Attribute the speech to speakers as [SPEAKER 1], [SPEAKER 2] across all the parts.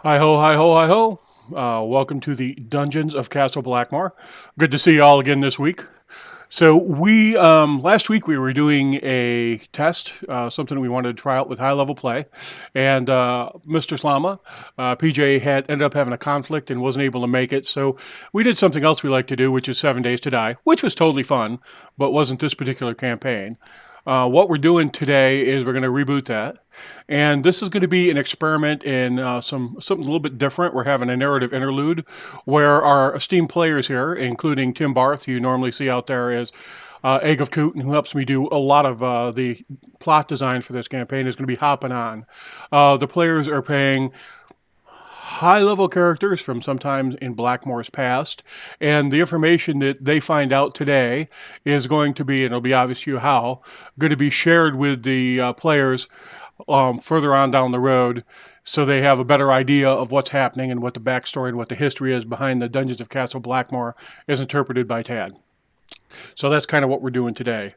[SPEAKER 1] Hi ho, hi ho, hi ho. Welcome to the Dungeons of Castle Blackmoor. Good to see you all again this week. So we last week we were doing a test, something we wanted to try out with high level play, and Mr. Slama, PJ had ended up having a conflict and wasn't able to make it. So we did something else we like to do, which is 7 Days to Die, which was totally fun, but wasn't this particular campaign. What we're doing today is we're going to reboot that, and this is going to be an experiment in something a little bit different. We're having a narrative interlude where our esteemed players here, including Tim Barth, who you normally see out there as Egg of Coot, and who helps me do a lot of the plot design for this campaign, is going to be hopping on. The players are playing high level characters from sometimes in Blackmoor's past, and the information that they find out today is going to be, and it'll be obvious to you how, going to be shared with the players further on down the road, so they have a better idea of what's happening and what the backstory and what the history is behind the Dungeons of Castle Blackmoor is interpreted by Tad. So that's kind of what we're doing today.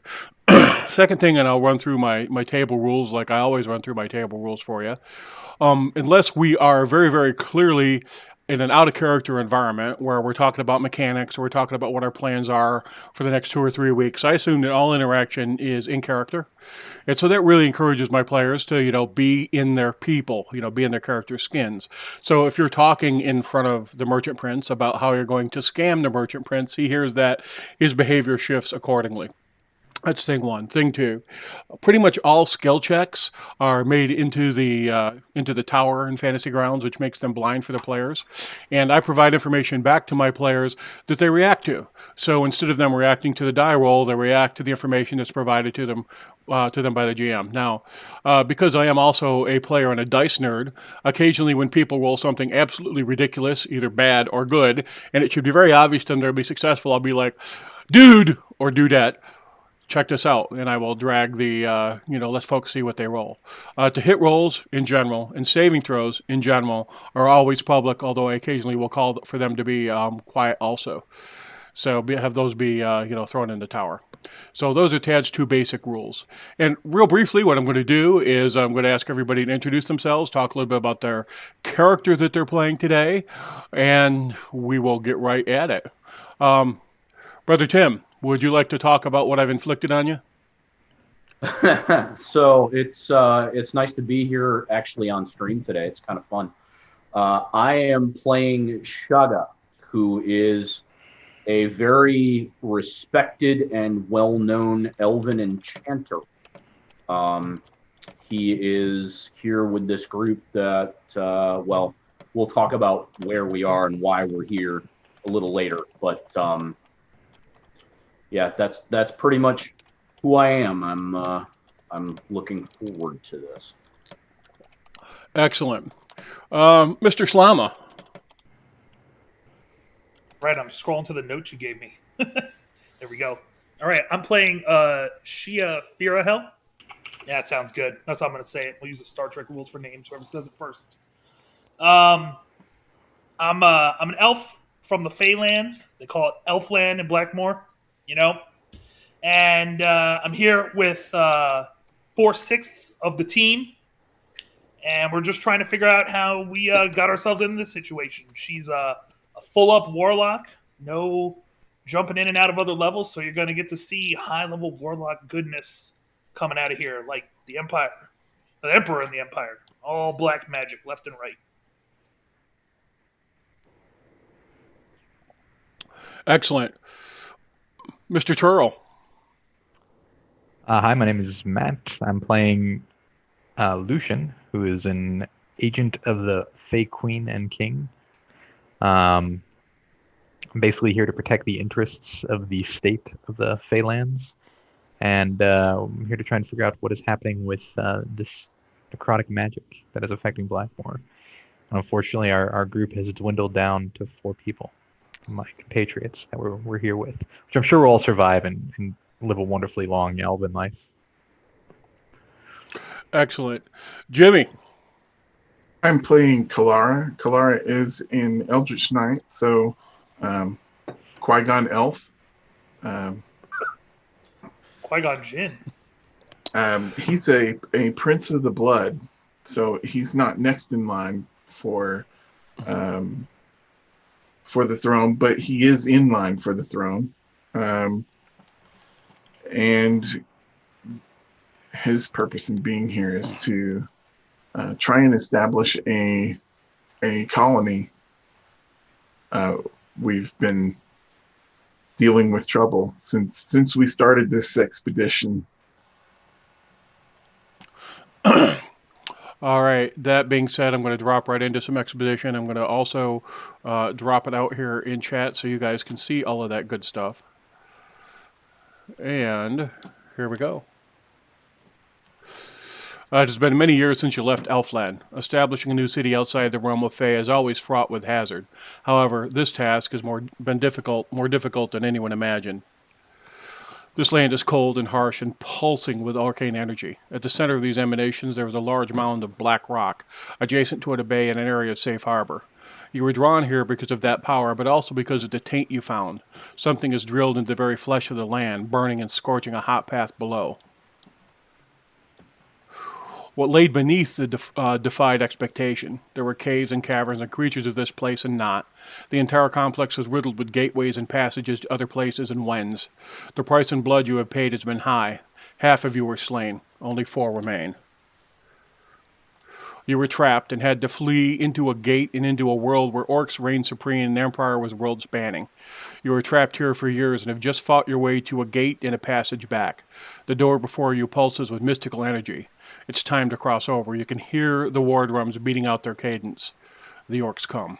[SPEAKER 1] Second thing, and I'll run through my table rules like I always run through my table rules for you. Unless we are very, very clearly in an out of character environment where we're talking about mechanics or we're talking about what our plans are for the next 2 or 3 weeks, I assume that all interaction is in character. And so that really encourages my players to, be in their people, be in their character skins. So if you're talking in front of the merchant prince about how you're going to scam the merchant prince, he hears that his behavior shifts accordingly. That's thing one. Thing two, pretty much all skill checks are made into the tower in Fantasy Grounds, which makes them blind for the players. And I provide information back to my players that they react to. So instead of them reacting to the die roll, they react to the information that's provided to them by the GM. Now, because I am also a player and a dice nerd, occasionally when people roll something absolutely ridiculous, either bad or good, and it should be very obvious to them they'll be successful, I'll be like, dude, or dudette, check this out, and I will drag let's folks see what they roll. To hit rolls in general and saving throws in general are always public, although I occasionally will call for them to be quiet also. So have those be, thrown in the tower. So those are Tad's two basic rules. And real briefly, what I'm going to do is I'm going to ask everybody to introduce themselves, talk a little bit about their character that they're playing today, and we will get right at it. Um, Brother Tim, would you like to talk about what I've inflicted on you?
[SPEAKER 2] So it's nice to be here actually on stream today. It's kind of fun. I am playing Shaga, who is a very respected and well-known elven enchanter. Um, he is here with this group that, we'll talk about where we are and why we're here a little later. But yeah, that's pretty much who I am. I'm looking forward to this.
[SPEAKER 1] Excellent. Mr. Slama.
[SPEAKER 3] Right, I'm scrolling to the notes you gave me. There we go. All right, I'm playing Shia Firahel. Yeah, it sounds good. That's how I'm going to say it. We'll use the Star Trek rules for names. Whoever says it first. Um, I'm an elf from the Feylands. They call it Elfland in Blackmoor. You know, and I'm here with 4/6 of the team, and we're just trying to figure out how we got ourselves in this situation. She's a full up warlock, no jumping in and out of other levels, so you're going to get to see high level warlock goodness coming out of here, like the Empire, the Emperor and the Empire, all black magic left and right.
[SPEAKER 1] Excellent. Mr. Turl.
[SPEAKER 4] Hi, my name is Matt. I'm playing Lucian, who is an agent of the Fey Queen and King. I'm basically here to protect the interests of the state of the Feylands, and I'm here to try and figure out what is happening with this necrotic magic that is affecting Blackmoor. Unfortunately, our group has dwindled down to 4 people, my compatriots that we're here with, which I'm sure will all survive and live a wonderfully long elven life.
[SPEAKER 1] Excellent. Jimmy.
[SPEAKER 5] I'm playing Kalara. Kalara is an Eldritch Knight, so Qui-Gon Elf. Um,
[SPEAKER 3] Qui-Gon Jinn.
[SPEAKER 5] he's a Prince of the Blood, so he's not next in line for um, for the throne, but he is in line for the throne. And his purpose in being here is to try and establish a colony. We've been dealing with trouble since we started this expedition.
[SPEAKER 1] All right. That being said, I'm going to drop right into some exposition. I'm going to also drop it out here in chat so you guys can see all of that good stuff. And here we go. It has been many years since you left Elfland. Establishing a new city outside the realm of Fae is always fraught with hazard. However, this task has more difficult than anyone imagined. This land is cold and harsh and pulsing with arcane energy. At the center of these emanations there is a large mound of black rock, adjacent to it a bay and an area of safe harbor. You were drawn here because of that power, but also because of the taint you found. Something is drilled into the very flesh of the land, burning and scorching a hot path below. What lay beneath the defied expectation. There were caves and caverns and creatures of this place and not. The entire complex was riddled with gateways and passages to other places and wens. The price in blood you have paid has been high. Half of you were slain. Only 4 remain. You were trapped and had to flee into a gate and into a world where orcs reigned supreme and empire was world-spanning. You were trapped here for years and have just fought your way to a gate and a passage back. The door before you pulses with mystical energy. It's time to cross over. You can hear the war drums beating out their cadence. The orcs come.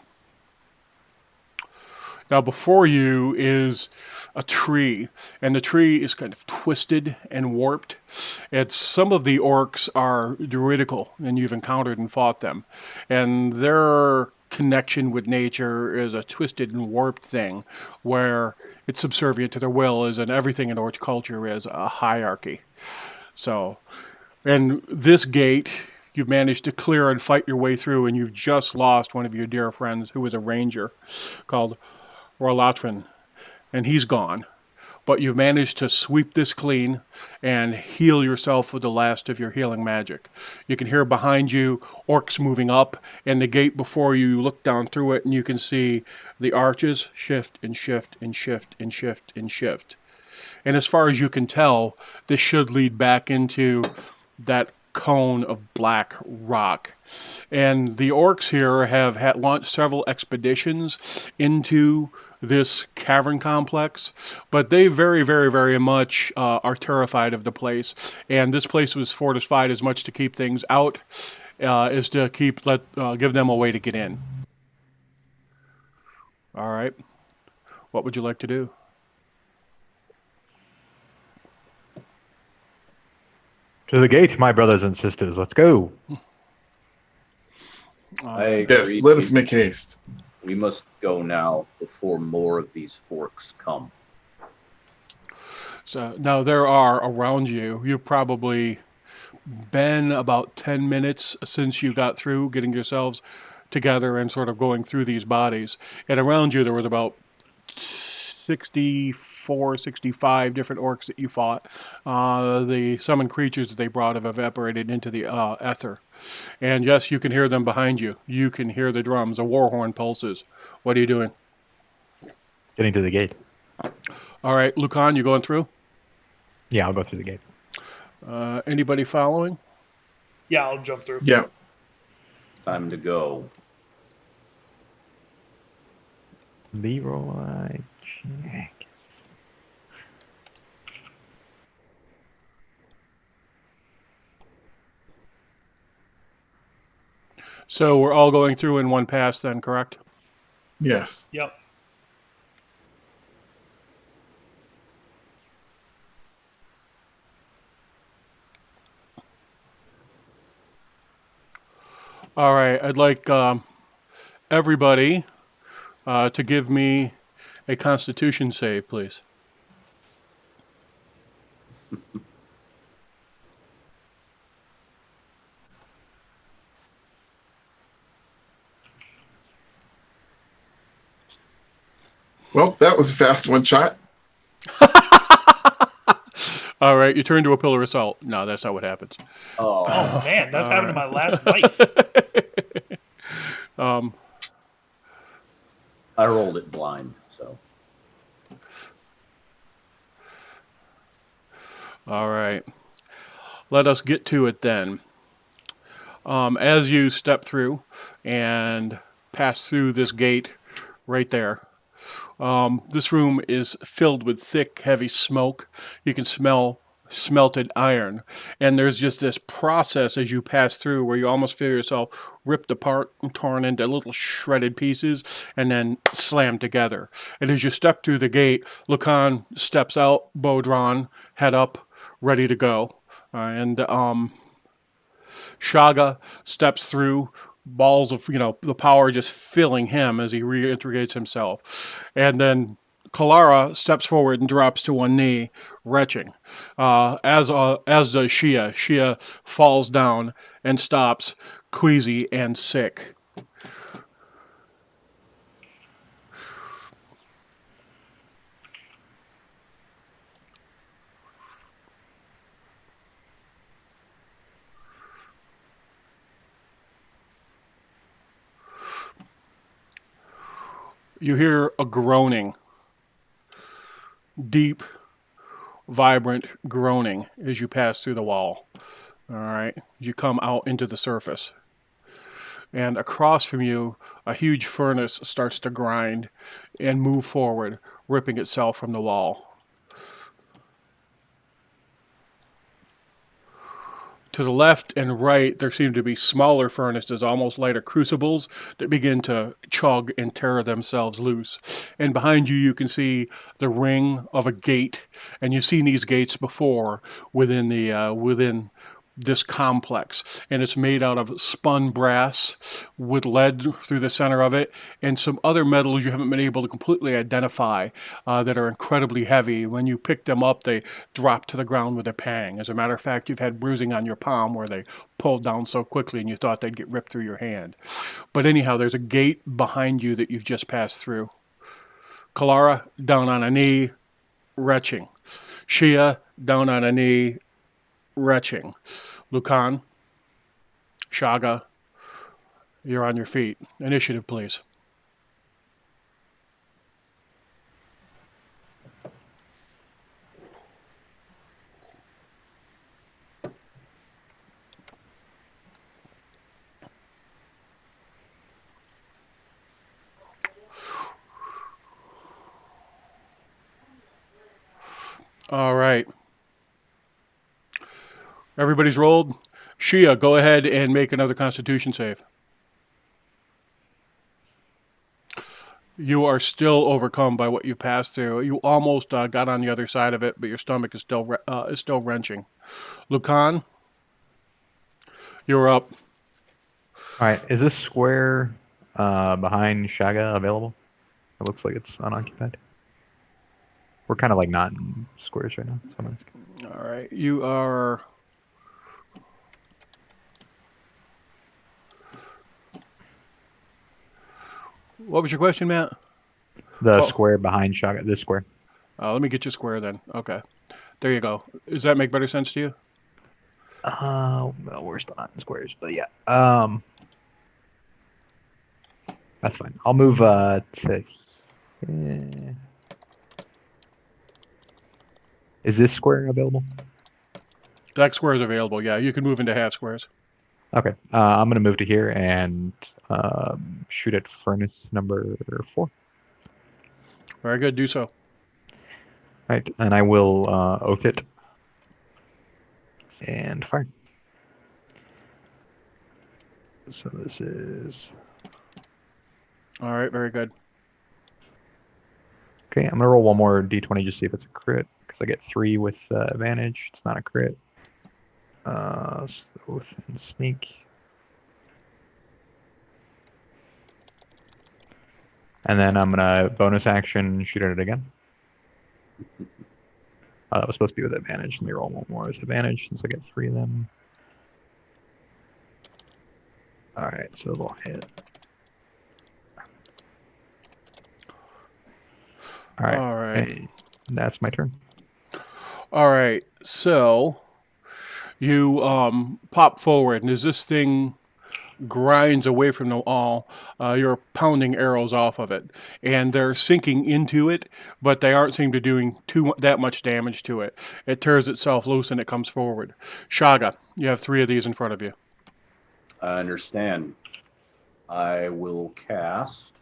[SPEAKER 1] Now before you is a tree, and the tree is kind of twisted and warped. Some of the orcs are druidical, and you've encountered and fought them. And their connection with nature is a twisted and warped thing, where it's subservient to their will, as in everything in orc culture is a hierarchy. So, and this gate you've managed to clear and fight your way through, and you've just lost one of your dear friends who was a ranger called Rolatrin, and he's gone. But you've managed to sweep this clean and heal yourself with the last of your healing magic. You can hear behind you orcs moving up, and the gate before you, you look down through it and you can see the arches shift and shift and shift and shift and shift. And as far as you can tell, this should lead back into that cone of black rock. And the orcs here have launched several expeditions into this cavern complex, but they very, very, very much are terrified of the place. And this place was fortified as much to keep things out as to give them a way to get in. All right. What would you like to do?
[SPEAKER 4] To the gate, my brothers and sisters. Let's go.
[SPEAKER 2] I agree.
[SPEAKER 5] Yes, let us make haste.
[SPEAKER 2] We must go now before more of these orcs come.
[SPEAKER 1] So now there are around you. You've probably been about 10 minutes since you got through getting yourselves together and sort of going through these bodies. And around you there was about 64, 65 different orcs that you fought. The summoned creatures that they brought have evaporated into the ether. And yes, you can hear them behind you. You can hear the drums. A war horn pulses. What are you doing?
[SPEAKER 4] Getting to the gate.
[SPEAKER 1] All right, Lucan, you going through?
[SPEAKER 4] Yeah, I'll go through the gate.
[SPEAKER 1] Anybody following?
[SPEAKER 3] Yeah, I'll jump through.
[SPEAKER 5] Yeah.
[SPEAKER 2] Time to go.
[SPEAKER 4] Leroy Jenkins.
[SPEAKER 1] So we're all going through in one pass then, correct?
[SPEAKER 5] Yes.
[SPEAKER 3] Yep.
[SPEAKER 1] All right, I'd like everybody to give me a Constitution save, please.
[SPEAKER 5] Well, that was a fast one shot.
[SPEAKER 1] All right, you turn to a pillar of salt. No, that's not what happens.
[SPEAKER 3] Oh man, that's happened to my last wife.
[SPEAKER 2] I rolled it blind, so.
[SPEAKER 1] All right. Let us get to it then. As you step through and pass through this gate right there, this room is filled with thick, heavy smoke. You can smell smelted iron. And there's just this process as you pass through where you almost feel yourself ripped apart and torn into little shredded pieces and then slammed together. And as you step through the gate, Lucan steps out, bow drawn, head up, ready to go. And Shaga steps through, balls of the power just filling him as he reintegrates himself, and then Kalara steps forward and drops to one knee, retching. As does Shia. Shia falls down and stops, queasy and sick. You hear a groaning, deep, vibrant groaning as you pass through the wall. All right, you come out into the surface. And across from you, a huge furnace starts to grind and move forward, ripping itself from the wall. To the left and right, there seem to be smaller furnaces, almost lighter crucibles, that begin to chug and tear themselves loose. And behind you, you can see the ring of a gate, and you've seen these gates before within this complex, and it's made out of spun brass with lead through the center of it and some other metals you haven't been able to completely identify that are incredibly heavy. When you pick them up, they drop to the ground with a pang. As a matter of fact, you've had bruising on your palm where they pulled down so quickly and you thought they'd get ripped through your hand. But anyhow, there's a gate behind you that you've just passed through. Kalara down on a knee, retching. Shia down on a knee, retching. Lucan, Shaga, you're on your feet. Initiative, please. All right. Everybody's rolled. Shia, go ahead and make another Constitution save. You are still overcome by what you've passed through. You almost got on the other side of it, but your stomach is still wrenching. Lucan, you're up.
[SPEAKER 4] All right, is this square behind Shaga available? It looks like it's unoccupied. We're kind of like not in squares right now, so I'm asking.
[SPEAKER 1] All right, you are. What was your question, Matt?
[SPEAKER 4] The square behind Shaga, this square.
[SPEAKER 1] Let me get you square then. Okay, there you go. Does that make better sense to you?
[SPEAKER 4] Well, we're still not in squares, but yeah. That's fine. I'll move to. Is this square available?
[SPEAKER 1] That square is available. Yeah, you can move into half squares.
[SPEAKER 4] Okay, I'm gonna move to here and shoot at furnace number 4.
[SPEAKER 1] Very good. Do so.
[SPEAKER 4] Right, and I will oath it and fire. So this is.
[SPEAKER 1] All right. Very good.
[SPEAKER 4] Okay, I'm gonna roll one more d20 just see if it's a crit because I get 3 with advantage. It's not a crit. Oath and sneak. And then I'm gonna bonus action shoot at it again. That was supposed to be with advantage. Let me roll one more with advantage since I get 3 of them. Alright, so it'll hit. Alright.
[SPEAKER 1] All right.
[SPEAKER 4] That's my turn.
[SPEAKER 1] All right. So you pop forward, and as this thing grinds away from the wall. You're pounding arrows off of it, and they're sinking into it, but they aren't seem to doing that much damage to it. It tears itself loose and it comes forward. Shaga, you have 3 of these in front of you.
[SPEAKER 2] I understand. I will cast.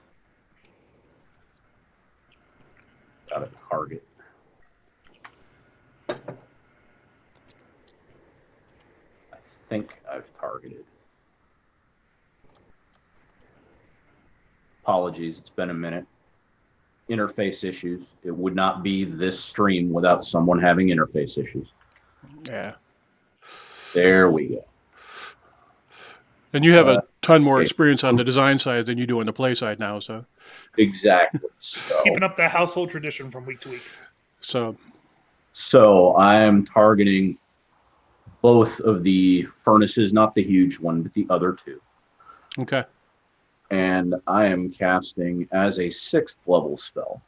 [SPEAKER 2] Got a target. I think I've targeted. Apologies, it's been a minute. Interface issues. It would not be this stream without someone having interface issues.
[SPEAKER 1] Yeah.
[SPEAKER 2] There we go.
[SPEAKER 1] And you have a ton more
[SPEAKER 2] okay.
[SPEAKER 1] experience on the design side than you do on the play side now, so.
[SPEAKER 2] Exactly. So,
[SPEAKER 3] Keeping up the household tradition from week to week.
[SPEAKER 1] So
[SPEAKER 2] I am targeting both of the furnaces, not the huge one, but the other 2.
[SPEAKER 1] okay.
[SPEAKER 2] And I am casting as a 6th level spell.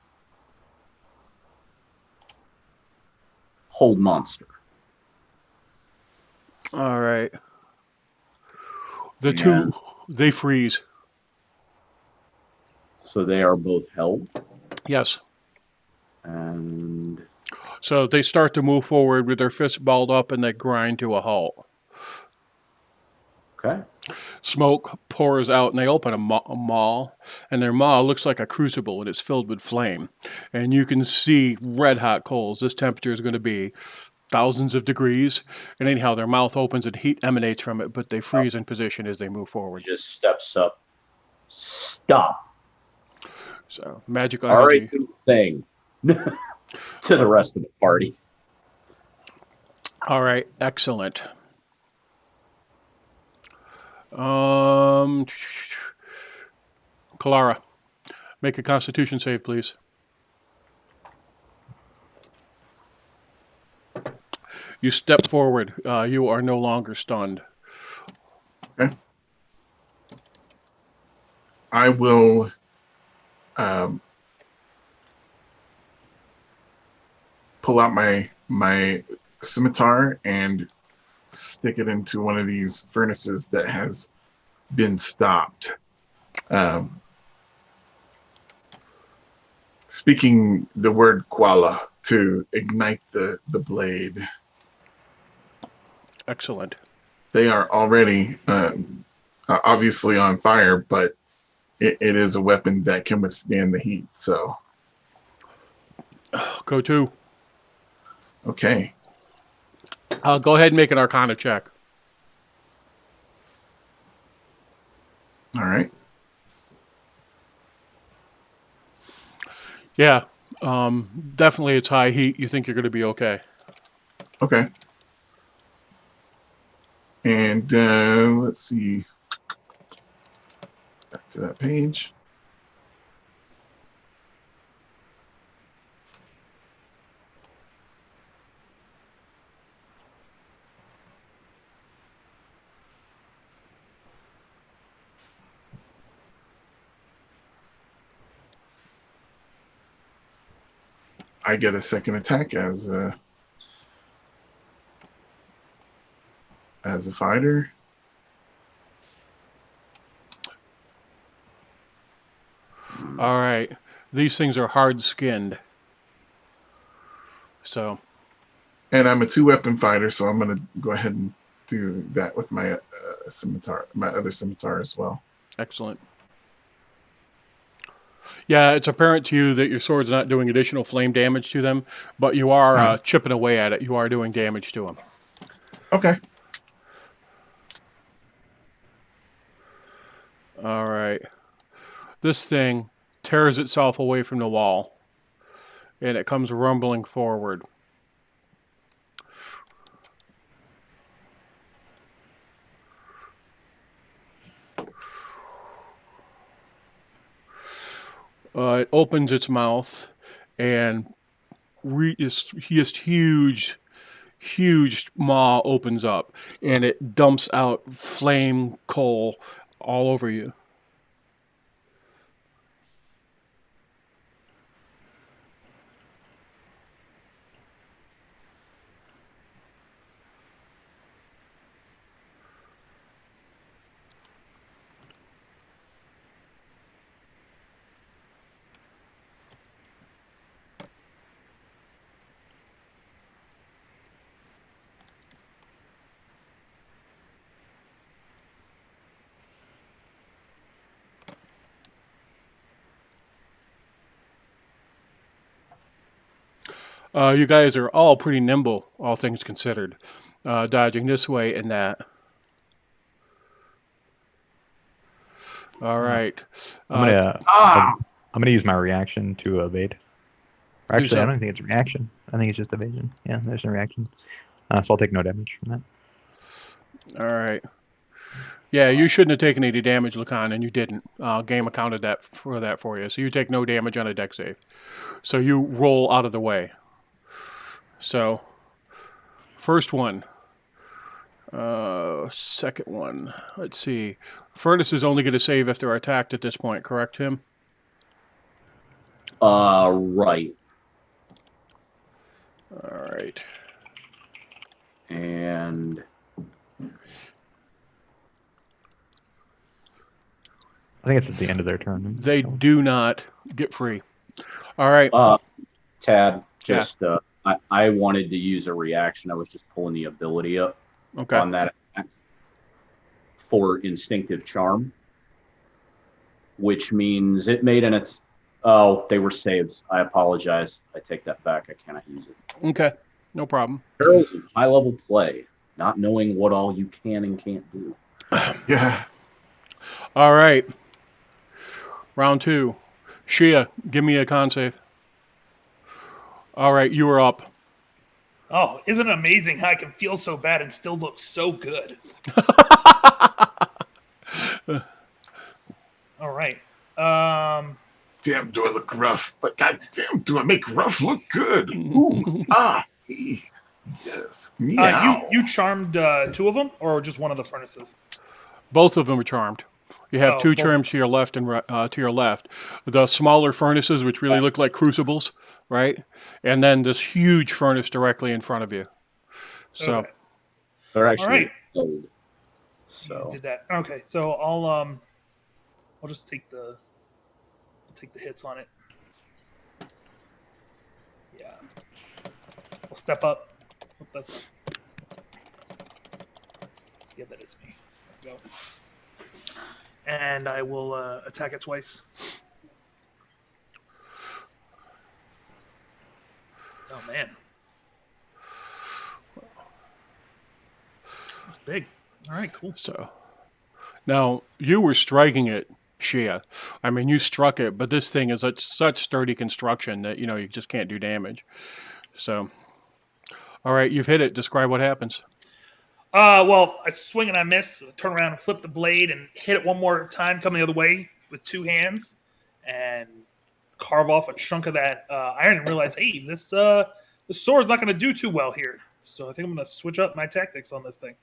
[SPEAKER 2] Hold Monster.
[SPEAKER 1] All right. The
[SPEAKER 2] Yeah.
[SPEAKER 1] 2, they freeze.
[SPEAKER 2] So they are both held.
[SPEAKER 1] Yes.
[SPEAKER 2] And
[SPEAKER 1] So they start to move forward with their fists balled up and they grind to a halt.
[SPEAKER 2] okay.
[SPEAKER 1] Smoke pours out and they open a maw, and their maw looks like a crucible and it's filled with flame. And you can see red hot coals. This temperature is going to be thousands of degrees. And anyhow, their mouth opens and heat emanates from it, but they freeze in position as they move forward.
[SPEAKER 2] Just steps up. Stop.
[SPEAKER 1] So magical
[SPEAKER 2] All
[SPEAKER 1] energy.
[SPEAKER 2] right, do the thing. To the rest of the party.
[SPEAKER 1] All right, excellent. Kalara, make a Constitution save, please. You step forward. You are no longer stunned.
[SPEAKER 5] Okay. I will pull out my scimitar and stick it into one of these furnaces that has been stopped. Speaking the word Kuala to ignite the blade.
[SPEAKER 1] Excellent.
[SPEAKER 5] They are already obviously on fire, but it is a weapon that can withstand the heat. So,
[SPEAKER 1] Go to.
[SPEAKER 5] okay.
[SPEAKER 1] Go ahead and make an Arcana check.
[SPEAKER 5] All right.
[SPEAKER 1] Yeah, definitely it's high heat. You think you're going to be okay.
[SPEAKER 5] Okay. And let's see. Back to that page. I get a second attack as a fighter.
[SPEAKER 1] All right. These things are hard-skinned. So.
[SPEAKER 5] And I'm a 2-weapon fighter, so I'm going to go ahead and do that with my scimitar, my other scimitar as well.
[SPEAKER 1] Excellent. Yeah, it's apparent to you that your sword's not doing additional flame damage to them, but you are chipping away at it. You are doing damage to them.
[SPEAKER 5] Okay.
[SPEAKER 1] All right. This thing tears itself away from the wall, and it comes rumbling forward. It opens its mouth, and just huge maw opens up, and it dumps out flame coal all over you. You guys are all pretty nimble, all things considered, dodging this way and that. All right.
[SPEAKER 4] I'm gonna
[SPEAKER 2] Ah!
[SPEAKER 4] I'm gonna use my reaction to evade. Or
[SPEAKER 1] Do
[SPEAKER 4] actually, I
[SPEAKER 1] so.
[SPEAKER 4] don't think it's a reaction. I think it's just evasion. Yeah, there's no reaction. So I'll take no damage from that.
[SPEAKER 1] All right. Yeah, you shouldn't have taken any damage, Lacan, and you didn't. Game accounted that for you, so you take no damage on a deck save. So you roll out of the way. So, first one. Second one. Let's see. Furnace is only going to save if they're attacked at this point, correct, Tim?
[SPEAKER 2] Right.
[SPEAKER 1] All right.
[SPEAKER 2] And
[SPEAKER 4] I think it's at the end of their turn.
[SPEAKER 1] They do not get free. All right.
[SPEAKER 2] Tad, just I wanted to use a reaction. I was just pulling the ability up
[SPEAKER 1] Okay.
[SPEAKER 2] on that attack for instinctive charm, which means it made its. Oh, they were saves. I apologize. I take that back. I cannot use it.
[SPEAKER 1] Okay. No problem.
[SPEAKER 2] Perils of high level play, not knowing what all you can and can't do.
[SPEAKER 5] Yeah.
[SPEAKER 1] All right. Round 2. Shia, give me a con save. All right, you are up.
[SPEAKER 3] Oh, isn't it amazing how I can feel so bad and still look so good? All right.
[SPEAKER 5] Damn, do I look rough? But goddamn, do I make rough look good? Yes. Meow.
[SPEAKER 3] You charmed 2 of them, or just one of the furnaces?
[SPEAKER 1] Both of them are charmed. You have 2
[SPEAKER 3] both.
[SPEAKER 1] charms to your left and to your left. The smaller furnaces, which really look like crucibles, right? And then this huge furnace directly in front of you. So,
[SPEAKER 3] Okay.
[SPEAKER 2] They're actually
[SPEAKER 3] All right.
[SPEAKER 2] gold.
[SPEAKER 3] You
[SPEAKER 2] So
[SPEAKER 3] did that. Okay, so I'll just take the hits on it. Yeah. I'll step up. Oh, that's not. Yeah, that is me. There we go. And I will attack it twice. Oh man, that's big. All right, cool.
[SPEAKER 1] so now you were striking it, Shia. I mean, you struck it, but this thing is such sturdy construction that you just can't do damage. So, all right, you've hit it. Describe what happens.
[SPEAKER 3] Well, I swing and I miss. Turn around and flip the blade and hit it one more time, coming the other way with 2 hands, and carve off a chunk of that iron. And realize, hey, this sword's not going to do too well here. So I think I'm going to switch up my tactics on this thing.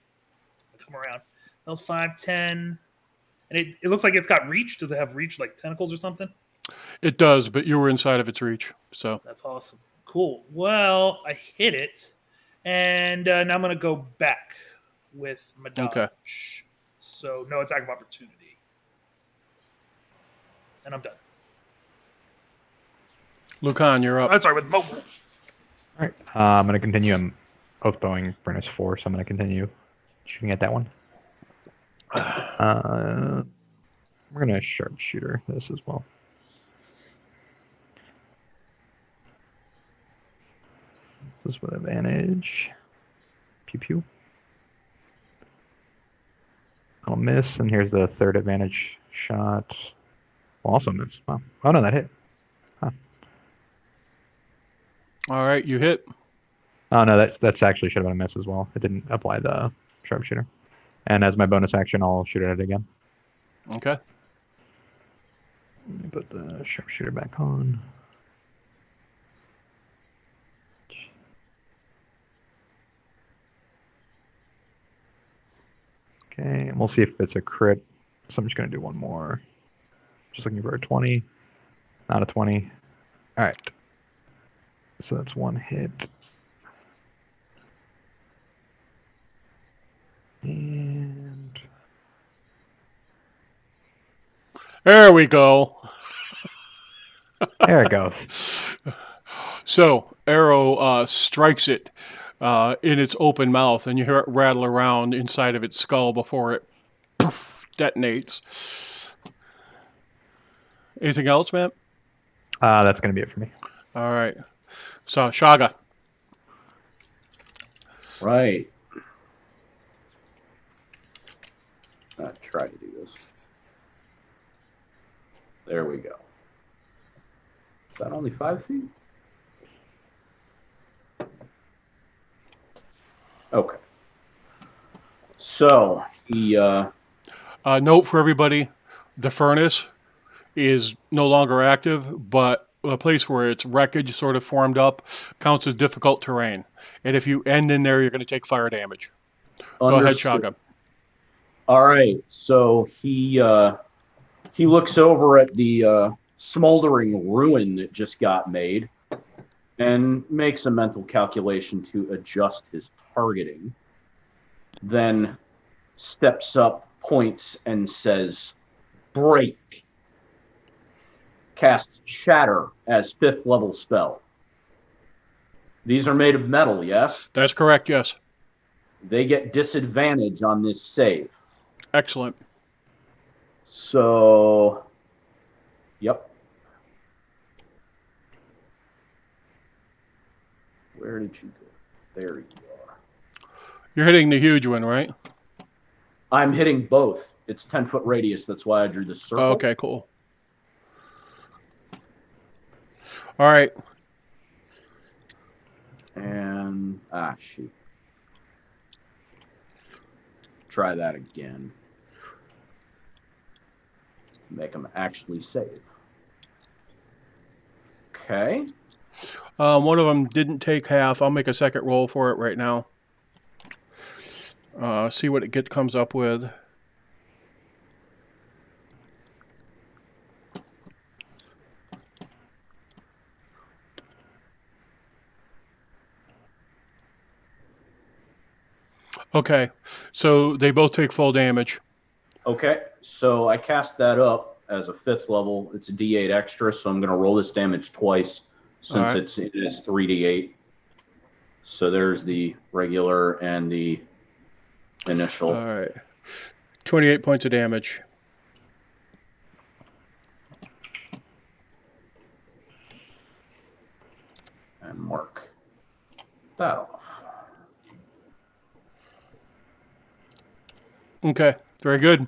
[SPEAKER 3] Come around. That was 5, 10. And it looks like it's got reach. Does it have reach, like tentacles or something?
[SPEAKER 1] It does, but you were inside of its reach. So
[SPEAKER 3] That's awesome. Cool. Well, I hit it, and now I'm going to go back with my dodge.
[SPEAKER 1] Okay.
[SPEAKER 3] So no attack of opportunity. And I'm done.
[SPEAKER 1] Lucan, you're up.
[SPEAKER 3] I'm sorry, with mobile.
[SPEAKER 4] All right. I'm gonna continue. I'm oathbowing furnace 4, so I'm gonna continue shooting at that one. We're gonna sharpshooter this as well. This is with advantage. Pew pew. I'll miss, and here's the third advantage shot. Will also miss. Wow. Oh no, that hit. Huh.
[SPEAKER 1] All right, you hit.
[SPEAKER 4] Oh no, that's actually should have been a miss as well. It didn't apply the sharpshooter. And as my bonus action, I'll shoot at it again.
[SPEAKER 1] Okay.
[SPEAKER 4] Let me put the sharpshooter back on. Okay, and we'll see if it's a crit. So I'm just going to do one more. Just looking for a 20. Not a 20. All right. So that's one hit. And
[SPEAKER 1] There we go.
[SPEAKER 4] there it goes.
[SPEAKER 1] So, arrow strikes it in its open mouth, and you hear it rattle around inside of its skull before it poof, detonates. Anything else, Matt?
[SPEAKER 4] That's going to be it for me.
[SPEAKER 1] All right. So, Shaga.
[SPEAKER 2] Right. I try to do this. There we go. Is that only 5 feet? Okay. So he
[SPEAKER 1] Note for everybody, the furnace is no longer active, but a place where it's wreckage sort of formed up counts as difficult terrain. And if you end in there, you're going to take fire damage. Go ahead,
[SPEAKER 2] understood.
[SPEAKER 1] Shaga.
[SPEAKER 2] All right. So he looks over at the smoldering ruin that just got made and makes a mental calculation to adjust his targeting. Then steps up, points, and says, "Break." Casts Shatter as 5th level spell. These are made of metal, yes?
[SPEAKER 1] That's correct, yes.
[SPEAKER 2] They get disadvantage on this save.
[SPEAKER 1] Excellent.
[SPEAKER 2] So, yep. Where did you go? There you are.
[SPEAKER 1] You're hitting the huge one, right?
[SPEAKER 2] I'm hitting both. It's 10-foot radius. That's why I drew the circle.
[SPEAKER 1] Okay, cool. All right.
[SPEAKER 2] And, shoot. Try that again. To make them actually save. Okay.
[SPEAKER 1] One of them didn't take half. I'll make a second roll for it right now. See what it comes up with. Okay, so they both take full damage.
[SPEAKER 2] Okay, so I cast that up as a 5th level. It's a D8 extra, so I'm going to roll this damage twice since
[SPEAKER 1] right.
[SPEAKER 2] it is 3D8. So there's the regular and the initial.
[SPEAKER 1] All right. 28 points of damage.
[SPEAKER 2] And mark that off.
[SPEAKER 1] Okay, very good.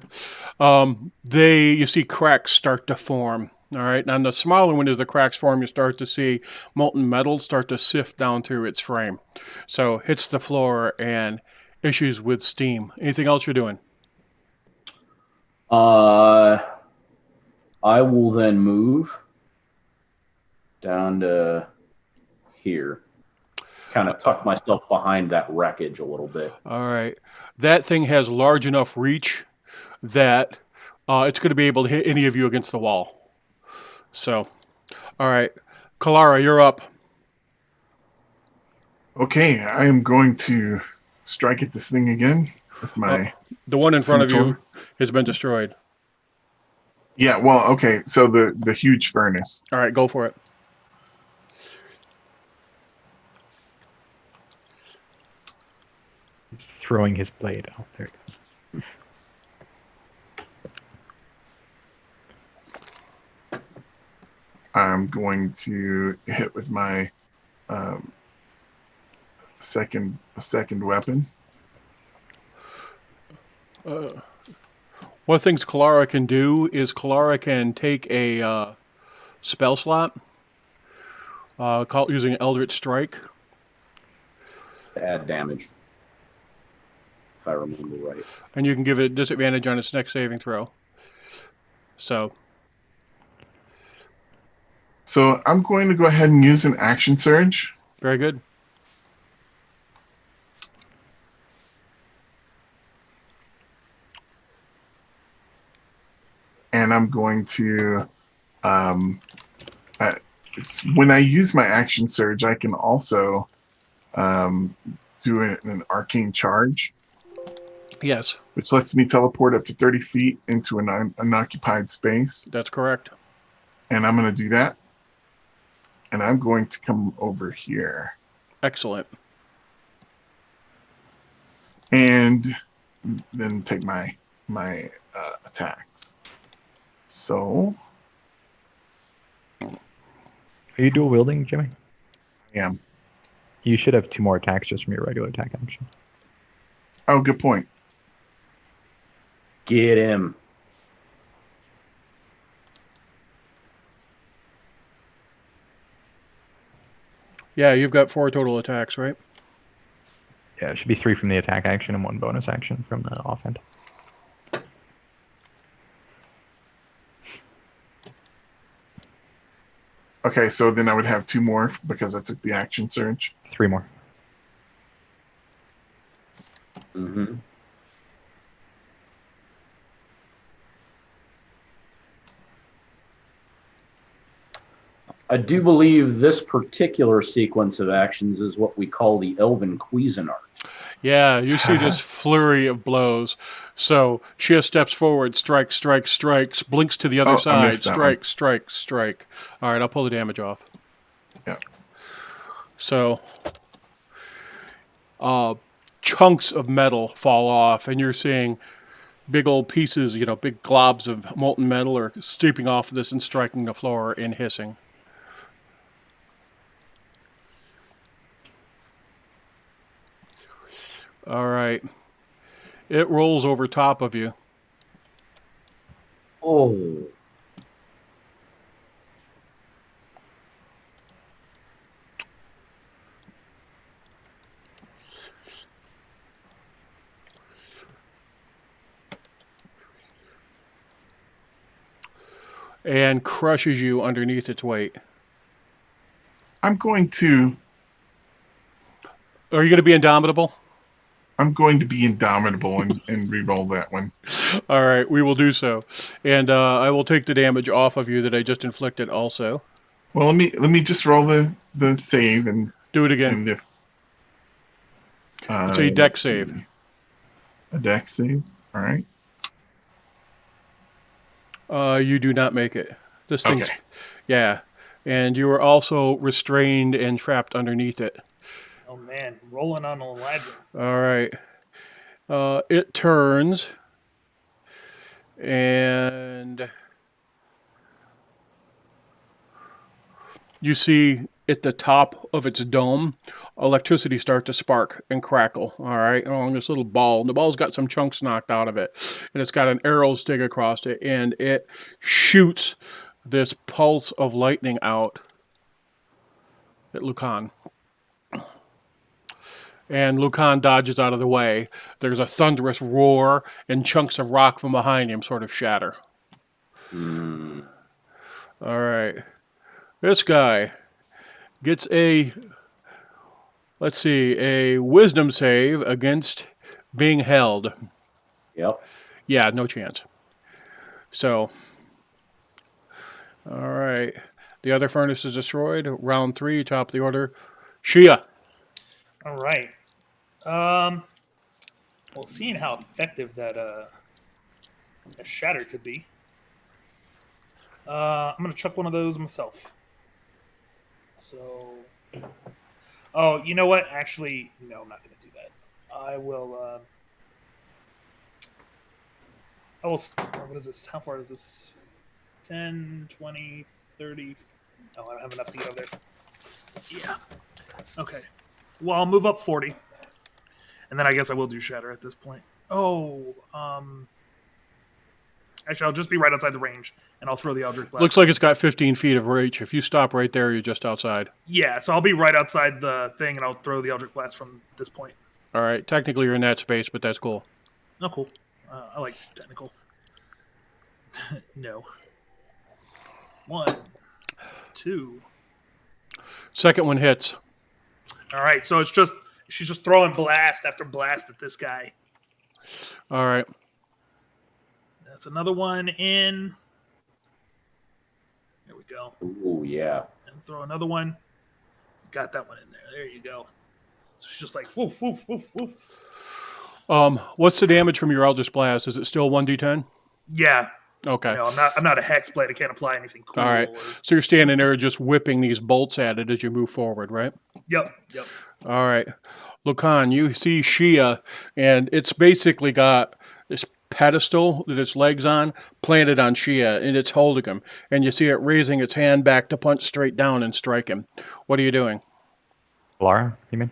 [SPEAKER 1] You see cracks start to form. All right, and on the smaller one, as the cracks form, you start to see molten metal start to sift down through its frame. So hits the floor and issues with steam. Anything else you're doing?
[SPEAKER 2] I will then move down to here. Kind of tuck myself behind that wreckage a little bit.
[SPEAKER 1] All right. That thing has large enough reach that it's going to be able to hit any of you against the wall. So, all right. Kalara, you're up.
[SPEAKER 5] Okay, I am going to strike at this thing again with my.
[SPEAKER 1] The one in front of you
[SPEAKER 5] scimitar.
[SPEAKER 1] has been destroyed.
[SPEAKER 5] Yeah, well, okay. So the huge furnace.
[SPEAKER 1] All right, go for it.
[SPEAKER 4] He's throwing his blade. Oh, there it goes.
[SPEAKER 5] I'm going to hit with my second weapon.
[SPEAKER 1] One of the things Kalara can do is Kalara can take a spell slot, using Eldritch Strike.
[SPEAKER 2] To add damage. If I remember right.
[SPEAKER 1] And you can give it disadvantage on its next saving throw. So
[SPEAKER 5] I'm going to go ahead and use an action surge.
[SPEAKER 1] very good.
[SPEAKER 5] And I'm going to, when I use my action surge, I can also do an arcane charge,
[SPEAKER 1] Yes,
[SPEAKER 5] which lets me teleport up to 30 feet into an unoccupied space.
[SPEAKER 1] that's correct.
[SPEAKER 5] And I'm going to do that. And I'm going to come over here
[SPEAKER 1] Excellent.
[SPEAKER 5] and then take my attacks. So
[SPEAKER 4] Are you dual wielding, Jimmy?
[SPEAKER 5] am.
[SPEAKER 4] You should have 2 more attacks just from your regular attack action.
[SPEAKER 5] Oh, good point.
[SPEAKER 2] Get him.
[SPEAKER 1] Yeah, you've got 4 total attacks, right?
[SPEAKER 4] Yeah, it should be 3 from the attack action and 1 bonus action from the offhand.
[SPEAKER 5] Okay, so then I would have 2 more because I took the action surge.
[SPEAKER 4] 3 more.
[SPEAKER 2] Mm-hmm. I do believe this particular sequence of actions is what we call the Elven Cuisinart.
[SPEAKER 1] Yeah, you see this flurry of blows. So Shia steps forward, strikes, strikes, strikes, blinks to the other
[SPEAKER 5] I
[SPEAKER 1] side,
[SPEAKER 5] missed that
[SPEAKER 1] strike, strike, strike. All right, I'll pull the damage off.
[SPEAKER 5] Yeah.
[SPEAKER 1] So, chunks of metal fall off, and you're seeing big old pieces, big globs of molten metal are streeping off of this and striking the floor and hissing. All right. It rolls over top of you.
[SPEAKER 2] Oh.
[SPEAKER 1] And crushes you underneath its weight.
[SPEAKER 5] I'm going to
[SPEAKER 1] Are you going to be indomitable?
[SPEAKER 5] be indomitable and re-roll that one.
[SPEAKER 1] All right, we will do so. And I will take the damage off of you that I just inflicted also.
[SPEAKER 5] Well, let me just roll the save and
[SPEAKER 1] Do it again.
[SPEAKER 5] and if
[SPEAKER 1] It's a dex
[SPEAKER 5] let's
[SPEAKER 1] save.
[SPEAKER 5] see. A dex save. All right.
[SPEAKER 1] You do not make it. This thing's...
[SPEAKER 5] Okay.
[SPEAKER 1] Yeah. And you are also restrained and trapped underneath it.
[SPEAKER 3] Oh man, rolling on a ladder.
[SPEAKER 1] All right. It turns, and you see at the top of its dome, electricity start to spark and crackle, all right, along this little ball. And the ball's got some chunks knocked out of it, and it's got an arrow stick across it, and it shoots this pulse of lightning out at Lucan. And Lucan dodges out of the way. There's a thunderous roar, and chunks of rock from behind him sort of shatter.
[SPEAKER 2] Mm.
[SPEAKER 1] All right. This guy gets a wisdom save against being held.
[SPEAKER 2] Yep.
[SPEAKER 1] Yeah, no chance. So, all right. The other furnace is destroyed. Round 3, top of the order. Shia.
[SPEAKER 3] All right. Well, seeing how effective that shatter could be, I'm gonna chuck one of those myself. So, oh, you know what? Actually, no, I'm not gonna do that. I will. What is this? How far is this? 10, 20, 30. Oh, I don't have enough to get over there. Yeah. Okay. Well, I'll move up 40. And then I guess I will do shatter at this point. Oh, actually, I'll just be right outside the range, and I'll throw the Eldritch Blast.
[SPEAKER 1] Looks like it's got 15 feet of reach. If you stop right there, you're just outside.
[SPEAKER 3] Yeah, so I'll be right outside the thing, and I'll throw the Eldritch Blast from this point.
[SPEAKER 1] All right. Technically, you're in that space, but that's cool.
[SPEAKER 3] Oh, cool. I like technical. No. 1, 2.
[SPEAKER 1] Second one hits.
[SPEAKER 3] All right, so she's just throwing blast after blast at this guy.
[SPEAKER 1] All right.
[SPEAKER 3] That's another one in. There we go.
[SPEAKER 2] Ooh, yeah.
[SPEAKER 3] And throw another one. Got that one in there. There you go. So she's just like woof woof woof woof.
[SPEAKER 1] What's the damage from your Eldritch Blast? Is it still 1d10?
[SPEAKER 3] Yeah.
[SPEAKER 1] Okay.
[SPEAKER 3] No, I'm not a hexblade. I can't apply anything cool.
[SPEAKER 1] All right. So you're standing there just whipping these bolts at it as you move forward, right?
[SPEAKER 3] Yep.
[SPEAKER 1] All right. Lucan, you see Shia, and it's basically got this pedestal that its legs on planted on Shia, and it's holding him. And you see it raising its hand back to punch straight down and strike him. What are you doing?
[SPEAKER 4] Laura, you mean?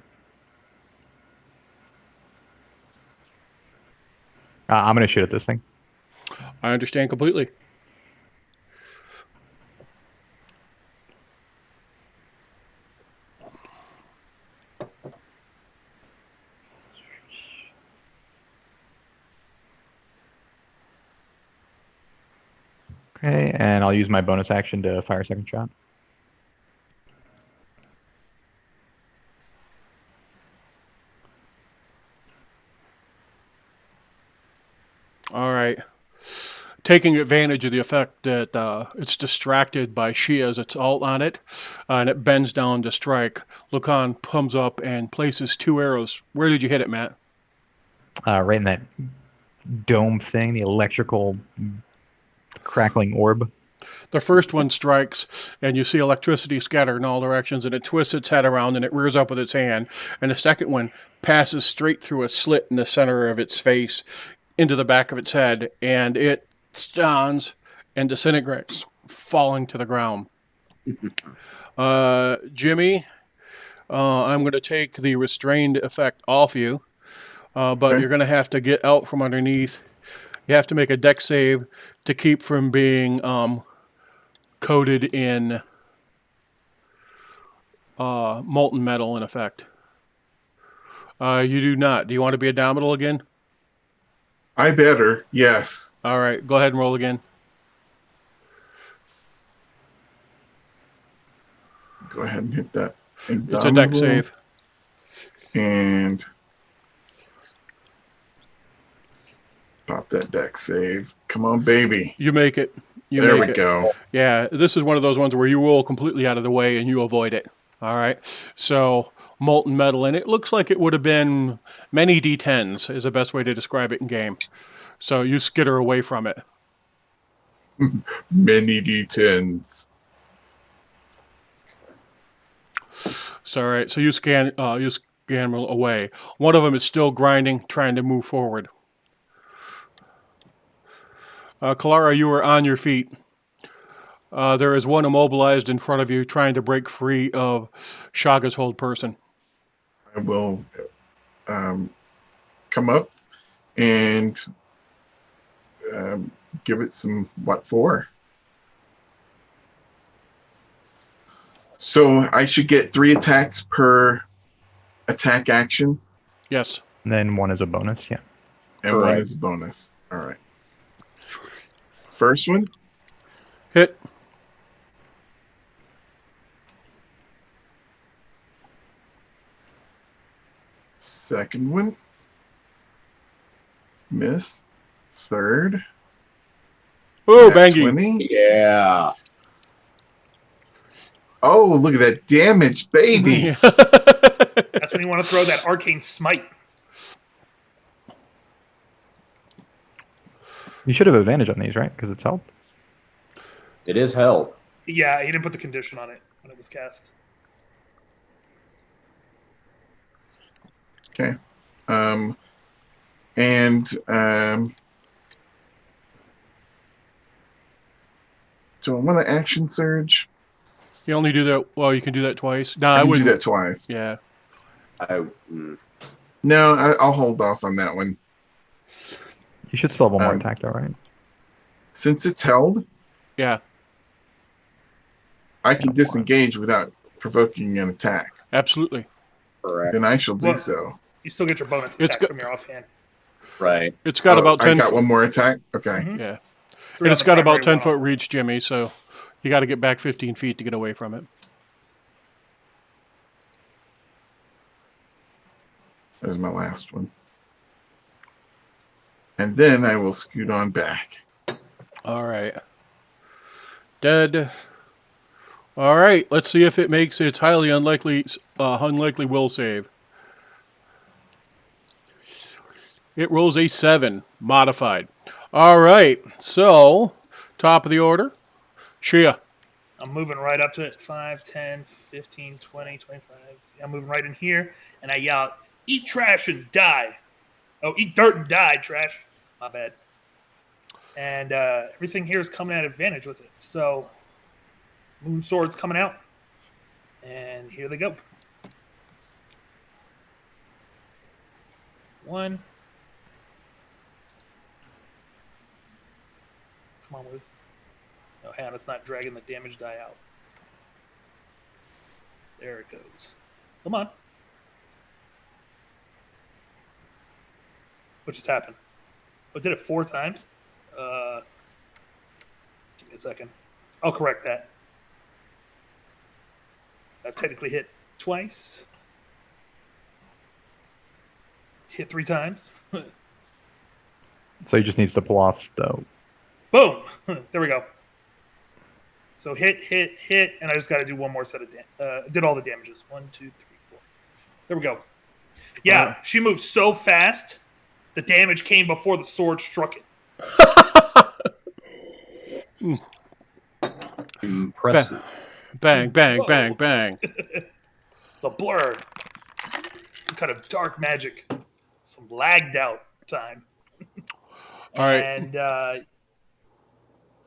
[SPEAKER 4] I'm going to shoot at this thing.
[SPEAKER 1] I understand completely.
[SPEAKER 4] Okay, and I'll use my bonus action to fire a second shot.
[SPEAKER 1] All right. Taking advantage of the effect that it's distracted by Shia as it's alt on it, and it bends down to strike. Lucan comes up and places 2 arrows. Where did you hit it, Matt?
[SPEAKER 4] Right in that dome thing, the electrical crackling orb.
[SPEAKER 1] The first one strikes, and you see electricity scatter in all directions, and it twists its head around and it rears up with its hand. And the second one passes straight through a slit in the center of its face into the back of its head, and it stuns and disintegrates, falling to the ground. Jimmy, I'm going to take the restrained effect off you, but
[SPEAKER 5] Okay.
[SPEAKER 1] you're going to have to get out from underneath. You have to make a deck save to keep from being coated in molten metal, in effect. You do not. Do you want to be a Domital again?
[SPEAKER 5] I better. Yes.
[SPEAKER 1] All right, go ahead and roll again.
[SPEAKER 5] Go ahead and hit that.
[SPEAKER 1] It's a deck
[SPEAKER 5] Indomitable.
[SPEAKER 1] save.
[SPEAKER 5] And pop that deck save. Come on, baby.
[SPEAKER 1] You make it. You
[SPEAKER 5] There
[SPEAKER 1] make
[SPEAKER 5] we
[SPEAKER 1] it.
[SPEAKER 5] go.
[SPEAKER 1] Yeah, this is one of those ones where you roll completely out of the way and you avoid it. All right. So molten metal, and it looks like it would have been many D10s is the best way to describe it in game. So you skitter away from it.
[SPEAKER 5] Many D10s.
[SPEAKER 1] So all right. So you scan away. One of them is still grinding, trying to move forward. Kalara, you are on your feet. There is one immobilized in front of you, trying to break free of Shaga's hold person.
[SPEAKER 5] I will come up and give it some what for. So I should get 3 attacks per attack action,
[SPEAKER 1] Yes.
[SPEAKER 4] And then one is a bonus, yeah.
[SPEAKER 5] and one
[SPEAKER 2] Correct.
[SPEAKER 5] is a bonus. All right. First one,
[SPEAKER 1] Hit.
[SPEAKER 5] second one, miss, third,
[SPEAKER 1] Oh,
[SPEAKER 5] nat
[SPEAKER 1] bangy.
[SPEAKER 5] 20.
[SPEAKER 2] Yeah.
[SPEAKER 5] Oh, look at that damage, baby.
[SPEAKER 3] That's when you want to throw that arcane smite.
[SPEAKER 4] You should have advantage on these, right? Because it's help.
[SPEAKER 2] It is held.
[SPEAKER 3] Yeah, he didn't put the condition on it when it was cast.
[SPEAKER 5] Okay. And do I want to action surge?
[SPEAKER 1] You only do that. Well, you can do that twice. No,
[SPEAKER 5] I
[SPEAKER 1] I
[SPEAKER 5] can do
[SPEAKER 1] wouldn't.
[SPEAKER 5] that twice.
[SPEAKER 1] Yeah.
[SPEAKER 5] No, I'll hold off on that one.
[SPEAKER 4] You should still have one more
[SPEAKER 5] Um,
[SPEAKER 4] attack, though, right?
[SPEAKER 5] Since it's held,
[SPEAKER 1] Yeah.
[SPEAKER 5] I can disengage without provoking an attack.
[SPEAKER 1] Absolutely.
[SPEAKER 2] Correct.
[SPEAKER 5] Then I shall do
[SPEAKER 3] Well-
[SPEAKER 5] so.
[SPEAKER 3] You still get your bonus
[SPEAKER 1] It's
[SPEAKER 3] attack
[SPEAKER 1] go-
[SPEAKER 3] from your offhand.
[SPEAKER 2] Right.
[SPEAKER 1] It's got about
[SPEAKER 5] I
[SPEAKER 1] 10.
[SPEAKER 5] got one more attack. Okay.
[SPEAKER 3] Mhm.
[SPEAKER 1] Yeah.
[SPEAKER 3] Three
[SPEAKER 1] And it's
[SPEAKER 3] on the
[SPEAKER 1] got about
[SPEAKER 3] primary,
[SPEAKER 1] 10
[SPEAKER 3] one
[SPEAKER 1] foot
[SPEAKER 3] off.
[SPEAKER 1] reach, Jimmy. So you got to get back 15 feet to get away from it.
[SPEAKER 5] There's my last one. And then I will scoot on back.
[SPEAKER 1] All right. Dead. All right. Let's see if it makes its highly unlikely will save. It rolls a 7, modified. All right. So, top of the order, Shia.
[SPEAKER 3] I'm moving right up to it. 5, 10, 15, 20, 25. I'm moving right in here, and I yell out, "Eat trash and die." Oh, eat dirt and die, trash. My bad. And everything here is coming at advantage with it. So, Moon Sword's coming out. And here they go. 1. Come on, Liz. No, hang on, it's not dragging the damage die out. There it goes. Come on. What just happened? Oh, did it 4 times? Give me a second. I'll correct that. I've technically hit twice. Hit 3 times.
[SPEAKER 4] So he just needs to pull off the.
[SPEAKER 3] Boom! There we go. So hit, and I just got to do one more set of did all the damages. 1, 2, 3, 4. There we go. Yeah, she moved so fast, the damage came before the sword struck it.
[SPEAKER 2] Impressive.
[SPEAKER 1] Bang, bang,
[SPEAKER 3] Whoa.
[SPEAKER 1] bang, bang.
[SPEAKER 3] It's a blur. Some kind of dark magic. Some lagged out time.
[SPEAKER 1] All right.
[SPEAKER 3] And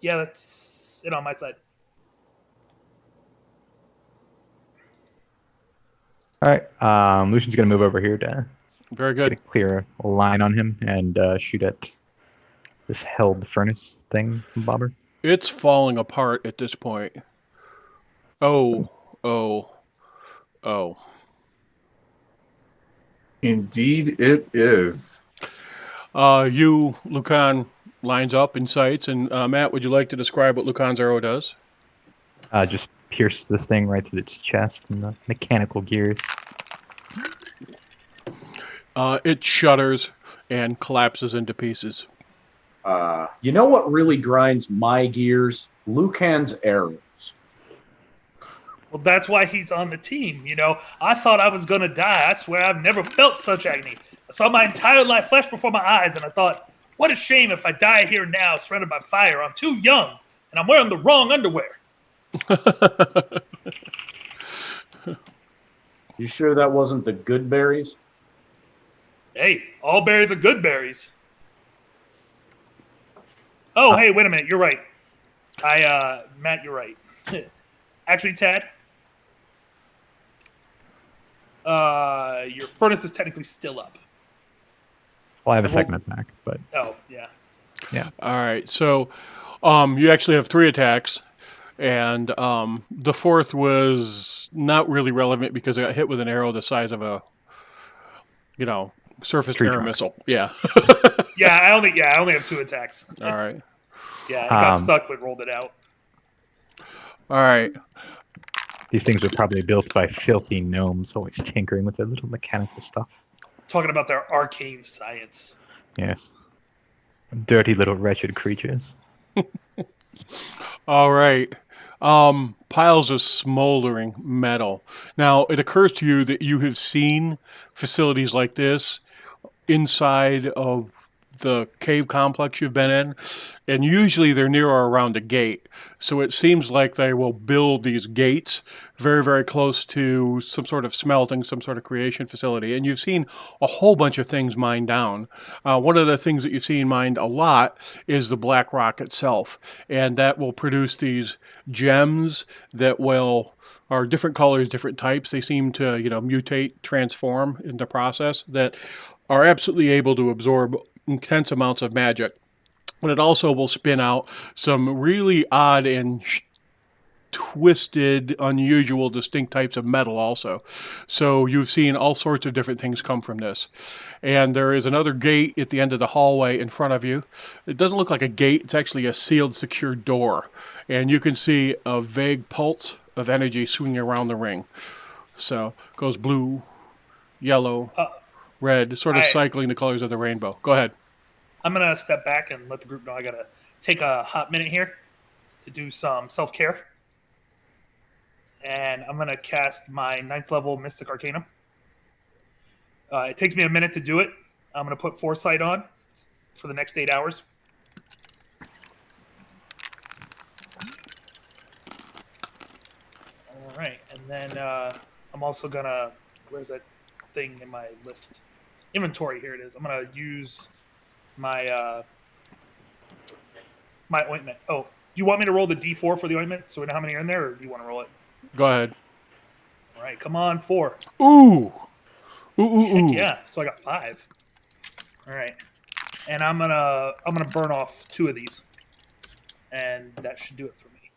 [SPEAKER 3] yeah, that's it on my side.
[SPEAKER 4] All right. Lucian's gonna move over here to
[SPEAKER 1] Very
[SPEAKER 4] get a
[SPEAKER 1] good.
[SPEAKER 4] clear line on him and shoot at this held furnace thing from Bobber.
[SPEAKER 1] It's falling apart at this point. Oh, oh, oh.
[SPEAKER 5] Indeed, it is.
[SPEAKER 1] You, Lucan, lines up in sights. And Matt, would you like to describe what Lucan's arrow does?
[SPEAKER 4] Just pierce this thing right through its chest and the mechanical gears.
[SPEAKER 1] It shudders and collapses into pieces.
[SPEAKER 2] You know what really grinds my gears? Lucan's arrows.
[SPEAKER 3] Well, that's why he's on the team. You know, I thought I was going to die. I swear I've never felt such agony. I saw my entire life flash before my eyes, and I thought, what a shame if I die here now, surrounded by fire. I'm too young, and I'm wearing the wrong underwear.
[SPEAKER 2] You sure that wasn't the good berries?
[SPEAKER 3] Hey, all berries are good berries. Oh, hey, wait a minute. You're right. Matt, you're right. Actually, Tad, your furnace is technically still up.
[SPEAKER 4] Well, I have a second attack, but
[SPEAKER 3] Oh, yeah.
[SPEAKER 4] yeah.
[SPEAKER 1] All right. So you actually have 3 attacks. And the 4th was not really relevant because it got hit with an arrow the size of a, surface
[SPEAKER 4] Tree
[SPEAKER 1] air
[SPEAKER 4] trunk.
[SPEAKER 1] missile. Yeah.
[SPEAKER 3] Yeah, I only have 2 attacks.
[SPEAKER 1] All right.
[SPEAKER 3] Yeah, it got stuck when it rolled it out.
[SPEAKER 1] All right.
[SPEAKER 4] These things were probably built by filthy gnomes, always tinkering with their little mechanical stuff.
[SPEAKER 3] Talking about their arcane science.
[SPEAKER 4] Yes. Dirty little wretched creatures.
[SPEAKER 1] All right. Piles of smoldering metal. Now, it occurs to you that you have seen facilities like this inside of the cave complex you've been in, and usually they're near or around a gate. So it seems like they will build these gates very, very close to some sort of smelting, some sort of creation facility. And you've seen a whole bunch of things mined down. One of the things that you've seen mined a lot is the black rock itself, and that will produce these gems that are different colors, different types. They seem to, mutate, transform in the process that are absolutely able to absorb intense amounts of magic. But it also will spin out some really odd and twisted, unusual, distinct types of metal also. So you've seen all sorts of different things come from this. And there is another gate at the end of the hallway in front of you. It doesn't look like a gate. It's actually a sealed, secure door. And you can see a vague pulse of energy swinging around the ring. So it goes blue, yellow, red, sort of cycling the colors of the rainbow. Go ahead.
[SPEAKER 3] I'm going to step back and let the group know I got to take a hot minute here to do some self-care. And I'm going to cast my 9th level Mystic Arcanum. It takes me a minute to do it. I'm going to put Foresight on for the next 8 hours. All right. And then I'm also going to... Where's that thing in my list? Inventory. Here it is. I'm going to use my my ointment. Oh, do you want me to roll the D4 for the ointment so we know how many are in there, or do you want to roll it?
[SPEAKER 1] Go ahead.
[SPEAKER 3] All right, come on, 4.
[SPEAKER 1] Ooh. Ooh, ooh, ooh.
[SPEAKER 3] Heck yeah, so I got 5. All right, and I'm gonna burn off 2 of these, and that should do it for me.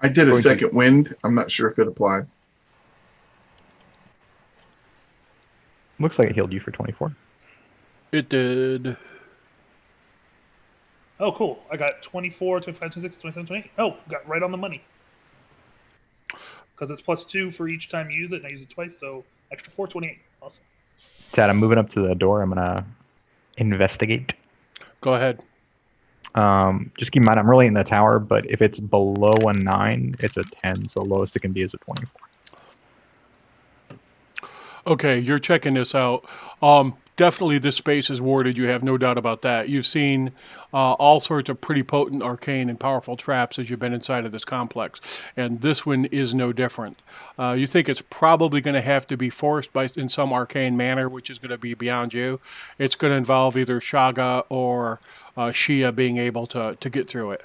[SPEAKER 5] I did a
[SPEAKER 4] Going to-
[SPEAKER 5] second wind. I'm not sure if it applied.
[SPEAKER 4] Looks like it healed you for 24.
[SPEAKER 1] It did.
[SPEAKER 3] Oh, cool. I got 24, 25, 26, 27, 28. Oh, got right on the money. Because it's +2 for each time you use it, and I use it twice, so extra 4, 28. Awesome.
[SPEAKER 4] Tad, I'm moving up to the door. I'm gonna investigate.
[SPEAKER 1] Go ahead.
[SPEAKER 4] Just keep in mind, I'm rolling in the tower, but if it's below a 9, it's a 10. So lowest it can be is a 24.
[SPEAKER 1] Okay, you're checking this out. Definitely this space is warded. You have no doubt about that. You've seen all sorts of pretty potent, arcane, and powerful traps as you've been inside of this complex, and this one is no different. You think it's probably going to have to be forced in some arcane manner, which is going to be beyond you. It's going to involve either Shaga or Shia being able to get through it.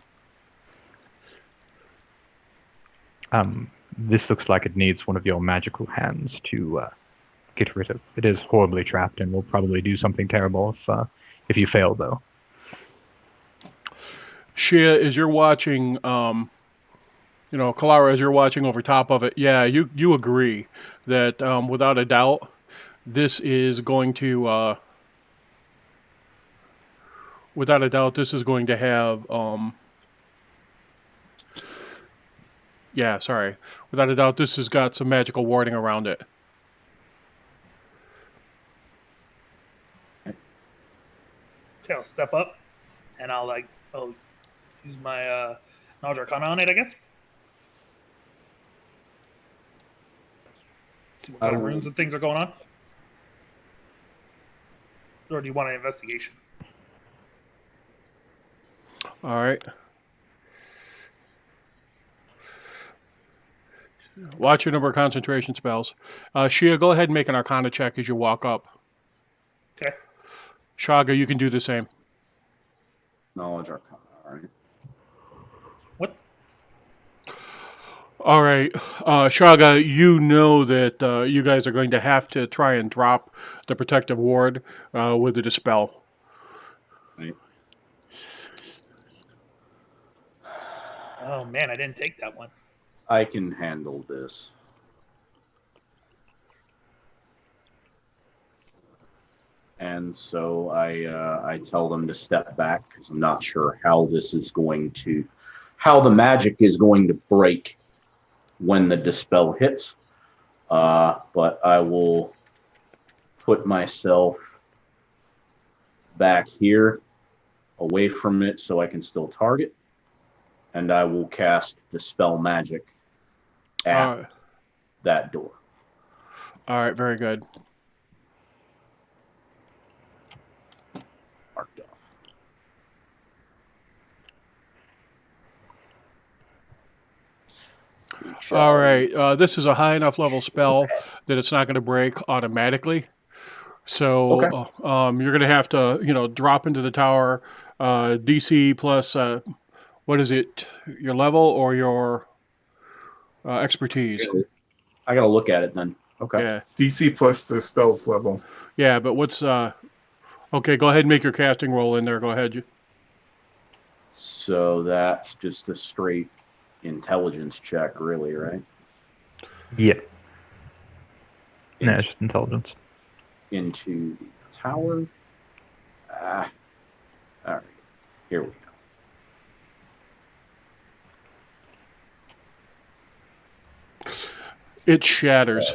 [SPEAKER 4] This looks like it needs one of your magical hands to get rid of. It is horribly trapped and will probably do something terrible if you fail, though.
[SPEAKER 1] Shia, as you're watching, Kalara, as you're watching over top of it, yeah, you agree that without a doubt, this is going to, without a doubt, this is going to have, yeah, sorry, without a doubt, this has got some magical warding around it.
[SPEAKER 3] Okay, I'll step up, and I'll use my Knowledge Arcana on it, I guess. See what kind of runes and things are going on. Or do you want an investigation?
[SPEAKER 1] All right. Watch your number of concentration spells. Shia, go ahead and make an Arcana check as you walk up.
[SPEAKER 3] Okay.
[SPEAKER 1] Shaga, you can do the same.
[SPEAKER 2] Knowledge Arcana. All right.
[SPEAKER 3] What?
[SPEAKER 1] All right. Shaga, you know that you guys are going to have to try and drop the protective ward with the dispel.
[SPEAKER 2] Right.
[SPEAKER 3] Oh man, I didn't take that one.
[SPEAKER 2] I can handle this. And so I tell them to step back because I'm not sure how how the magic is going to break when the dispel hits. But I will put myself back here away from it so I can still target. And I will cast Dispel Magic at that door.
[SPEAKER 1] All right, very good.
[SPEAKER 2] Marked off.
[SPEAKER 1] All right, this is a high enough level spell that it's not going to break automatically. So you're going to have to, drop into the tower, DC plus, what is it, your level or your expertise?
[SPEAKER 2] I got to look at it then. Okay.
[SPEAKER 1] Yeah.
[SPEAKER 5] DC plus the spell's level.
[SPEAKER 1] Yeah, but what's, okay, go ahead and make your casting roll in there. Go ahead.
[SPEAKER 2] So that's just a straight intelligence check, really, right?
[SPEAKER 4] Yeah. No, it's just intelligence.
[SPEAKER 2] Into the tower. All right. Here we go.
[SPEAKER 1] It shatters.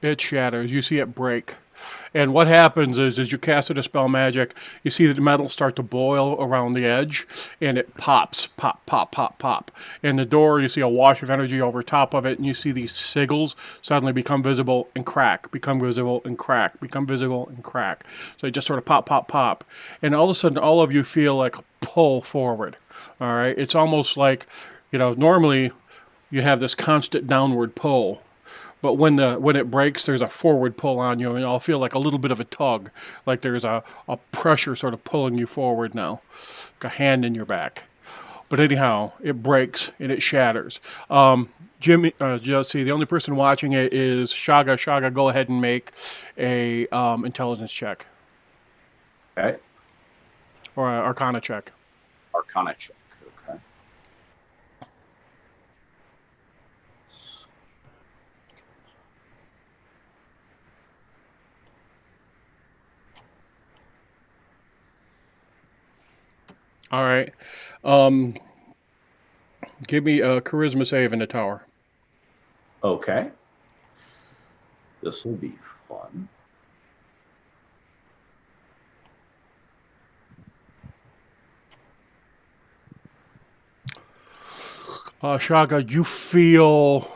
[SPEAKER 1] It shatters. You see it break. And what happens is, as you cast a dispel magic, you see the metal start to boil around the edge, and it pops, pop, pop, pop, pop. And the door, you see a wash of energy over top of it, and you see these sigils suddenly become visible and crack, become visible and crack, become visible and crack. So they just sort of pop, pop, pop. And all of a sudden, all of you feel like a pull forward. All right? It's almost like, normally you have this constant downward pull. But when it breaks, there's a forward pull on you, and you'll feel like a little bit of a tug, like there's a pressure sort of pulling you forward now, like a hand in your back. But anyhow, it breaks and it shatters. Jimmy, just see, the only person watching it is Shaga. Shaga, go ahead and make a intelligence check.
[SPEAKER 2] Okay.
[SPEAKER 1] or Arcana check.
[SPEAKER 2] Arcana check. Okay.
[SPEAKER 1] All right. Um, give me a charisma save in the tower.
[SPEAKER 2] Okay. This will be fun.
[SPEAKER 1] Shaga, you feel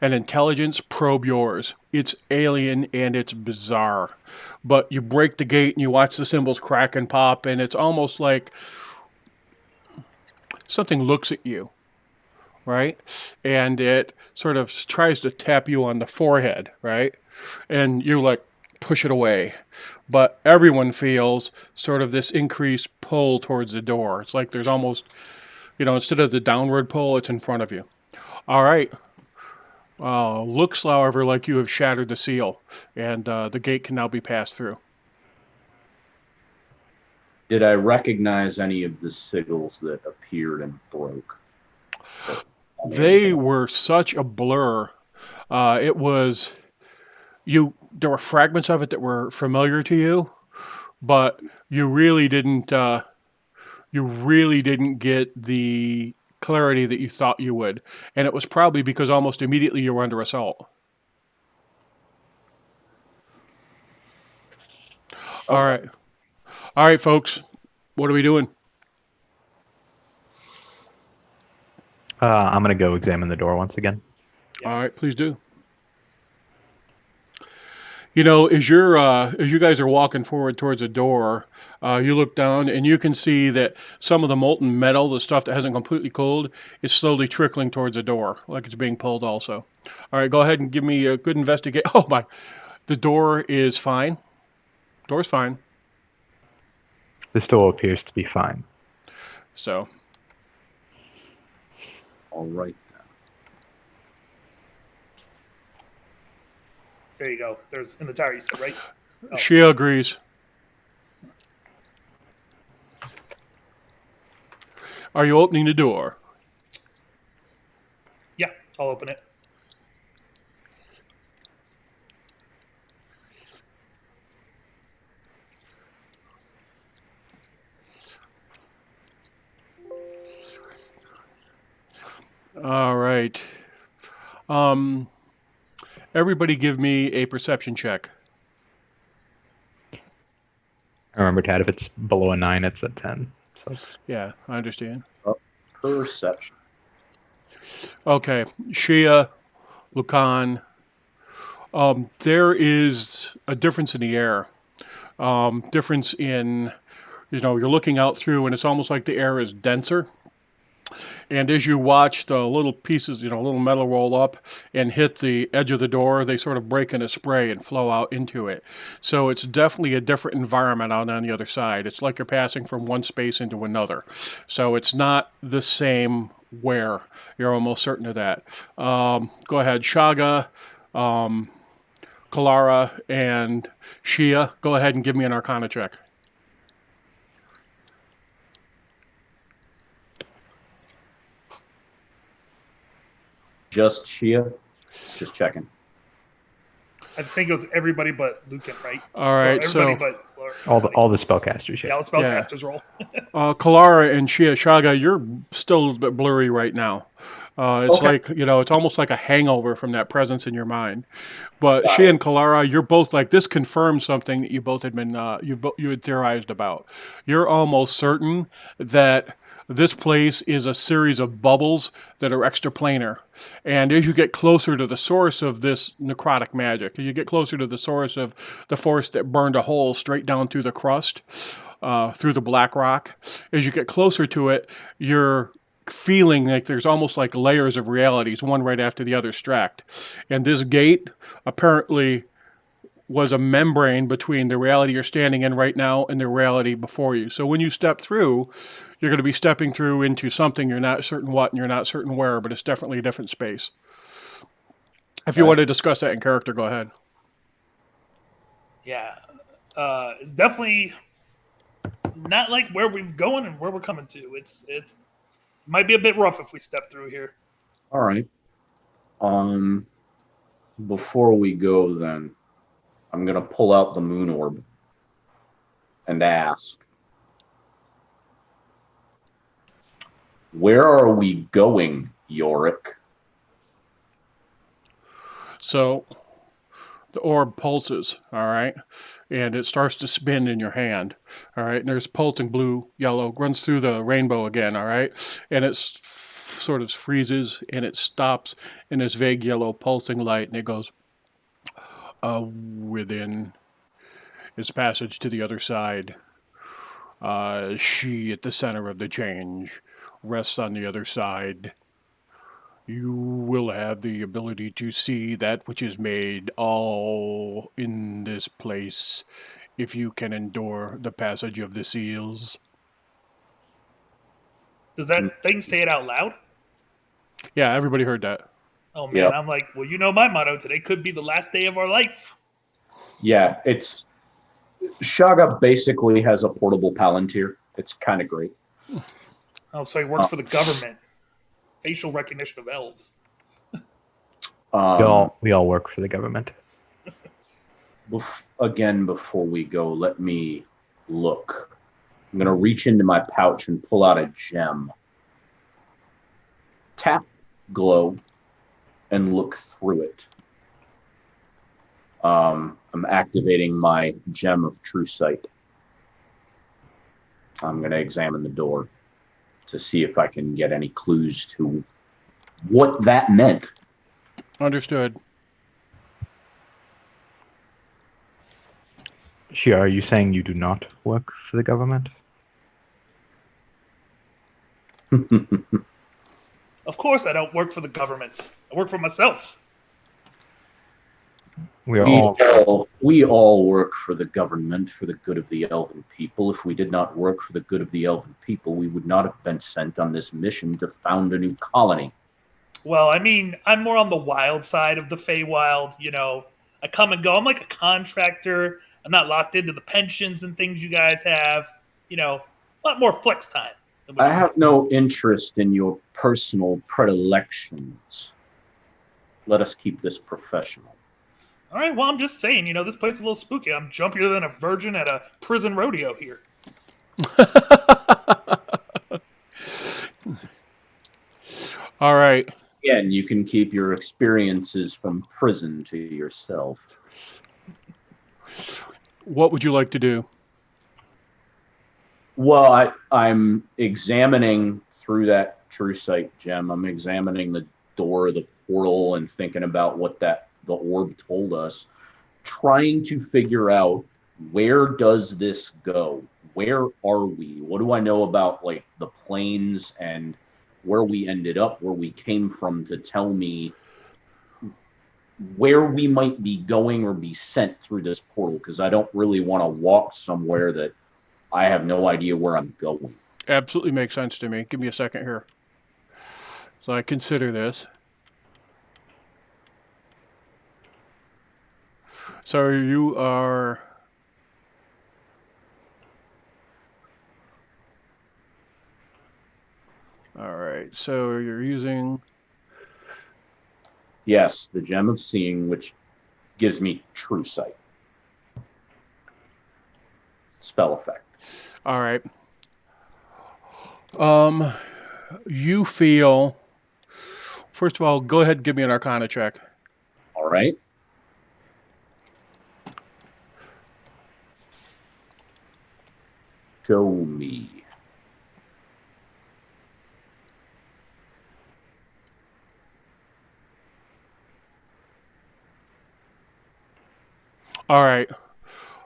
[SPEAKER 1] an intelligence probe yours. It's alien and it's bizarre. But you break the gate and you watch the symbols crack and pop, and it's almost like something looks at you, right? And it sort of tries to tap you on the forehead, right? And you like push it away. But everyone feels sort of this increased pull towards the door. It's like there's almost, instead of the downward pull, it's in front of you. All right. Looks, however, like you have shattered the seal, and the gate can now be passed through.
[SPEAKER 2] Did I recognize any of the sigils that appeared and broke?
[SPEAKER 1] They were such a blur. It was you. There were fragments of it that were familiar to you, but you really didn't. You really didn't get the clarity that you thought you would, and it was probably because almost immediately you were under assault. All right. All right, folks. What are we doing?
[SPEAKER 4] I'm gonna go examine the door once again.
[SPEAKER 1] All right, please do. As you guys are walking forward towards the door, you look down and you can see that some of the molten metal, the stuff that hasn't completely cooled, is slowly trickling towards the door, like it's being pulled also. All right, go ahead and give me a good investigate. Oh my, the door is fine. Door's fine.
[SPEAKER 4] This door appears to be fine.
[SPEAKER 1] So,
[SPEAKER 2] All right.
[SPEAKER 3] There you go. There's in the tower, you said, right? Oh.
[SPEAKER 1] She agrees. Are you opening the door?
[SPEAKER 3] Yeah, I'll open it.
[SPEAKER 1] All right. Everybody give me a perception check.
[SPEAKER 4] Remember, Tad, if it's below a 9, it's a 10. So it's
[SPEAKER 1] Yeah, I understand.
[SPEAKER 2] Perception.
[SPEAKER 1] Okay, Shia, Lucan. There is a difference in the air. Difference in, you're looking out through, and it's almost like the air is denser. And as you watch the little pieces, little metal roll up and hit the edge of the door, they sort of break in a spray and flow out into it. So it's definitely a different environment out on the other side. It's like you're passing from one space into another. So it's not the same wear. You're almost certain of that. Go ahead, Shaga, Kalara, and Shia. Go ahead and give me an Arcana check.
[SPEAKER 2] Just Shia? Just checking.
[SPEAKER 3] I think it was everybody but Lucan, right?
[SPEAKER 1] All right,
[SPEAKER 3] everybody
[SPEAKER 1] so
[SPEAKER 3] but Clara.
[SPEAKER 4] all the spellcasters.
[SPEAKER 3] Yeah, all the spellcasters roll.
[SPEAKER 1] Kalara and Shaga, you're still a little bit blurry right now. It's
[SPEAKER 2] Okay.
[SPEAKER 1] like, it's almost like a hangover from that presence in your mind. But
[SPEAKER 2] Got
[SPEAKER 1] Shia
[SPEAKER 2] it.
[SPEAKER 1] and Kalara, you're both like, this confirms something that you both had been, you had theorized about. You're almost certain that this place is a series of bubbles that are extraplanar. And as you get closer to the source of this necrotic magic, you get closer to the source of the force that burned a hole straight down through the crust, through the black rock, as you get closer to it, you're feeling like there's almost like layers of realities, one right after the other stacked. And this gate apparently was a membrane between the reality you're standing in right now and the reality before you. So when you step through, you're going to be stepping through into something you're not certain what and you're not certain where, but it's definitely a different space. If you want to discuss that in character, go ahead.
[SPEAKER 3] Yeah. It's definitely not like where we're going and where we're coming to. It's might be a bit rough if we step through here.
[SPEAKER 2] All right. Um, Before we go, then, I'm gonna pull out the moon orb and ask, where are we going, Yorick?
[SPEAKER 1] So the orb pulses, all right, and it starts to spin in your hand, all right. And there's pulsing blue, yellow, runs through the rainbow again, all right, and it sort of freezes and it stops in this vague yellow pulsing light, and it goes within its passage to the other side. She at the center of the change rests on the other side. You will have the ability to see that which is made all in this place if you can endure the passage of the seals.
[SPEAKER 3] Does that thing say it out loud?
[SPEAKER 1] Yeah, everybody heard that.
[SPEAKER 3] Oh man,
[SPEAKER 2] Yep.
[SPEAKER 3] I'm like, well, you know my motto. Today could be the last day of our life.
[SPEAKER 2] Yeah, it's Shaga basically has a portable Palantir. It's kind of great.
[SPEAKER 3] Oh, so he works for the government. Facial recognition of elves.
[SPEAKER 4] We all work for the government.
[SPEAKER 2] Again, before we go, let me look. I'm going to reach into my pouch and pull out a gem. Tap glow and look through it. I'm activating my gem of true sight. I'm going to examine the door to see if I can get any clues to what that meant.
[SPEAKER 1] Understood.
[SPEAKER 4] Shia, are you saying you do not work for the government?
[SPEAKER 3] Of course, I don't work for the government. I work for myself.
[SPEAKER 4] We are all.
[SPEAKER 2] We all work for the government for the good of the elven people. If we did not work for the good of the elven people, we would not have been sent on this mission to found a new colony.
[SPEAKER 3] Well, I mean, I'm more on the wild side of the Feywild. You know, I come and go. I'm like a contractor. I'm not locked into the pensions and things you guys have. You know, a lot more flex time. Than what
[SPEAKER 2] I
[SPEAKER 3] you
[SPEAKER 2] have no interest in your personal predilections. Let us keep this professional.
[SPEAKER 3] All right, well, I'm just saying, you know, this place is a little spooky. I'm jumpier than a virgin at a prison rodeo here.
[SPEAKER 1] All right.
[SPEAKER 2] Again, you can keep your experiences from prison to yourself.
[SPEAKER 1] What would you like to do?
[SPEAKER 2] Well, I'm examining through that true sight gem. I'm examining the door of the portal and thinking about what the orb told us, trying to figure out, where does this go? Where are we? What do I know about like the planes and where we ended up, where we came from, to tell me where we might be going or be sent through this portal? Because I don't really want to walk somewhere that I have no idea where I'm going.
[SPEAKER 1] Absolutely makes sense to me. Give me a second here. So I consider this. So you are... All right, so you're using...
[SPEAKER 2] Yes, the gem of seeing, which gives me true sight. Spell effect.
[SPEAKER 1] All right. You feel... First of all, go ahead and give me an Arcana check.
[SPEAKER 2] All right. Show me.
[SPEAKER 1] All right.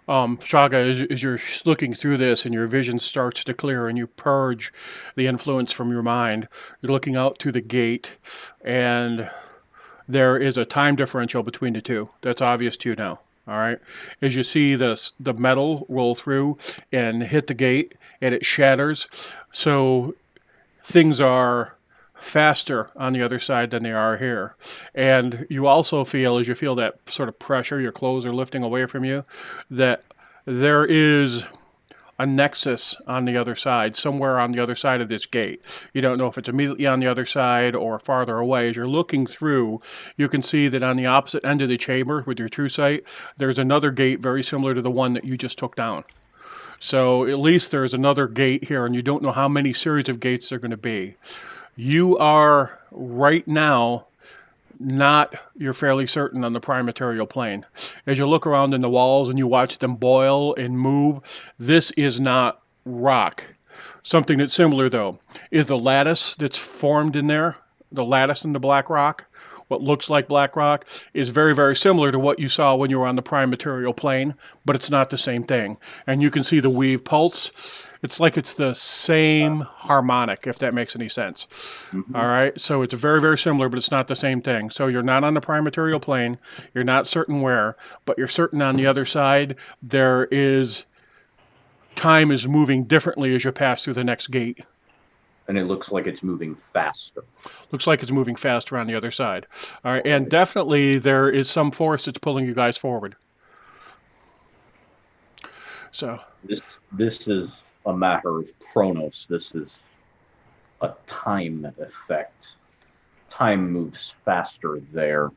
[SPEAKER 1] Shaga, as you're looking through this and your vision starts to clear and you purge the influence from your mind, you're looking out to the gate, and there is a time differential between the two. That's obvious to you now. All right. As you see the metal roll through and hit the gate, and it shatters, so things are faster on the other side than they are here. And you also feel, as you feel that sort of pressure, your clothes are lifting away from you, that there is a nexus on the other side, somewhere on the other side of this gate. You don't know if it's immediately on the other side or farther away. As you're looking through, you can see that on the opposite end of the chamber with your true sight, there's another gate very similar to the one that you just took down. So at least there's another gate here, and you don't know how many series of gates there are going to be. You are right now not, you're fairly certain, on the prime material plane. As you look around in the walls and you watch them boil and move, this is not rock. Something that's similar, though, is the lattice that's formed in there, the lattice in the black rock. What looks like black rock is very, very similar to what you saw when you were on the prime material plane, but it's not the same thing. And you can see the weave pulse. It's like it's the same harmonic, if that makes any sense.
[SPEAKER 2] Mhm.
[SPEAKER 1] All right, so it's very, very similar, but it's not the same thing. So you're not on the prime material plane. You're not certain where, but you're certain on the other side there is time is moving differently as you pass through the next gate.
[SPEAKER 2] And it looks like it's moving faster.
[SPEAKER 1] Looks like it's moving faster on the other side. All right, and definitely there is some force that's pulling you guys forward. So
[SPEAKER 2] This is a matter of chronos. This is a time effect. Time moves faster there.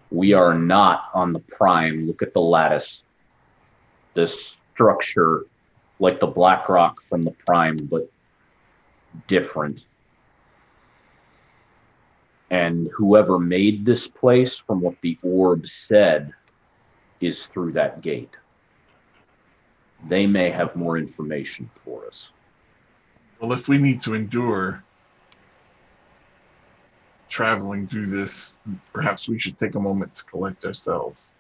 [SPEAKER 2] We are not on the prime. Look at the lattice. This structure, like the black rock from the prime, but different. And whoever made this place, from what the orb said, is through that gate. They may have more information for us.
[SPEAKER 5] Well, if we need to endure traveling through this, perhaps we should take a moment to collect ourselves.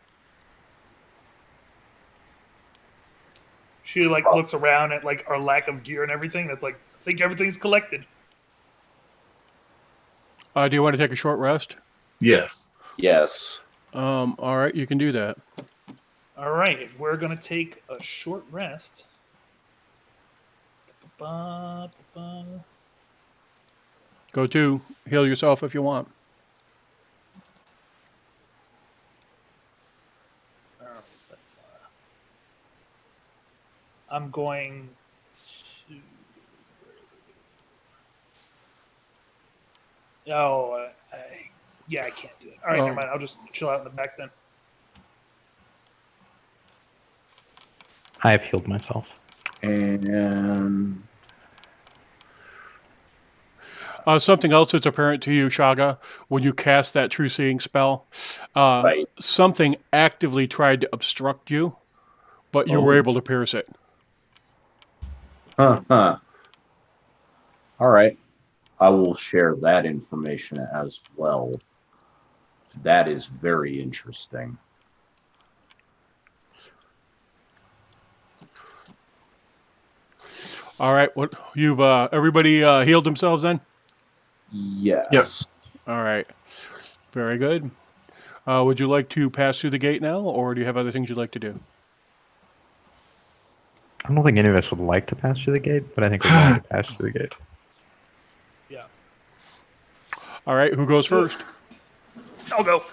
[SPEAKER 3] She like looks around at like our lack of gear and everything. That's like, I think everything's collected.
[SPEAKER 1] do you want to take a short rest?
[SPEAKER 5] Yes.
[SPEAKER 2] Yes.
[SPEAKER 1] All right, you can do that.
[SPEAKER 3] All right, if we're gonna take a short rest.
[SPEAKER 1] Go to heal yourself if you want.
[SPEAKER 3] All right, let's. I'm going to. Where is it? Oh, yeah, I can't do it. All right, never mind. I'll just chill out in the back then.
[SPEAKER 4] I have healed myself.
[SPEAKER 2] And
[SPEAKER 1] Something else that's apparent to you, Shaga, when you cast that true seeing spell,
[SPEAKER 2] right.
[SPEAKER 1] something actively tried to obstruct you, but you were able to pierce it.
[SPEAKER 2] Huh. All right. I will share that information as well. That is very interesting.
[SPEAKER 1] All right, what you've everybody healed themselves then?
[SPEAKER 2] Yes.
[SPEAKER 5] Yep.
[SPEAKER 1] All right, very good. Would you like to pass through the gate now, or do you have other things you'd like to do?
[SPEAKER 4] I don't think any of us would like to pass through the gate, but I think we're going to pass through the gate.
[SPEAKER 3] Yeah,
[SPEAKER 1] All right, who goes first?
[SPEAKER 3] I'll go.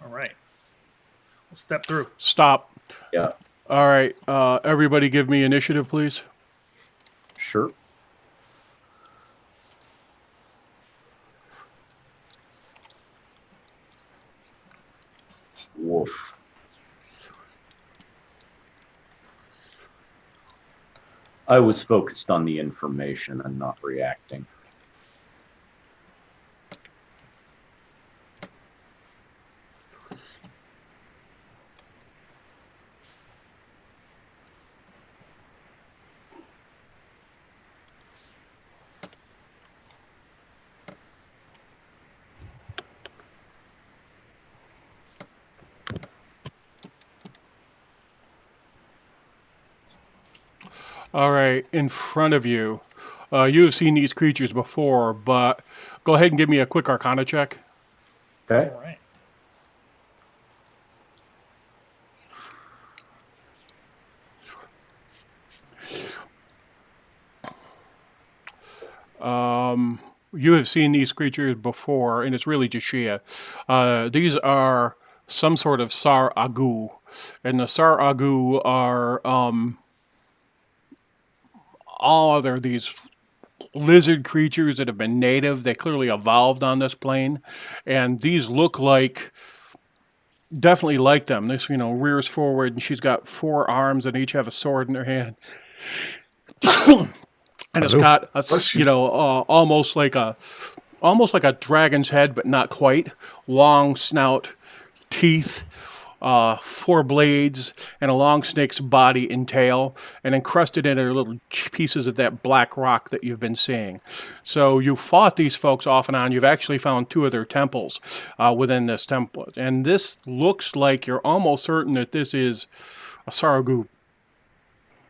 [SPEAKER 3] All right, we'll step through.
[SPEAKER 1] Stop.
[SPEAKER 2] Yeah.
[SPEAKER 1] All right, everybody give me initiative, please.
[SPEAKER 2] Sure. Woof. I was focused on the information and not reacting.
[SPEAKER 1] All right, in front of you, you have seen these creatures before, but go ahead and give me a quick Arcana check.
[SPEAKER 2] Okay.
[SPEAKER 3] All right.
[SPEAKER 1] you have seen these creatures before, and it's really just Shia. These are some sort of Sar Agu, and the Sar Agu are all other these lizard creatures that have been native. They clearly evolved on this plane, and these look like definitely like them. This rears forward, and she's got 4 arms, and each have a sword in their hand, and it's
[SPEAKER 4] Hello.
[SPEAKER 1] got a
[SPEAKER 5] Bless you.
[SPEAKER 1] almost like a dragon's head, but not quite. Long snout, teeth, 4 blades, and a long snake's body and tail, and encrusted in are little pieces of that black rock that you've been seeing. So you fought these folks off and on. You've actually found 2 of their temples within this temple, and this looks like you're almost certain that this is a Saragu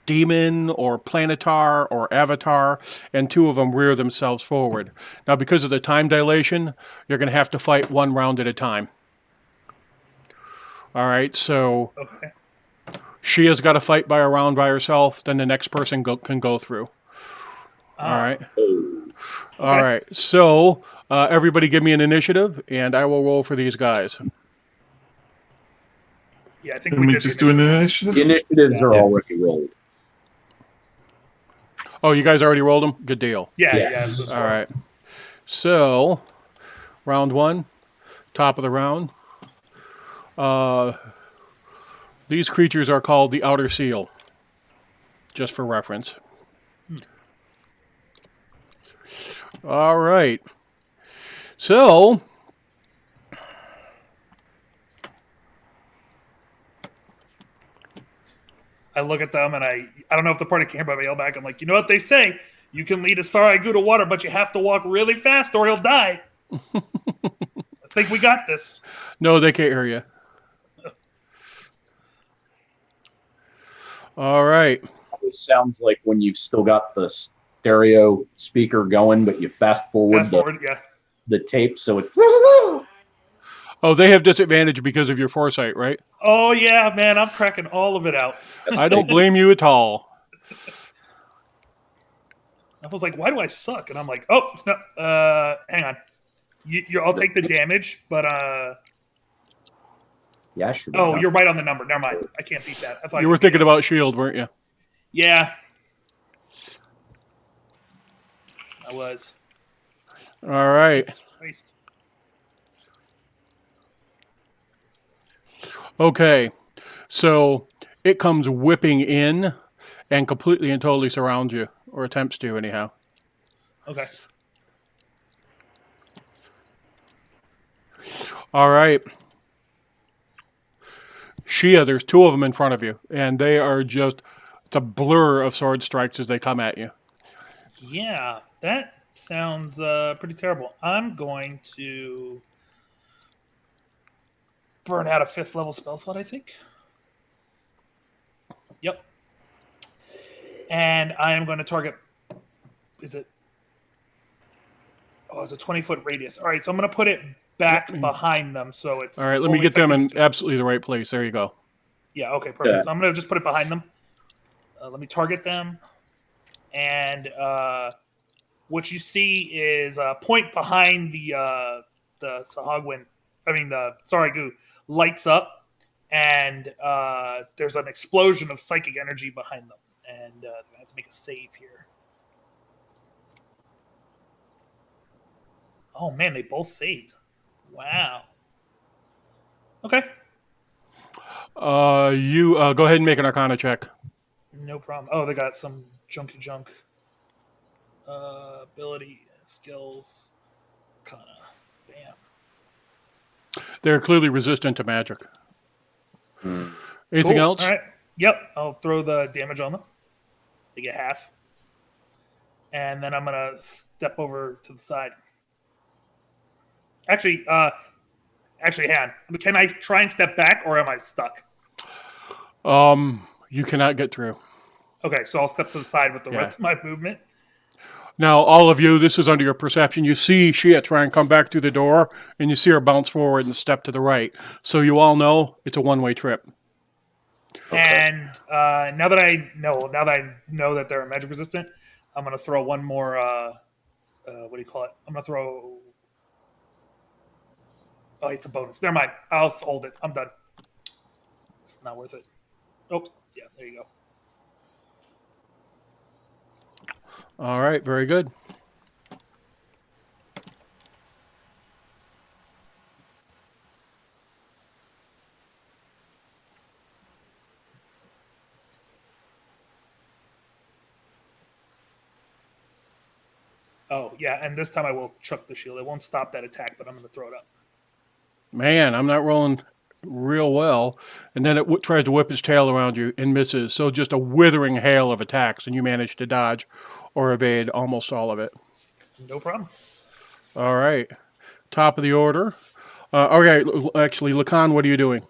[SPEAKER 1] demon or planetar or avatar, and 2 of them rear themselves forward. Now, because of the time dilation, you're going to have to fight 1 round at a time. All right, so
[SPEAKER 3] Okay.
[SPEAKER 1] she has got to fight by a round by herself, then the next person can go through. All
[SPEAKER 3] Ah,
[SPEAKER 1] right.
[SPEAKER 2] Oh,
[SPEAKER 1] All
[SPEAKER 3] okay.
[SPEAKER 1] right, so everybody give me an initiative, and I will roll for these guys.
[SPEAKER 3] Yeah, I think
[SPEAKER 5] Can
[SPEAKER 3] we
[SPEAKER 5] we
[SPEAKER 3] did
[SPEAKER 5] just
[SPEAKER 3] the
[SPEAKER 5] do an
[SPEAKER 3] initiative.
[SPEAKER 2] the
[SPEAKER 5] initiative?
[SPEAKER 2] initiatives are
[SPEAKER 4] Yeah.
[SPEAKER 2] already rolled.
[SPEAKER 1] Oh, you guys already rolled them? Good deal.
[SPEAKER 3] Yeah,
[SPEAKER 2] Yes.
[SPEAKER 3] yeah. So it's
[SPEAKER 1] All
[SPEAKER 3] far.
[SPEAKER 1] right. So, round 1, top of the round. These creatures are called the Outer Seal, just for reference. All right. So,
[SPEAKER 3] I look at them and I don't know if the party can hear, but I yell back. I'm like, you know what they say? You can lead a Saragu to water, but you have to walk really fast or he'll die. I think we got this.
[SPEAKER 1] no, they can't hear you. All right.
[SPEAKER 2] It sounds like when you've still got the stereo speaker going, but you fast forward,
[SPEAKER 3] Fast forward, yeah.
[SPEAKER 2] the tape, so it's
[SPEAKER 1] Oh, they have disadvantage because of your foresight, right?
[SPEAKER 3] Oh yeah, man, I'm cracking all of it out.
[SPEAKER 1] I don't blame you at all.
[SPEAKER 3] I was like, why do I suck? And I'm like, oh, it's not. Hang on. I'll take the damage, but
[SPEAKER 2] yeah, sure.
[SPEAKER 3] oh, you're right on the number. Never mind. I can't beat that. I thought I
[SPEAKER 1] You were
[SPEAKER 3] could beat
[SPEAKER 1] thinking
[SPEAKER 3] it.
[SPEAKER 1] about Shield, weren't you?
[SPEAKER 3] Yeah, I was.
[SPEAKER 1] All right.
[SPEAKER 3] Jesus Christ.
[SPEAKER 1] Okay. So it comes whipping in and completely and totally surrounds you, or attempts to, anyhow.
[SPEAKER 3] Okay.
[SPEAKER 1] All right. Shia, there's 2 of them in front of you, and they are just, it's a blur of sword strikes as they come at you.
[SPEAKER 3] Yeah, that sounds pretty terrible. I'm going to burn out a 5th level spell slot, I think. Yep. And I am going to target. Is it? Oh, it's a 20-foot radius. All right, so I'm going to put it back behind them, so it's.
[SPEAKER 1] All right, let me
[SPEAKER 3] only
[SPEAKER 1] get them in
[SPEAKER 3] affected-
[SPEAKER 1] absolutely the right place. There you go.
[SPEAKER 3] Yeah. Okay. Perfect.
[SPEAKER 2] Yeah.
[SPEAKER 3] So I'm going to just put it behind them. Let me target them, and what you see is a point behind the Sahagwin. I mean the Saragu lights up, and there's an explosion of psychic energy behind them, and I have to make a save here. Oh man, they both saved. Wow. Okay,
[SPEAKER 1] You go ahead and make an Arcana check.
[SPEAKER 3] no problem. Oh, they got some junk. Ability, skills, kind of. Bam.
[SPEAKER 1] They're clearly resistant to magic.
[SPEAKER 2] Hmm.
[SPEAKER 1] Anything
[SPEAKER 3] Cool.
[SPEAKER 1] else?
[SPEAKER 3] All right. Yep. I'll throw the damage on them. They get half. And then I'm gonna step over to the side. Actually, hang on. Can I try and step back, or am I stuck?
[SPEAKER 1] You cannot get through.
[SPEAKER 3] Okay, so I'll step to the side with the
[SPEAKER 1] Yeah.
[SPEAKER 3] rest of my movement.
[SPEAKER 1] Now, all of you, this is under your perception. You see Shia try and come back through the door, and you see her bounce forward and step to the right. So you all know it's a one-way trip.
[SPEAKER 2] Okay.
[SPEAKER 3] And now that I know that they're magic resistant, I'm gonna throw one more what do you call it? I'm gonna throw. Oh, it's a bonus. Never mind. I'll hold it. I'm done. It's not worth it. Oh, yeah. There you go.
[SPEAKER 1] All right, very good.
[SPEAKER 3] Oh, yeah. And this time I will chuck the shield. It won't stop that attack, but I'm gonna throw it up.
[SPEAKER 1] Man, I'm not rolling real well. And then it tries to whip its tail around you and misses. So just a withering hail of attacks, and you manage to dodge or evade almost all of it.
[SPEAKER 3] No problem.
[SPEAKER 1] All right. Top of the order. Okay, actually, Lacan, what are you doing?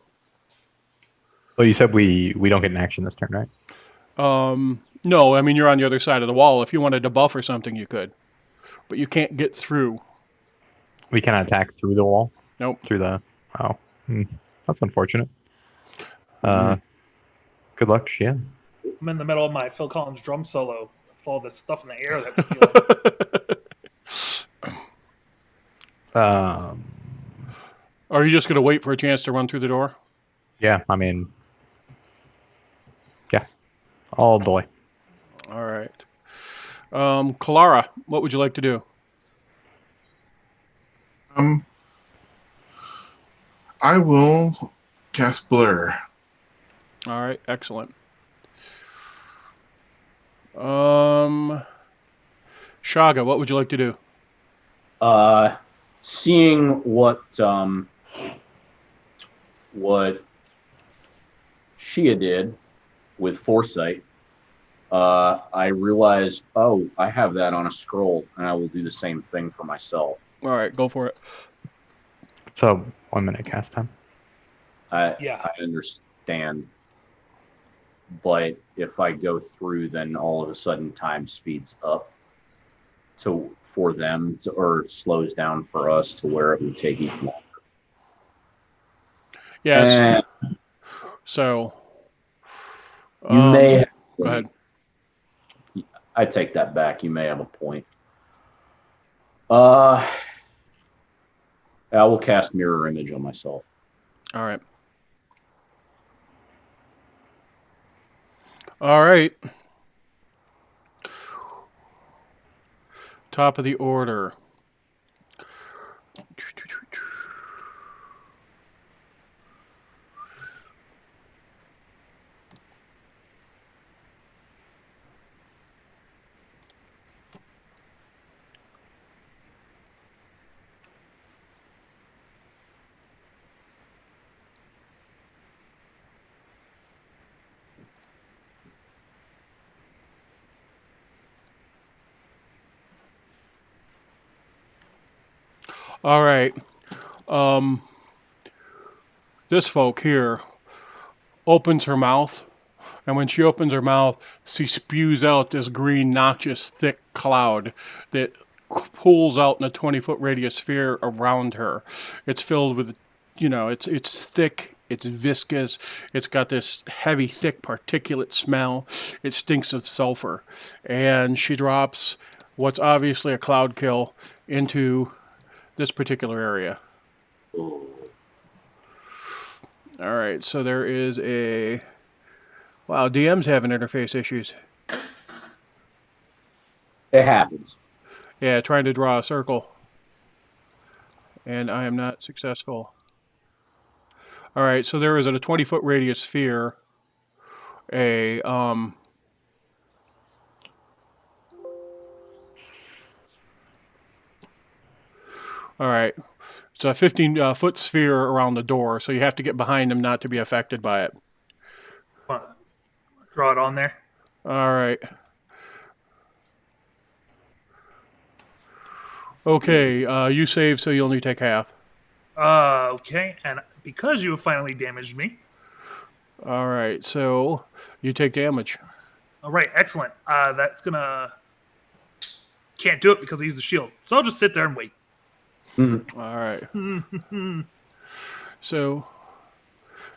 [SPEAKER 4] Well, you said we don't get an action this turn, right?
[SPEAKER 1] No, I mean, you're on the other side of the wall. If you wanted to buff or something, you could. But you can't get through.
[SPEAKER 4] We cannot attack through the wall.
[SPEAKER 1] Nope.
[SPEAKER 4] Through the. Oh, that's unfortunate. Good luck, Shia.
[SPEAKER 3] I'm in the middle of my Phil Collins drum solo with all this stuff in the air that we're feeling.
[SPEAKER 1] Are you just going to wait for a chance to run through the door?
[SPEAKER 4] Yeah, I mean, yeah, all the way.
[SPEAKER 1] All right. Kalara, what would you like to do?
[SPEAKER 5] I will cast Blur.
[SPEAKER 1] All right, excellent. Shaga, what would you like to do?
[SPEAKER 2] Seeing what Shia did with foresight, I realized, oh, I have that on a scroll, and I will do the same thing for myself.
[SPEAKER 1] All right, go for it.
[SPEAKER 4] So 1 minute cast time.
[SPEAKER 2] I understand, but if I go through, then all of a sudden time speeds up for them or slows down for us to where it would take even longer.
[SPEAKER 1] Yes. So
[SPEAKER 2] you may have
[SPEAKER 1] go ahead.
[SPEAKER 2] I take that back. You may have a point. I will cast Mirror Image on myself.
[SPEAKER 1] All right. All right. Top of the order. All right. This folk here opens her mouth, and when she opens her mouth, she spews out this green, noxious, thick cloud that pulls out in a 20-foot radius sphere around her. It's filled with, it's thick, it's viscous, it's got this heavy, thick particulate smell. It stinks of sulfur. And she drops what's obviously a cloud kill into this particular area. All right, so there is a... Wow, DM's having interface issues.
[SPEAKER 2] It happens.
[SPEAKER 1] Yeah, trying to draw a circle. And I am not successful. All right, so there is a 20-foot radius sphere. All right. It's a 15-foot sphere around the door, so you have to get behind them not to be affected by it.
[SPEAKER 3] Draw it on there.
[SPEAKER 1] All right. Okay, you save, so you only take half.
[SPEAKER 3] Okay, and because you have finally damaged me.
[SPEAKER 1] All right, so you take damage.
[SPEAKER 3] All right, excellent. That's gonna... Can't do it because I used the shield. So I'll just sit there and wait.
[SPEAKER 1] All right. So,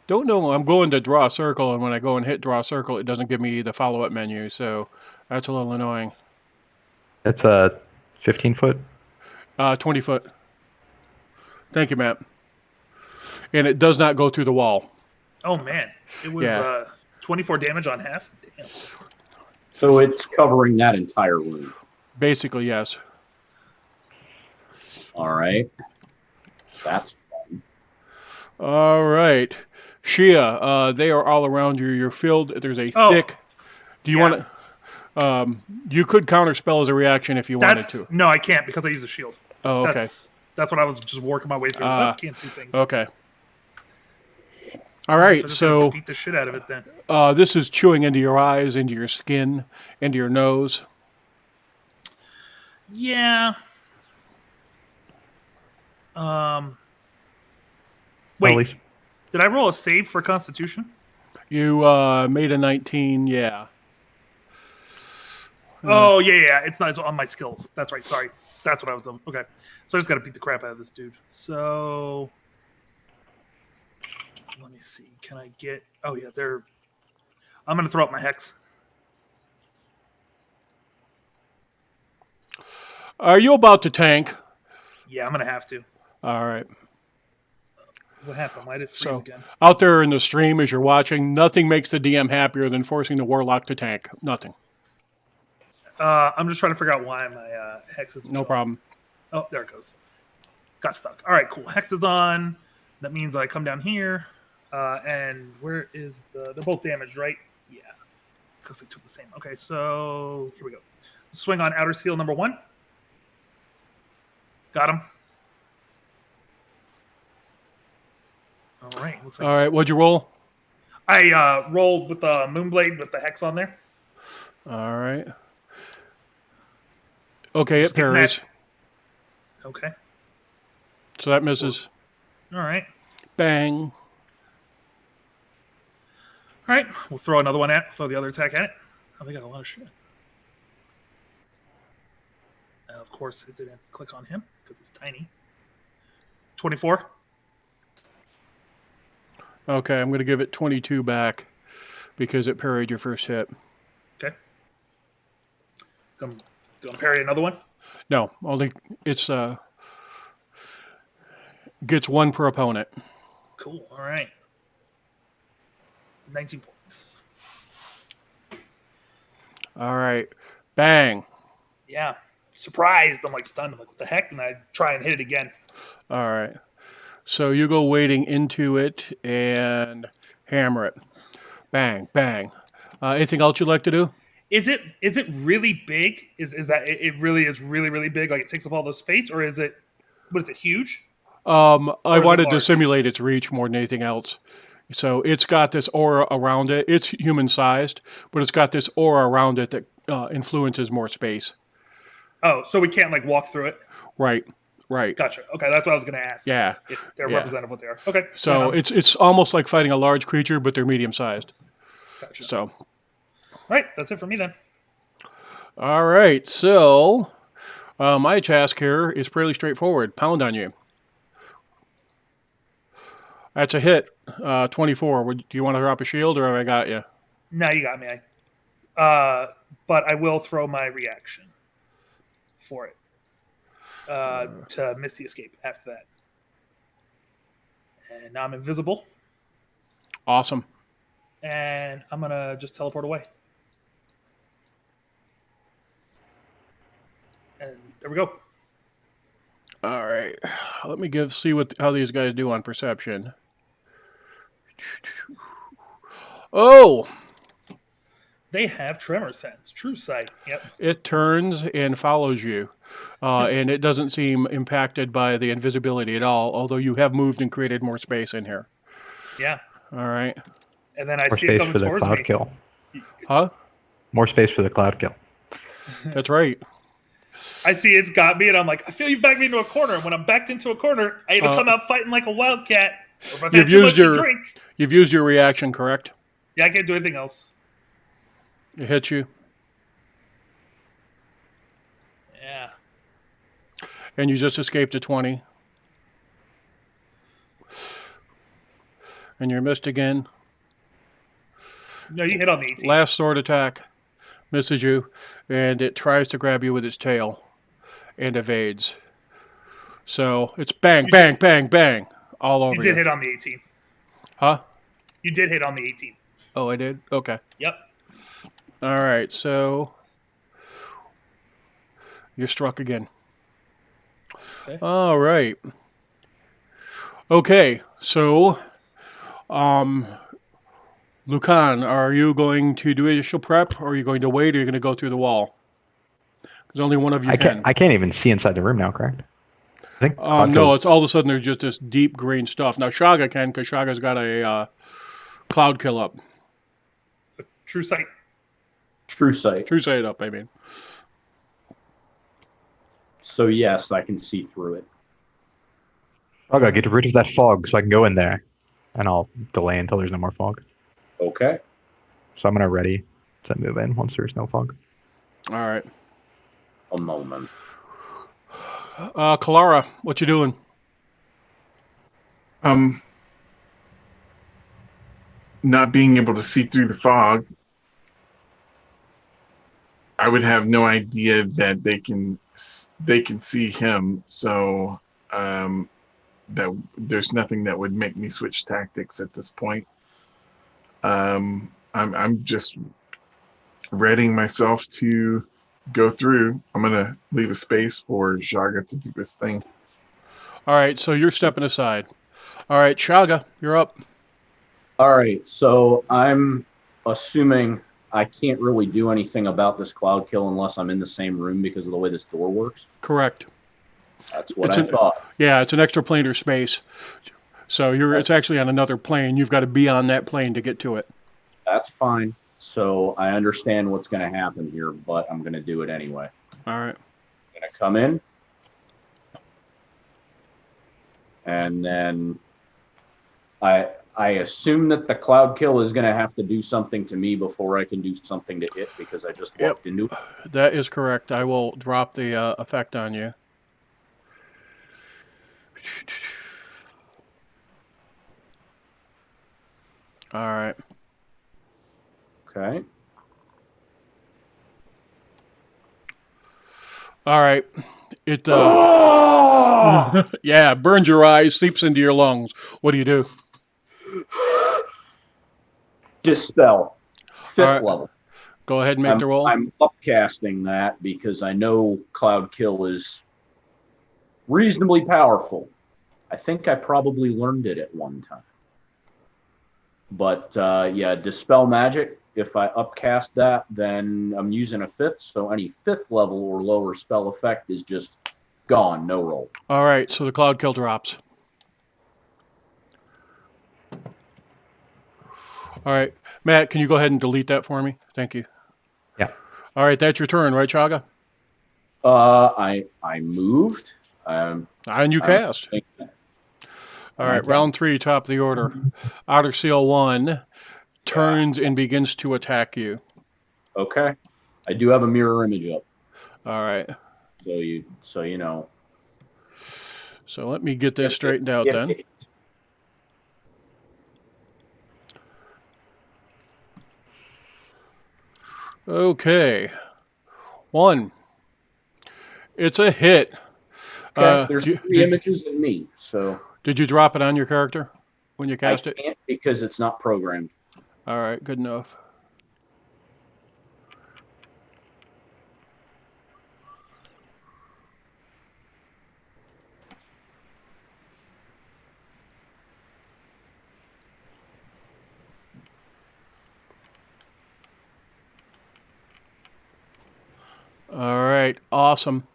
[SPEAKER 1] don't know. I'm going to draw a circle, and when I go and hit draw a circle, it doesn't give me the follow-up menu. So, that's a little annoying.
[SPEAKER 4] It's a 15 foot.
[SPEAKER 1] 20 foot. Thank you, Matt. And it does not go through the wall.
[SPEAKER 3] Oh man, it was
[SPEAKER 1] Yeah.
[SPEAKER 3] 24 damage on half. Damn.
[SPEAKER 2] So it's covering that entire room.
[SPEAKER 1] Basically, yes.
[SPEAKER 2] All right. That's
[SPEAKER 1] All right. Shia, they are all around you. You're filled. There's a
[SPEAKER 3] Oh,
[SPEAKER 1] thick. Do you
[SPEAKER 3] yeah.
[SPEAKER 1] want to? You could counterspell as a reaction if you wanted to.
[SPEAKER 3] No, I can't because I use a shield.
[SPEAKER 1] Oh, okay.
[SPEAKER 3] That's what I was just working my way through. Can't do things.
[SPEAKER 1] Okay. All
[SPEAKER 3] So
[SPEAKER 1] right.
[SPEAKER 3] just
[SPEAKER 1] So
[SPEAKER 3] beat the shit out of it then.
[SPEAKER 1] this is chewing into your eyes, into your skin, into your nose.
[SPEAKER 3] Yeah.
[SPEAKER 4] Well,
[SPEAKER 3] Wait,
[SPEAKER 4] at least
[SPEAKER 3] did I roll a save for Constitution?
[SPEAKER 1] You made a 19. Yeah.
[SPEAKER 3] Oh yeah. It's not. It's on my skills. That's right. Sorry. That's what I was doing. Okay. So I just got to beat the crap out of this dude. So let me see. Can I get? Oh yeah. I'm gonna throw up my hex.
[SPEAKER 1] Are you about to tank?
[SPEAKER 3] Yeah, I'm gonna have to.
[SPEAKER 1] All right.
[SPEAKER 3] What happened? Why did it freeze
[SPEAKER 1] So
[SPEAKER 3] again?
[SPEAKER 1] out there in the stream as you're watching, nothing makes the DM happier than forcing the warlock to tank. Nothing.
[SPEAKER 3] I'm just trying to figure out why my hex isn't
[SPEAKER 1] No
[SPEAKER 3] showing.
[SPEAKER 1] problem.
[SPEAKER 3] Oh, there it goes. Got stuck. All right, cool. Hex is on. That means I come down here. And where is the... They're both damaged, right? Yeah. Because they took the same. Okay, so here we go. Swing on Outer Seal number 1. Got him. All right. Looks like
[SPEAKER 1] All right. What'd you roll?
[SPEAKER 3] I rolled with the Moonblade with the hex on there.
[SPEAKER 1] All right. Okay,
[SPEAKER 3] Just
[SPEAKER 1] it
[SPEAKER 3] getting
[SPEAKER 1] parries.
[SPEAKER 3] that. Okay.
[SPEAKER 1] So that misses.
[SPEAKER 3] All right.
[SPEAKER 1] Bang.
[SPEAKER 3] All right. We'll throw another one at. Throw the other attack at it. Oh, they got a lot of shit. Of course, it didn't click on him because he's tiny. 24.
[SPEAKER 1] Okay, I'm going to give it 22 back because it parried your first hit.
[SPEAKER 3] Okay. Gonna parry another one.
[SPEAKER 1] No, only it's gets one per opponent.
[SPEAKER 3] Cool. All right. 19 points.
[SPEAKER 1] All right. Bang.
[SPEAKER 3] Yeah. Surprised. I'm like stunned. I'm like, what the heck? And I try and hit it again.
[SPEAKER 1] All right. So you go wading into it and hammer it. Bang, bang. Anything else you'd like to do?
[SPEAKER 3] Is it really big? Is that it really is really big? Like it takes up all the space, or is it? What is it? Huge?
[SPEAKER 1] I
[SPEAKER 3] is it
[SPEAKER 1] wanted to
[SPEAKER 3] large?
[SPEAKER 1] simulate its reach more than anything else. So it's got this aura around it. It's human-sized, but it's got this aura around it that influences more space.
[SPEAKER 3] Oh, so we can't like walk through it.
[SPEAKER 1] Right, right.
[SPEAKER 3] Gotcha. Okay, that's what I was going to ask.
[SPEAKER 1] Yeah.
[SPEAKER 3] If they're
[SPEAKER 1] Yeah.
[SPEAKER 3] representative of what they are. Okay.
[SPEAKER 1] So
[SPEAKER 3] right on.
[SPEAKER 1] it's almost like fighting a large creature, but they're medium-sized.
[SPEAKER 3] Gotcha.
[SPEAKER 1] So,
[SPEAKER 3] All right, that's it for me then.
[SPEAKER 1] all right. So my task here is fairly straightforward. Pound on you. That's a hit. 24. Do you want to drop a shield, or have I got you?
[SPEAKER 3] No, you got me. But I will throw my reaction for it to miss the escape after that. And now I'm invisible,
[SPEAKER 1] Awesome.
[SPEAKER 3] and I'm gonna just teleport away. And there we go.
[SPEAKER 1] All right. Let me see how these guys do on perception. Oh,
[SPEAKER 3] They have tremor sense, true sight. Yep.
[SPEAKER 1] it turns and follows you. And it doesn't seem impacted by the invisibility at all, although you have moved and created more space in here.
[SPEAKER 3] Yeah.
[SPEAKER 1] All right.
[SPEAKER 3] And then I
[SPEAKER 4] more
[SPEAKER 3] see it
[SPEAKER 4] space
[SPEAKER 3] coming
[SPEAKER 4] for the
[SPEAKER 3] towards
[SPEAKER 4] cloud
[SPEAKER 3] me.
[SPEAKER 4] kill.
[SPEAKER 1] Huh?
[SPEAKER 4] More space for the cloud kill.
[SPEAKER 1] That's right.
[SPEAKER 3] I see it's got me, and I'm like, I feel you back me into a corner. And when I'm backed into a corner, I either come out fighting like a wildcat, or if I've had too much to drink.
[SPEAKER 1] You've used your reaction, correct?
[SPEAKER 3] Yeah, I can't do anything else.
[SPEAKER 1] It hits you,
[SPEAKER 3] Yeah.
[SPEAKER 1] and you just escaped a 20. And you're missed again.
[SPEAKER 3] No, you hit on the 18.
[SPEAKER 1] Last sword attack misses you, and it tries to grab you with its tail. and evades. So it's bang, bang, bang, bang all over
[SPEAKER 3] You
[SPEAKER 1] you.
[SPEAKER 3] did hit on the 18.
[SPEAKER 1] Huh?
[SPEAKER 3] You did hit on the 18.
[SPEAKER 1] Oh, I did? Okay.
[SPEAKER 3] Yep.
[SPEAKER 1] All right, so you're struck again.
[SPEAKER 3] Okay.
[SPEAKER 1] All right. Okay, so, Lucan, are you going to do additional prep, or are you going to wait, or are you going to go through the wall? Because only one of you can.
[SPEAKER 4] I can't even see inside the room now, correct? I think Cloud
[SPEAKER 1] No,
[SPEAKER 4] kills.
[SPEAKER 1] it's all of a sudden there's just this deep green stuff. Now Shaga can, because Shaga's got a cloud kill up.
[SPEAKER 3] True sight.
[SPEAKER 2] True sight.
[SPEAKER 1] True sight up, I mean.
[SPEAKER 2] So yes, I can see through it.
[SPEAKER 4] Shaga, get rid of that fog so I can go in there. And I'll delay until there's no more fog.
[SPEAKER 2] Okay.
[SPEAKER 4] So I'm going to ready to move in once there's no fog.
[SPEAKER 1] All right.
[SPEAKER 2] A moment.
[SPEAKER 1] Kalara, what you doing?
[SPEAKER 5] Not being able to see through the fog, I would have no idea that they can see him. So that there's nothing that would make me switch tactics at this point. I'm just readying myself to go through. I'm gonna leave a space for Shaga to do his thing.
[SPEAKER 1] All right, so you're stepping aside. All right, Shaga, you're up.
[SPEAKER 2] All right, so I'm assuming I can't really do anything about this cloud kill unless I'm in the same room because of the way this door works.
[SPEAKER 1] Correct.
[SPEAKER 2] That's what I thought.
[SPEAKER 1] Yeah, it's an extra planar space. So it's actually on another plane. You've got to be on that plane to get to it.
[SPEAKER 2] That's fine. So I understand what's going to happen here, but I'm going to do it anyway.
[SPEAKER 1] All right.
[SPEAKER 2] I'm going to come in. And then I assume that the cloud kill is going to have to do something to me before I can do something to it because I just walked into it.
[SPEAKER 1] That is correct. I will drop the effect on you. All right.
[SPEAKER 2] Okay.
[SPEAKER 1] All right. It yeah, burns your eyes, seeps into your lungs. What do you do?
[SPEAKER 2] Dispel. Fifth
[SPEAKER 1] All right.
[SPEAKER 2] level.
[SPEAKER 1] Go ahead and make the roll.
[SPEAKER 2] I'm upcasting that because I know Cloud Kill is reasonably powerful. I think I probably learned it at one time. But yeah, Dispel Magic, if I upcast that, then I'm using a fifth. So any fifth level or lower spell effect is just gone, no roll.
[SPEAKER 1] All right, so the cloud kill drops. All right, Matt, can you go ahead and delete that for me? Thank you.
[SPEAKER 4] Yeah.
[SPEAKER 1] All right, that's your turn, right, Chaga?
[SPEAKER 2] I moved.
[SPEAKER 1] And you cast. All right, round 3, top of the order. Outer Seal 1 turns and begins to attack you.
[SPEAKER 2] Okay. I do have a mirror image up.
[SPEAKER 1] All right.
[SPEAKER 2] So you know.
[SPEAKER 1] So let me get this straightened out then. Okay. 1. It's a hit.
[SPEAKER 2] Okay, there's 3 images in me, so.
[SPEAKER 1] Did you drop it on your character when you cast it?
[SPEAKER 2] I can't because it's not programmed.
[SPEAKER 1] All right, good enough. All right, awesome.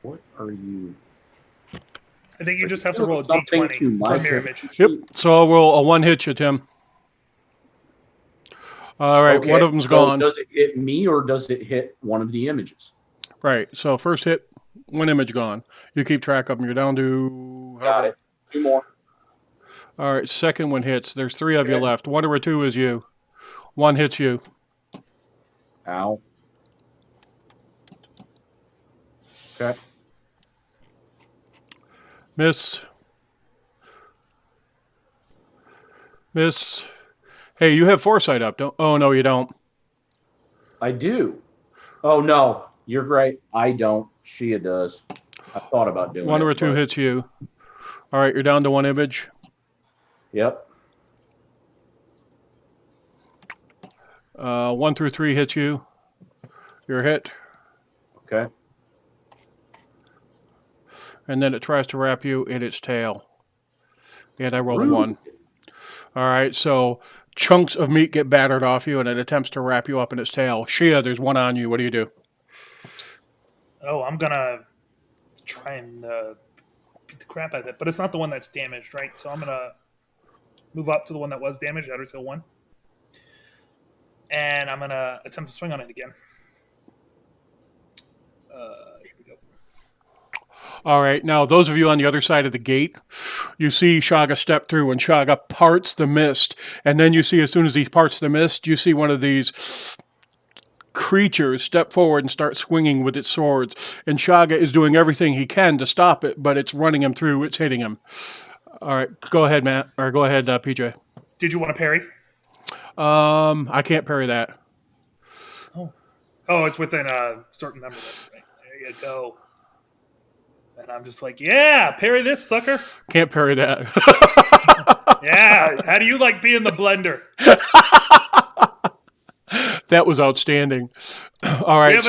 [SPEAKER 2] What are you?
[SPEAKER 3] I think you just have to roll a d20 for mirror image.
[SPEAKER 1] Yep. So I'll roll a 1 hit you, Tim. All right, okay. One of them's gone.
[SPEAKER 2] Does it hit me or does it hit one of the images?
[SPEAKER 1] Right. So first hit, 1 image gone. You keep track of them. You're down to.
[SPEAKER 2] Got it. 2 more.
[SPEAKER 1] All right. Second one hits. There's 3 of you left. 1 or 2 is you. 1 hits you.
[SPEAKER 2] Ow. Okay.
[SPEAKER 1] Miss. Miss. Hey, you have foresight up, don't? Oh no, you don't.
[SPEAKER 2] I do. Oh no. You're right. I don't. Shia does. I thought about doing
[SPEAKER 1] One
[SPEAKER 2] it,
[SPEAKER 1] or two
[SPEAKER 2] but
[SPEAKER 1] hits you. All right, you're down to one image.
[SPEAKER 2] yep.
[SPEAKER 1] 1 through 3 hits you. You're hit.
[SPEAKER 2] Okay.
[SPEAKER 1] And then it tries to wrap you in its tail. And I rolled a
[SPEAKER 2] Rude.
[SPEAKER 1] 1. All right, so chunks of meat get battered off you, and it attempts to wrap you up in its tail. Shia, there's one on you. What do you do?
[SPEAKER 3] Oh, I'm gonna try and beat the crap out of it, but it's not the one that's damaged, right? So I'm gonna move up to the one that was damaged, outer tail 1, and I'm gonna attempt to swing on it again. Here we go.
[SPEAKER 1] All right, now those of you on the other side of the gate, you see Shaga step through, and Shaga parts the mist. And then you see, as soon as he parts the mist, you see one of these creatures step forward and start swinging with its swords. And Shaga is doing everything he can to stop it, but it's running him through, it's hitting him. All right, go ahead, Matt, or go ahead, PJ.
[SPEAKER 3] Did you want to parry?
[SPEAKER 1] I can't parry that.
[SPEAKER 3] Oh, it's within a certain number. That's right. There you go. And I'm just like, yeah, parry this sucker.
[SPEAKER 1] Can't parry that.
[SPEAKER 3] Yeah. How do you like being the blender?
[SPEAKER 1] That was outstanding. All right,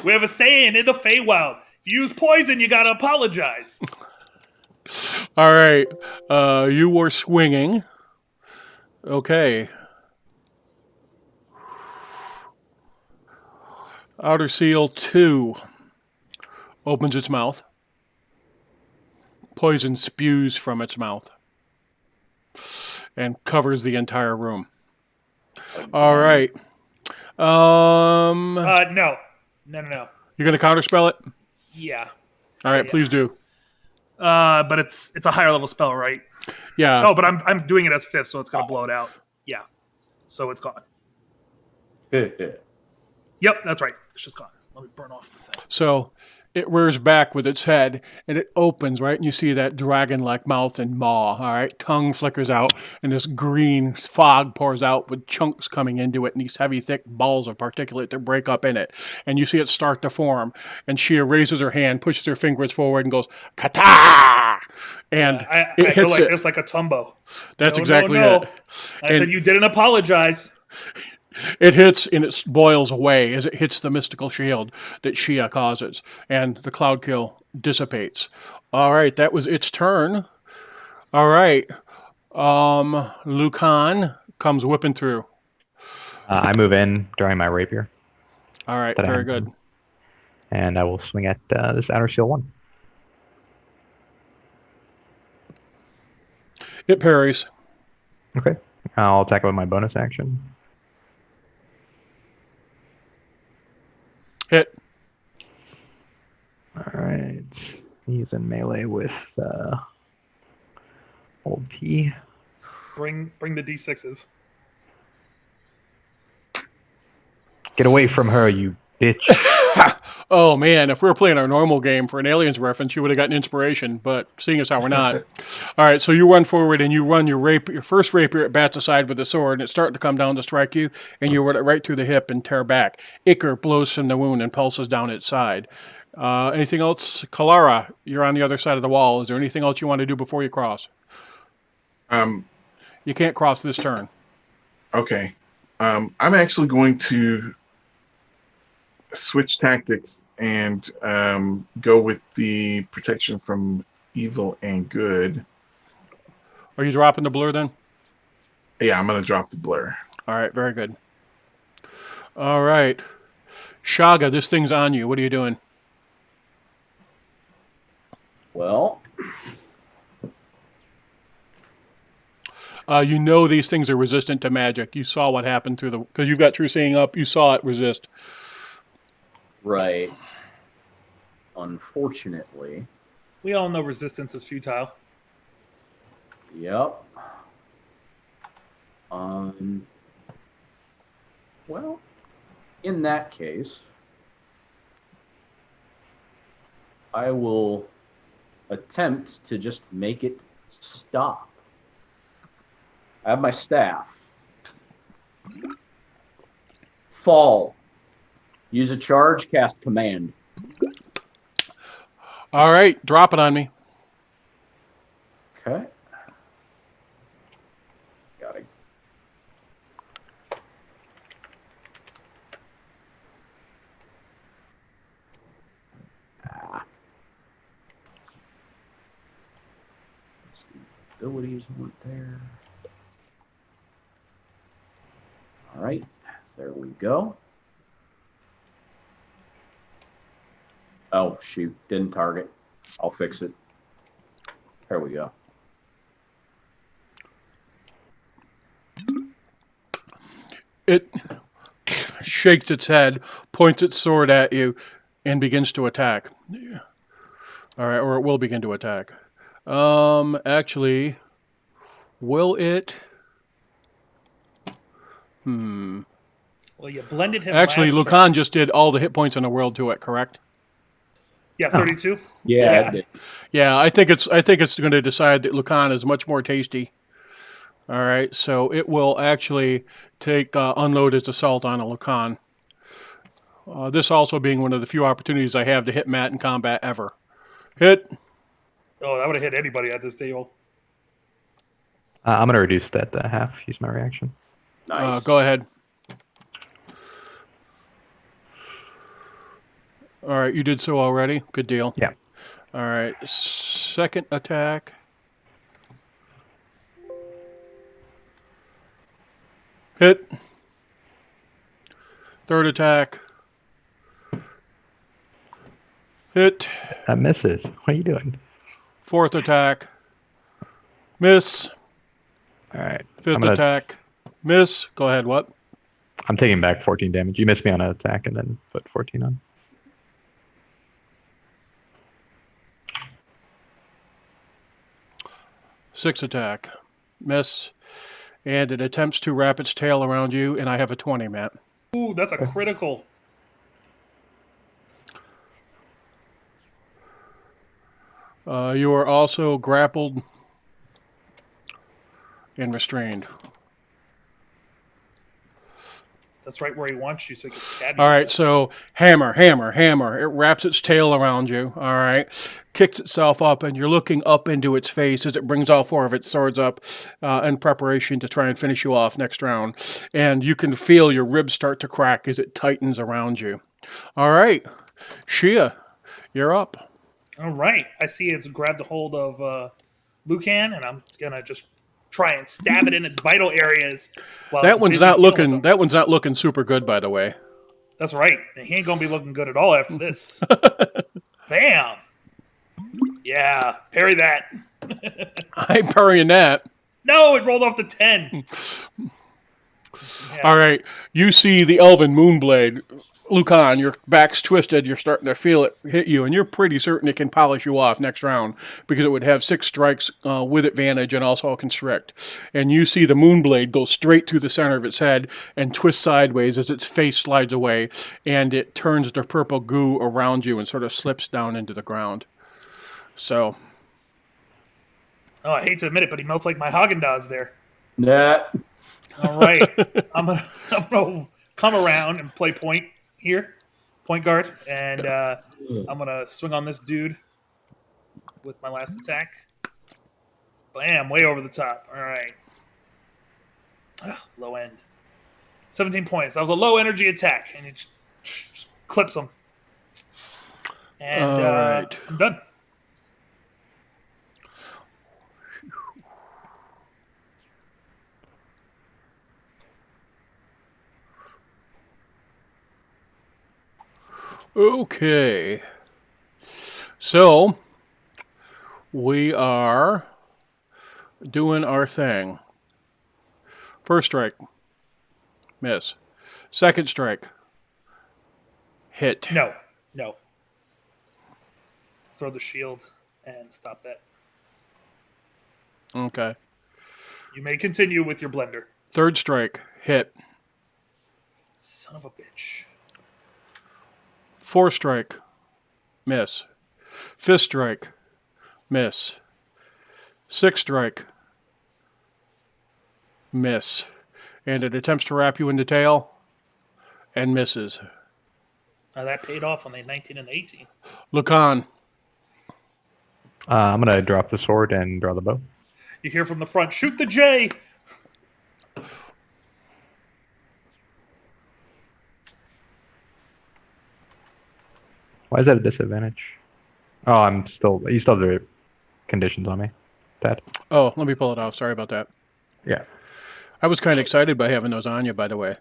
[SPEAKER 3] We have a saying in the Feywild: if you use poison, you gotta apologize.
[SPEAKER 1] all right. You were swinging. Okay. Outer Seal 2 opens its mouth. Poison spews from its mouth and covers the entire room. All right.
[SPEAKER 3] No.
[SPEAKER 1] You're going to counterspell it?
[SPEAKER 3] Yeah.
[SPEAKER 1] All right,
[SPEAKER 3] Yeah.
[SPEAKER 1] please do.
[SPEAKER 3] But it's a higher level spell, right?
[SPEAKER 1] Yeah.
[SPEAKER 3] Oh, but I'm doing it as 5th, so it's gonna blow it out. Yeah. So it's gone. Yep, that's right. It's just gone. Let me burn off the thing.
[SPEAKER 1] So it rears back with its head, and it opens, right? And you see that dragon-like mouth and maw, all right? Tongue flickers out, and this green fog pours out with chunks coming into it, and these heavy, thick balls of particulate that break up in it. And you see it start to form, and Shia raises her hand, pushes her fingers forward, and goes, "Kata!" And
[SPEAKER 3] I
[SPEAKER 1] it
[SPEAKER 3] go
[SPEAKER 1] hits
[SPEAKER 3] like
[SPEAKER 1] it.
[SPEAKER 3] this, like a tumbo.
[SPEAKER 1] That's
[SPEAKER 3] No,
[SPEAKER 1] exactly
[SPEAKER 3] no.
[SPEAKER 1] it.
[SPEAKER 3] I
[SPEAKER 1] And-
[SPEAKER 3] said you didn't apologize.
[SPEAKER 1] It hits and it boils away as it hits the mystical shield that Shia causes, and the cloud kill dissipates. All right, that was its turn. All right, Lucan comes whipping through.
[SPEAKER 4] I move in, drawing my rapier,
[SPEAKER 1] All right,
[SPEAKER 4] That I
[SPEAKER 1] very
[SPEAKER 4] have
[SPEAKER 1] good.
[SPEAKER 4] done. And I will swing at this outer seal 1.
[SPEAKER 1] It parries.
[SPEAKER 4] Okay. I'll attack with my bonus action.
[SPEAKER 1] Hit.
[SPEAKER 4] All right. He's in melee with old P.
[SPEAKER 3] Bring the D6s.
[SPEAKER 4] Get away from her, you bitch.
[SPEAKER 1] Oh man, if we were playing our normal game for an Aliens reference, you would have gotten inspiration. But seeing as how we're not, all right. So you run forward and you run your first rapier at bats aside with the sword, and it's starting to come down to strike you, and you run it right through the hip and tear back. Ichor blows from the wound and pulses down its side. Anything else, Kalara? You're on the other side of the wall. Is there anything else you want to do before you cross? You can't cross this turn.
[SPEAKER 5] Okay. I'm actually going to switch tactics and go with the protection from evil and good.
[SPEAKER 1] Are you dropping the blur then?
[SPEAKER 5] Yeah, I'm going to drop the blur.
[SPEAKER 1] All right, very good. All right. Shaga, this thing's on you. What are you doing?
[SPEAKER 2] Well,
[SPEAKER 1] You know these things are resistant to magic. You saw what happened through because you've got True Seeing up. You saw it resist.
[SPEAKER 2] right. Unfortunately.
[SPEAKER 3] We all know resistance is futile.
[SPEAKER 2] Yep. Well, in that case, I will attempt to just make it stop. I have my staff. Fall. Use a charge, cast command.
[SPEAKER 1] All right, drop it on me.
[SPEAKER 2] Okay. Got it. The abilities weren't there. All right, there we go. Oh, shoot, didn't target. I'll fix it. There we go.
[SPEAKER 1] It shakes its head, points its sword at you, and begins to attack. All right, or it will begin to attack. Actually, will it?
[SPEAKER 3] Well, you blended him.
[SPEAKER 1] Actually,
[SPEAKER 3] last
[SPEAKER 1] Lucan
[SPEAKER 3] turn.
[SPEAKER 1] just did all the hit points in the world to it. Correct?
[SPEAKER 3] Yeah, 32.
[SPEAKER 2] Yeah,
[SPEAKER 3] Yeah.
[SPEAKER 2] it did.
[SPEAKER 1] Yeah, I think it's going to decide that Lucan is much more tasty. All right, so it will actually take unload its assault on a Lucan. This also being one of the few opportunities I have to hit Matt in combat ever. Hit.
[SPEAKER 3] Oh, that would have hit anybody at this table.
[SPEAKER 4] I'm going to reduce that to half. Use my reaction.
[SPEAKER 2] Nice.
[SPEAKER 1] Go ahead. All right, you did so already. Good deal.
[SPEAKER 4] Yeah.
[SPEAKER 1] All right, second attack. Hit. Third attack. Hit.
[SPEAKER 4] That misses. What are you doing?
[SPEAKER 1] Fourth attack. Miss.
[SPEAKER 4] All right.
[SPEAKER 1] Fifth attack. Miss. Go ahead. What?
[SPEAKER 4] I'm taking back 14 damage. You missed me on an attack and then put 14 on.
[SPEAKER 1] Sixth attack. Miss. And it attempts to wrap its tail around you, and I have a 20, Matt.
[SPEAKER 3] Ooh, that's a critical.
[SPEAKER 1] You are also grappled and restrained.
[SPEAKER 3] That's right where he wants you, so he can stab you.
[SPEAKER 1] All right, so hammer, hammer, hammer. It wraps its tail around you, all right? Kicks itself up, and you're looking up into its face as it brings all four of its swords up in preparation to try and finish you off next round. And you can feel your ribs start to crack as it tightens around you. All right, Shia, you're up.
[SPEAKER 3] All right. I see it's grabbed a hold of Lucan, and I'm going to just try and stab it in its vital areas. While
[SPEAKER 1] That
[SPEAKER 3] it's
[SPEAKER 1] one's
[SPEAKER 3] busy
[SPEAKER 1] not
[SPEAKER 3] dealing with
[SPEAKER 1] looking.
[SPEAKER 3] them.
[SPEAKER 1] That one's not looking super good, by the way.
[SPEAKER 3] That's right. He ain't going to be looking good at all after this. Bam. Yeah. Parry that.
[SPEAKER 1] I'm parrying that.
[SPEAKER 3] No, it rolled off the 10. Yeah.
[SPEAKER 1] All right, you see the elven moonblade. Lucan, your back's twisted. You're starting to feel it hit you, and you're pretty certain it can polish you off next round because it would have 6 strikes with advantage and also a constrict. And you see the moonblade go straight through the center of its head and twist sideways as its face slides away, and it turns to purple goo around you and sort of slips down into the ground. So,
[SPEAKER 3] Oh, I hate to admit it, but he melts like my Haagen-Dazs there.
[SPEAKER 2] Nah.
[SPEAKER 3] All right. I'm gonna come around and play point here, point guard, and I'm gonna swing on this dude with my last attack. Bam! Way over the top. All right. Low end. 17 points. That was a low energy attack, and it just clips him. And
[SPEAKER 1] all right.
[SPEAKER 3] I'm done.
[SPEAKER 1] Okay. So, we are doing our thing. First strike. Miss. Second strike. Hit.
[SPEAKER 3] No. Throw the shield and stop that.
[SPEAKER 1] Okay.
[SPEAKER 3] You may continue with your blender.
[SPEAKER 1] Third strike. Hit.
[SPEAKER 3] Son of a bitch.
[SPEAKER 1] Fourth strike. Miss. Fifth strike. Miss. Sixth strike. Miss. And it attempts to wrap you in the tail and misses.
[SPEAKER 3] That paid off on the 19 and 18.
[SPEAKER 1] Lucan.
[SPEAKER 4] I'm gonna drop the sword and draw the bow.
[SPEAKER 3] You hear from the front, shoot the J!
[SPEAKER 4] Why is that a disadvantage? Oh, you still have the conditions on me, Dad.
[SPEAKER 1] Oh, let me pull it off. Sorry about that.
[SPEAKER 4] Yeah.
[SPEAKER 1] I was kind of excited by having those on you, by the way.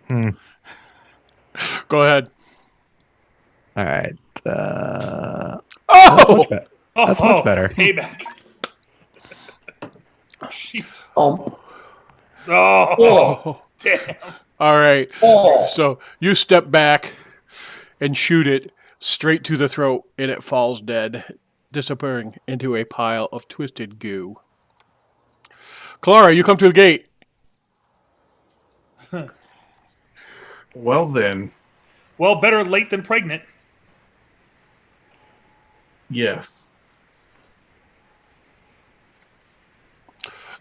[SPEAKER 4] Hmm.
[SPEAKER 1] Go ahead.
[SPEAKER 4] All right. That's
[SPEAKER 1] Oh!
[SPEAKER 4] much better. That's much better.
[SPEAKER 3] Payback. Jeez.
[SPEAKER 2] Oh,
[SPEAKER 3] Oh, damn.
[SPEAKER 1] All right.
[SPEAKER 2] oh.
[SPEAKER 1] So you step back and shoot it straight to the throat, and it falls dead, disappearing into a pile of twisted goo. Clara, you come to the gate.
[SPEAKER 5] Well then,
[SPEAKER 3] Well, better late than pregnant.
[SPEAKER 5] yes.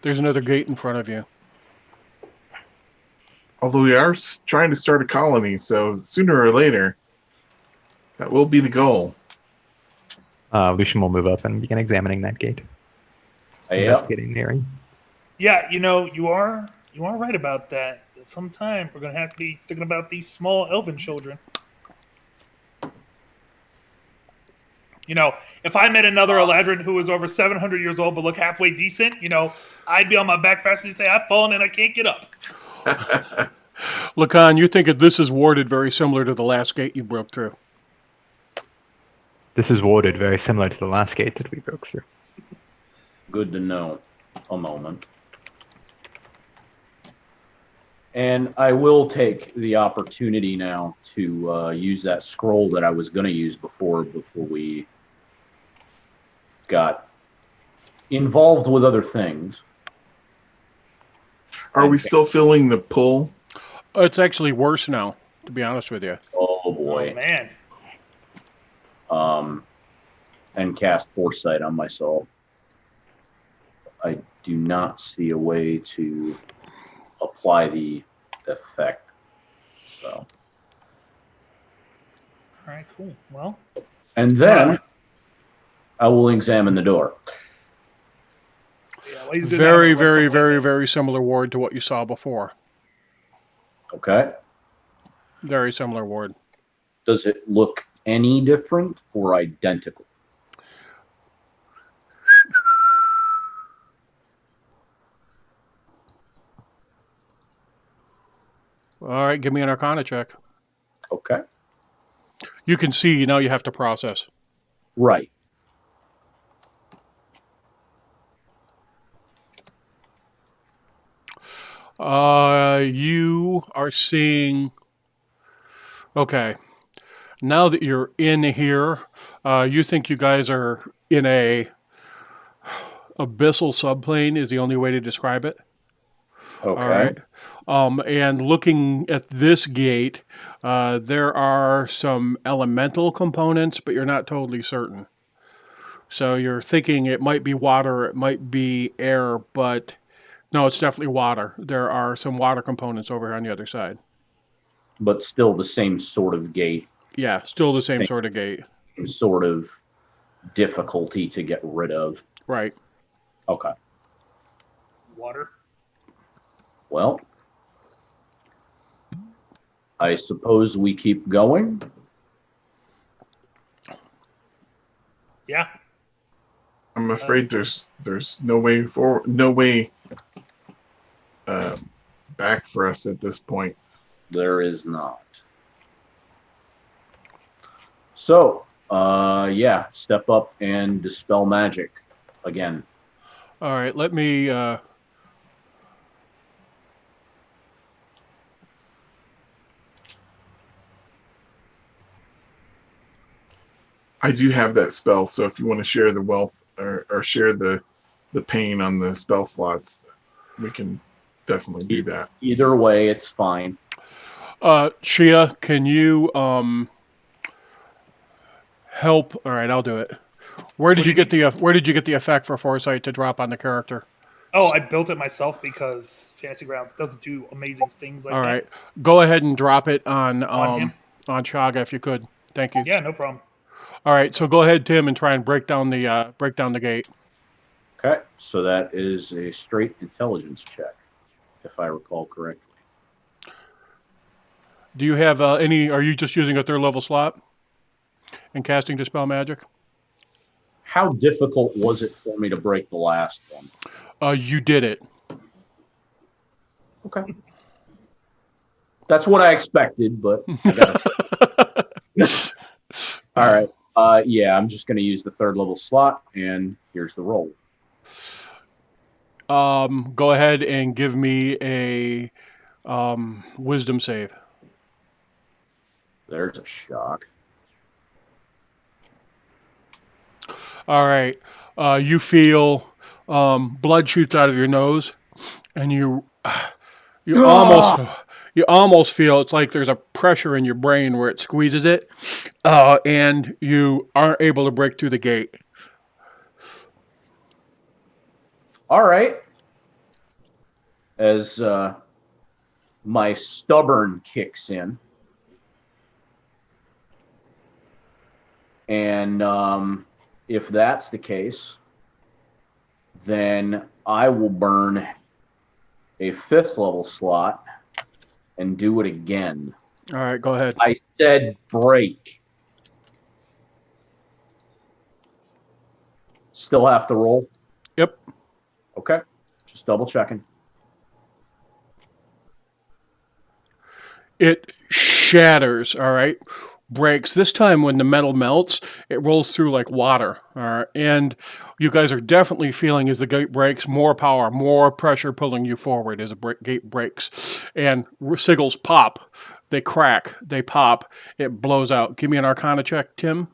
[SPEAKER 1] There's another gate in front of you.
[SPEAKER 5] Although we are trying to start a colony, so sooner or later, that will be the goal.
[SPEAKER 4] Lucian will move up and begin examining that gate,
[SPEAKER 2] Yep.
[SPEAKER 4] investigating the area.
[SPEAKER 3] Yeah, you are right about that. Sometime we're gonna have to be thinking about these small elven children. If I met another Eladrin who was over 700 years old but looked halfway decent, I'd be on my back faster and say, I've fallen and I can't get up.
[SPEAKER 1] Lacan, you think that this is warded very similar to the last gate you broke through.
[SPEAKER 4] This is warded very similar to the last gate that we broke through.
[SPEAKER 2] Good to know. A moment. And I will take the opportunity now to use that scroll that I was going to use before we got involved with other things.
[SPEAKER 5] Are we still feeling the pull?
[SPEAKER 1] It's actually worse now, to be honest with you.
[SPEAKER 2] Oh boy.
[SPEAKER 3] Oh, man.
[SPEAKER 2] And cast Foresight on myself. I do not see a way to apply the effect. So.
[SPEAKER 3] All right, cool. Well.
[SPEAKER 2] And then I will examine the door.
[SPEAKER 3] Yeah, while he's doing that,
[SPEAKER 1] Very,
[SPEAKER 3] I'm gonna rub
[SPEAKER 1] very,
[SPEAKER 3] some
[SPEAKER 1] very,
[SPEAKER 3] light
[SPEAKER 1] very similar ward to what you saw before.
[SPEAKER 2] Okay.
[SPEAKER 1] Very similar ward.
[SPEAKER 2] Does it look any different or identical?
[SPEAKER 1] All right, give me an Arcana check.
[SPEAKER 2] Okay.
[SPEAKER 1] You can see, now you have to process.
[SPEAKER 2] Right.
[SPEAKER 1] You are seeing... Okay. Now that you're in here, you think you guys are in a abyssal subplane is the only way to describe it.
[SPEAKER 2] Okay.
[SPEAKER 1] All right. And looking at this gate, there are some elemental components, but you're not totally certain. So you're thinking it might be water, it might be air, but no, it's definitely water. There are some water components over here on the other side.
[SPEAKER 2] But still the same sort of gate,
[SPEAKER 1] Yeah, still the same sort of gate.
[SPEAKER 2] same sort of difficulty to get rid of.
[SPEAKER 1] Right.
[SPEAKER 2] Okay.
[SPEAKER 3] water.
[SPEAKER 2] Well, I suppose we keep going.
[SPEAKER 3] Yeah.
[SPEAKER 5] I'm afraid there's no way forward, no way back for us at this point.
[SPEAKER 2] There is not. So, yeah, step up and dispel magic again.
[SPEAKER 1] All right, let me...
[SPEAKER 5] I do have that spell, so if you want to share the wealth or share the pain on the spell slots, we can definitely do that.
[SPEAKER 2] Either way, it's fine.
[SPEAKER 1] Shia, can you help? All right, I'll do it. Where did you get the effect for foresight to drop on the character?
[SPEAKER 3] Oh, I built it myself because Fantasy Grounds doesn't do amazing things like
[SPEAKER 1] All
[SPEAKER 3] that.
[SPEAKER 1] right, go ahead and drop it on
[SPEAKER 3] On him?
[SPEAKER 1] on Chaga if you could. Thank you.
[SPEAKER 3] Yeah, no problem.
[SPEAKER 1] All right, so go ahead, Tim, and try and break down the gate.
[SPEAKER 2] Okay, so that is a straight intelligence check, if I recall correctly.
[SPEAKER 1] Do you have any? Are you just using a third level slot and casting dispel magic?
[SPEAKER 2] How difficult was it for me to break the last one?
[SPEAKER 1] You did it.
[SPEAKER 2] Okay. That's what I expected, but I got All right. Yeah, I'm just going to use the third level slot, and here's the roll.
[SPEAKER 1] Go ahead and give me a wisdom save.
[SPEAKER 2] There's a shock.
[SPEAKER 1] All right. You feel blood shoots out of your nose, and you almost
[SPEAKER 2] Ah!
[SPEAKER 1] you almost feel it's like there's a pressure in your brain where it squeezes it, and you aren't able to break through the gate.
[SPEAKER 2] All right. As my stubborn kicks in, and if that's the case, then I will burn a fifth level slot and do it again.
[SPEAKER 1] All right, go ahead.
[SPEAKER 2] I said break. Still have to roll?
[SPEAKER 1] Yep.
[SPEAKER 2] Okay. Just double checking.
[SPEAKER 1] It shatters. All right. Breaks. This time, when the metal melts, it rolls through like water. All right. And you guys are definitely feeling as the gate breaks, more power, more pressure pulling you forward as the gate breaks. And sigils pop. They crack. They pop. It blows out. Give me an Arcana check, Tim.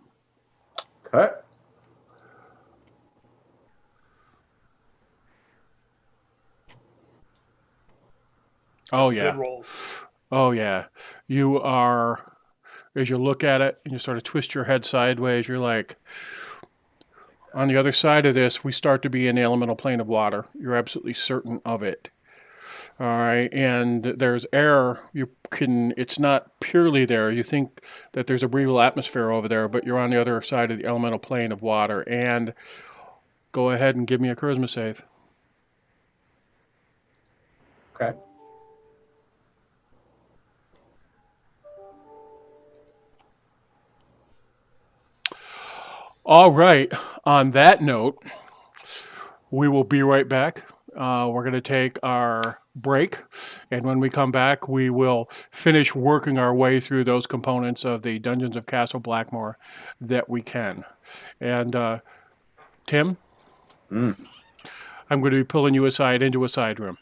[SPEAKER 2] Okay.
[SPEAKER 1] Oh,
[SPEAKER 3] That's
[SPEAKER 1] yeah.
[SPEAKER 3] good rolls.
[SPEAKER 1] Oh, yeah. You are, as you look at it and you sort of twist your head sideways, you're like, on the other side of this, we start to be in the elemental plane of water. You're absolutely certain of it. All right. And there's air. It's not purely there. You think that there's a breathable atmosphere over there, but you're on the other side of the elemental plane of water. And go ahead and give me a charisma save.
[SPEAKER 2] Okay.
[SPEAKER 1] All right. On that note, we will be right back. We're going to take our break, and when we come back, we will finish working our way through those components of the Dungeons of Castle Blackmoor that we can. And Tim,
[SPEAKER 2] Mm,
[SPEAKER 1] I'm going to be pulling you aside into a side room.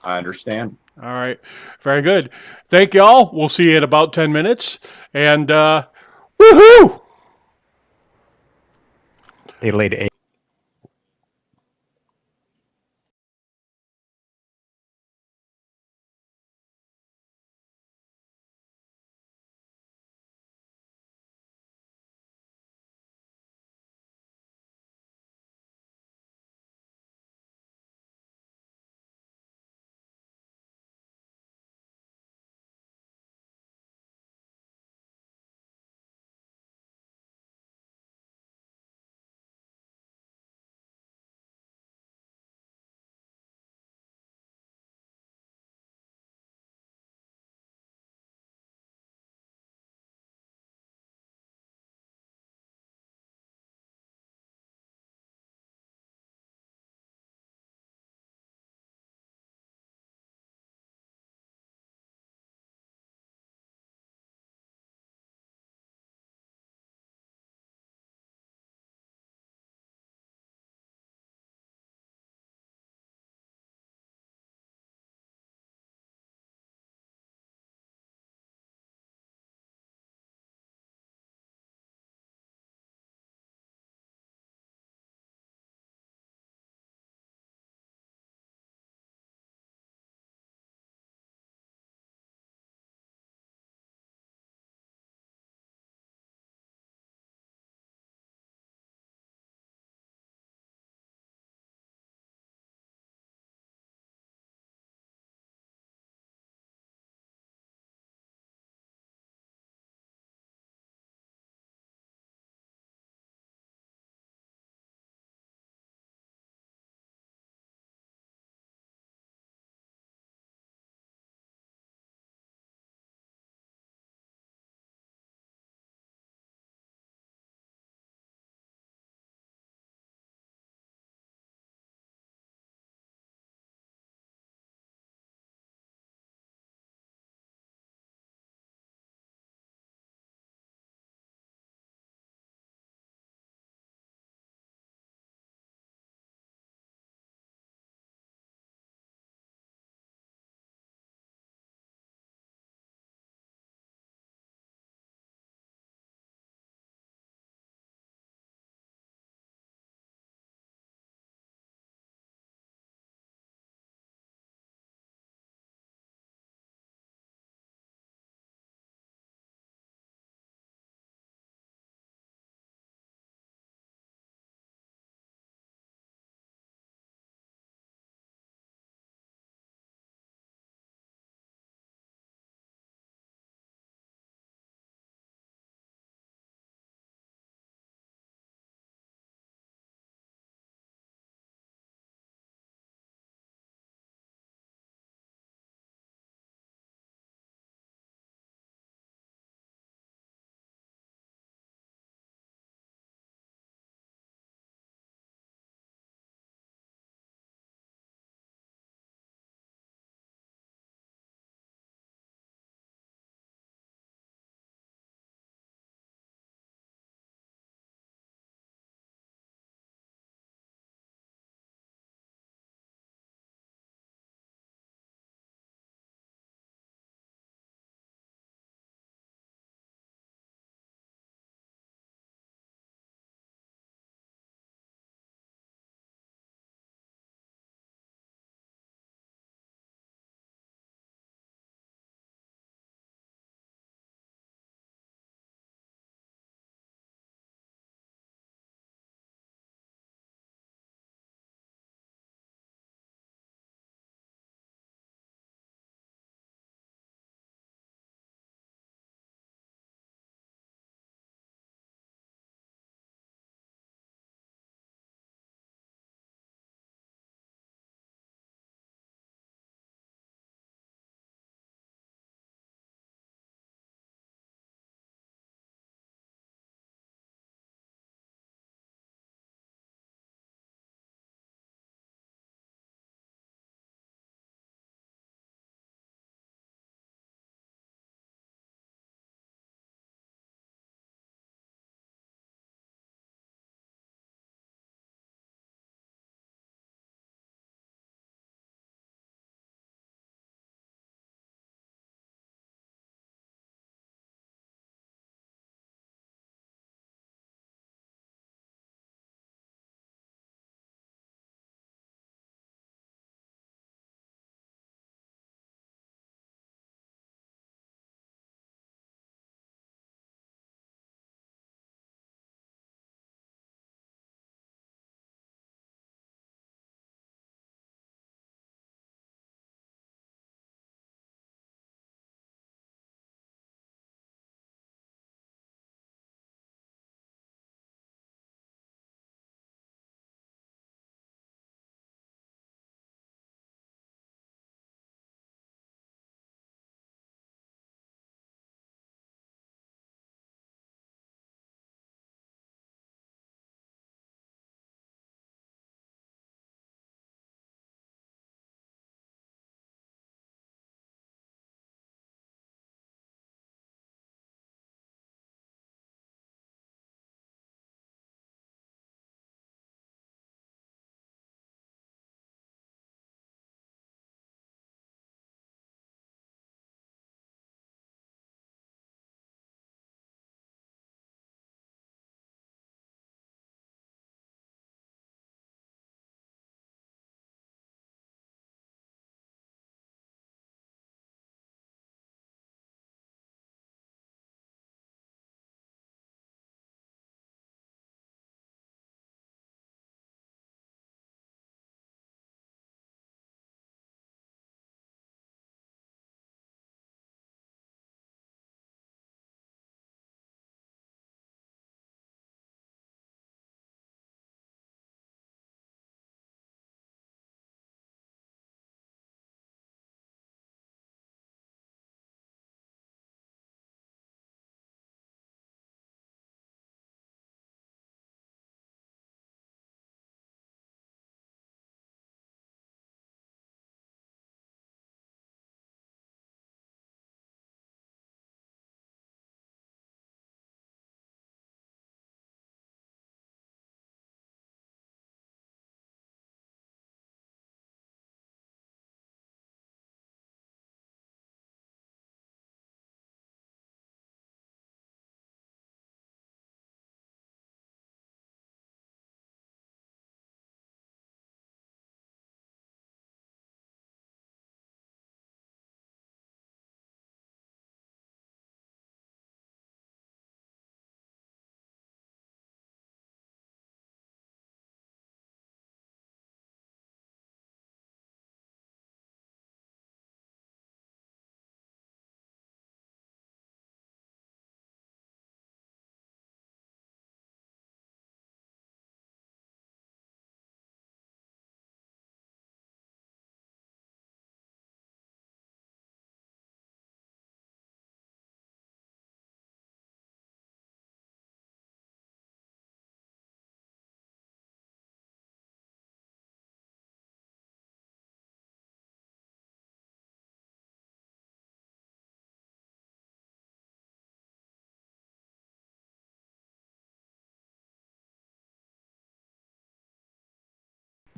[SPEAKER 2] I understand.
[SPEAKER 1] All right. Very good. Thank y'all. We'll see you in about 10 minutes. And woohoo!
[SPEAKER 4] They laid eggs.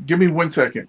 [SPEAKER 5] Give me 1 second.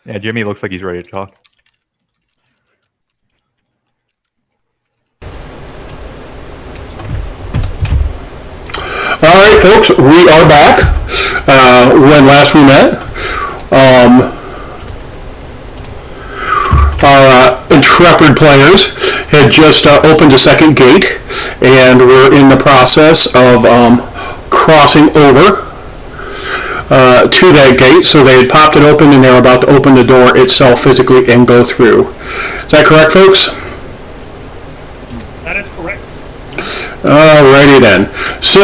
[SPEAKER 4] Yeah, Jimmy looks like he's ready to talk.
[SPEAKER 1] All right, folks, we are back. When last we met, our intrepid players had just opened a second gate, and we're in the process of crossing over to that gate. So they had popped it open, and they were about to open the door itself physically and go through. Is that correct, folks?
[SPEAKER 3] That is correct.
[SPEAKER 1] Alrighty then. So,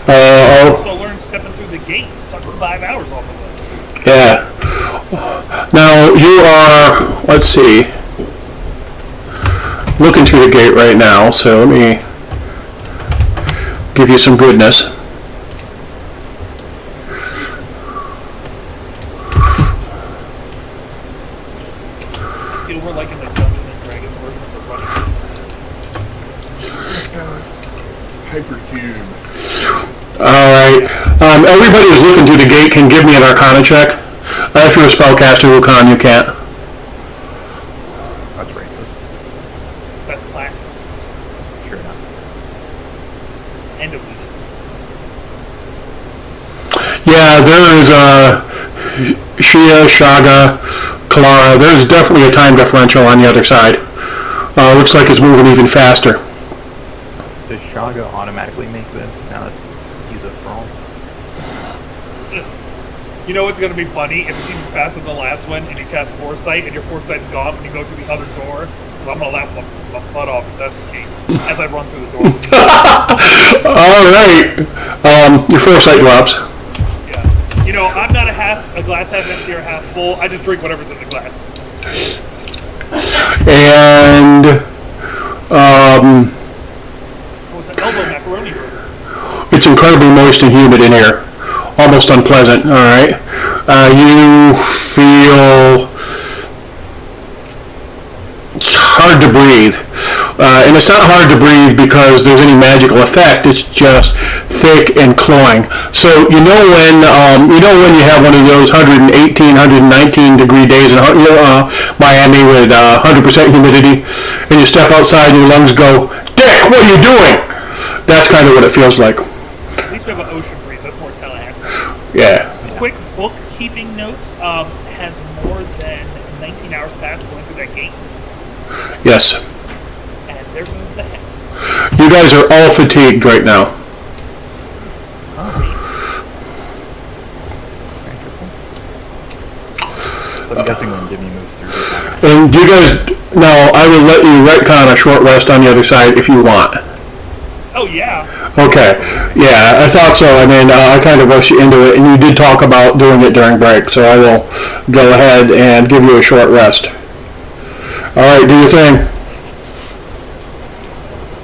[SPEAKER 3] Also learned stepping through the gate sucked 5 hours off of us.
[SPEAKER 1] yeah. Now you are, let's see, looking through the gate right now, so let me give you some goodness.
[SPEAKER 3] I feel we're like in the Dungeons and Dragons version of the running.
[SPEAKER 5] Hypercube.
[SPEAKER 1] Alright. Everybody who's looking through the gate can give me an Arcana check. If you're a spellcaster who can, you can't.
[SPEAKER 4] That's racist.
[SPEAKER 3] That's classist.
[SPEAKER 4] Sure enough.
[SPEAKER 3] And elitist.
[SPEAKER 1] Yeah, there is Shia, Shaga, Kalara. There's definitely a time differential on the other side. Looks like it's moving even faster.
[SPEAKER 4] Does Shaga automatically make this now that he's a thrall?
[SPEAKER 3] You know what's going to be funny? If it's even faster than the last one and you cast Foresight and your Foresight's gone when you go to the other door, because I'm going to laugh my butt off if that's the case, as I run through the door.
[SPEAKER 1] Alright. Your foresight drops.
[SPEAKER 3] Yeah. You know, I'm not a a glass half empty or half full. I just drink whatever's in the glass.
[SPEAKER 1] And
[SPEAKER 3] Oh, it's an elbow macaroni burger.
[SPEAKER 1] it's incredibly moist and humid in here. Almost unpleasant, all right? You feel it's hard to breathe. And it's not hard to breathe because there's any magical effect. It's just thick and cloying. So you know when you have one of those 118, 119 degree days in Miami with 100% humidity, and you step outside and your lungs go, "Dick, what are you doing?" That's kind of what it feels like.
[SPEAKER 3] At least we have an ocean breeze. That's more Tallahassee.
[SPEAKER 1] Yeah.
[SPEAKER 3] Quick bookkeeping note. Has more than 19 hours passed going through that gate?
[SPEAKER 1] Yes.
[SPEAKER 3] And there goes the hex.
[SPEAKER 1] You guys are all fatigued right now.
[SPEAKER 4] So I'm guessing when Jimmy moves through, he's not gonna.
[SPEAKER 1] And you guys, now I will let you retcon a short rest on the other side if you want.
[SPEAKER 3] Oh, yeah.
[SPEAKER 1] Okay. Yeah, I thought so. I mean, I kind of rushed you into it, and you did talk about doing it during break, so I will go ahead and give you a short rest. All right, do your thing.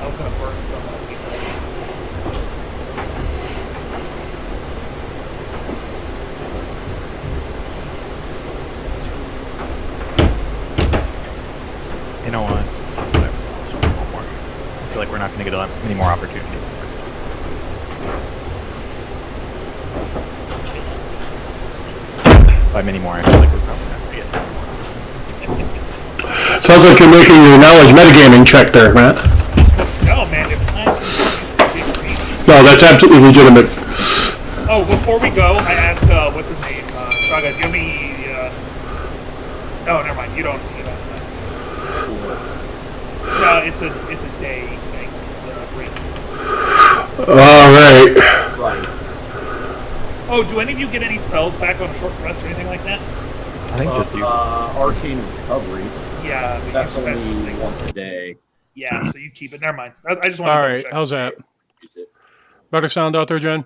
[SPEAKER 3] I was going to burn some.
[SPEAKER 4] You know what? Whatever. Just one more. I feel like we're not going to get many more opportunities. By many more, I feel like we're probably not going to get.
[SPEAKER 1] Sounds like you're making your knowledge metagaming check there, Matt.
[SPEAKER 3] No, man, if time continues to be green.
[SPEAKER 1] No, that's absolutely legitimate.
[SPEAKER 3] Oh, before we go, I asked, what's his name? Shaga, do you have any, oh, never mind, you don't. No, it's a day thing.
[SPEAKER 1] All right.
[SPEAKER 2] Right.
[SPEAKER 3] Oh, do any of you get any spells back on a short rest or anything like that?
[SPEAKER 4] I think just you.
[SPEAKER 2] Arcane Recovery.
[SPEAKER 3] Yeah, but
[SPEAKER 2] That's
[SPEAKER 3] you spend
[SPEAKER 2] only
[SPEAKER 3] something.
[SPEAKER 2] once a day.
[SPEAKER 3] Yeah, so you keep it. Never mind. I just wanted
[SPEAKER 1] All
[SPEAKER 3] to
[SPEAKER 1] right.
[SPEAKER 3] check.
[SPEAKER 1] How's that?
[SPEAKER 2] Use it.
[SPEAKER 1] Better sound out there, Jen?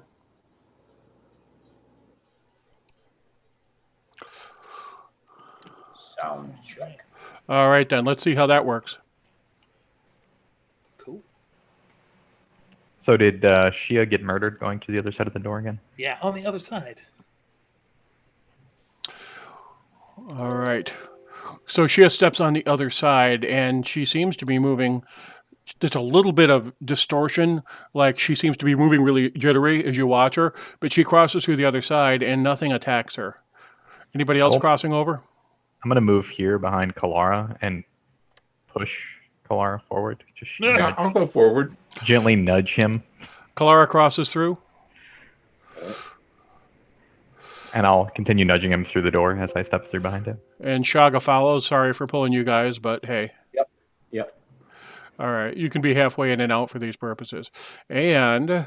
[SPEAKER 2] Sound check.
[SPEAKER 1] All right, then. Let's see how that works.
[SPEAKER 3] Cool.
[SPEAKER 4] So did Shia get murdered going to the other side of the door again?
[SPEAKER 3] Yeah, on the other side.
[SPEAKER 1] All right. So Shia steps on the other side, and she seems to be moving. There's a little bit of distortion, like she seems to be moving really jittery as you watch her, but she crosses through the other side, and nothing attacks her. Anybody else
[SPEAKER 4] Oh.
[SPEAKER 1] crossing over?
[SPEAKER 4] I'm going to move here behind Kalara and push Kalara forward. Just
[SPEAKER 5] Yeah, I'll go forward.
[SPEAKER 4] gently nudge him,
[SPEAKER 1] Kalara crosses through.
[SPEAKER 4] and I'll continue nudging him through the door as I step through behind him.
[SPEAKER 1] And Shaga follows. Sorry for pulling you guys, but hey.
[SPEAKER 2] Yep.
[SPEAKER 1] All right. You can be halfway in and out for these purposes. And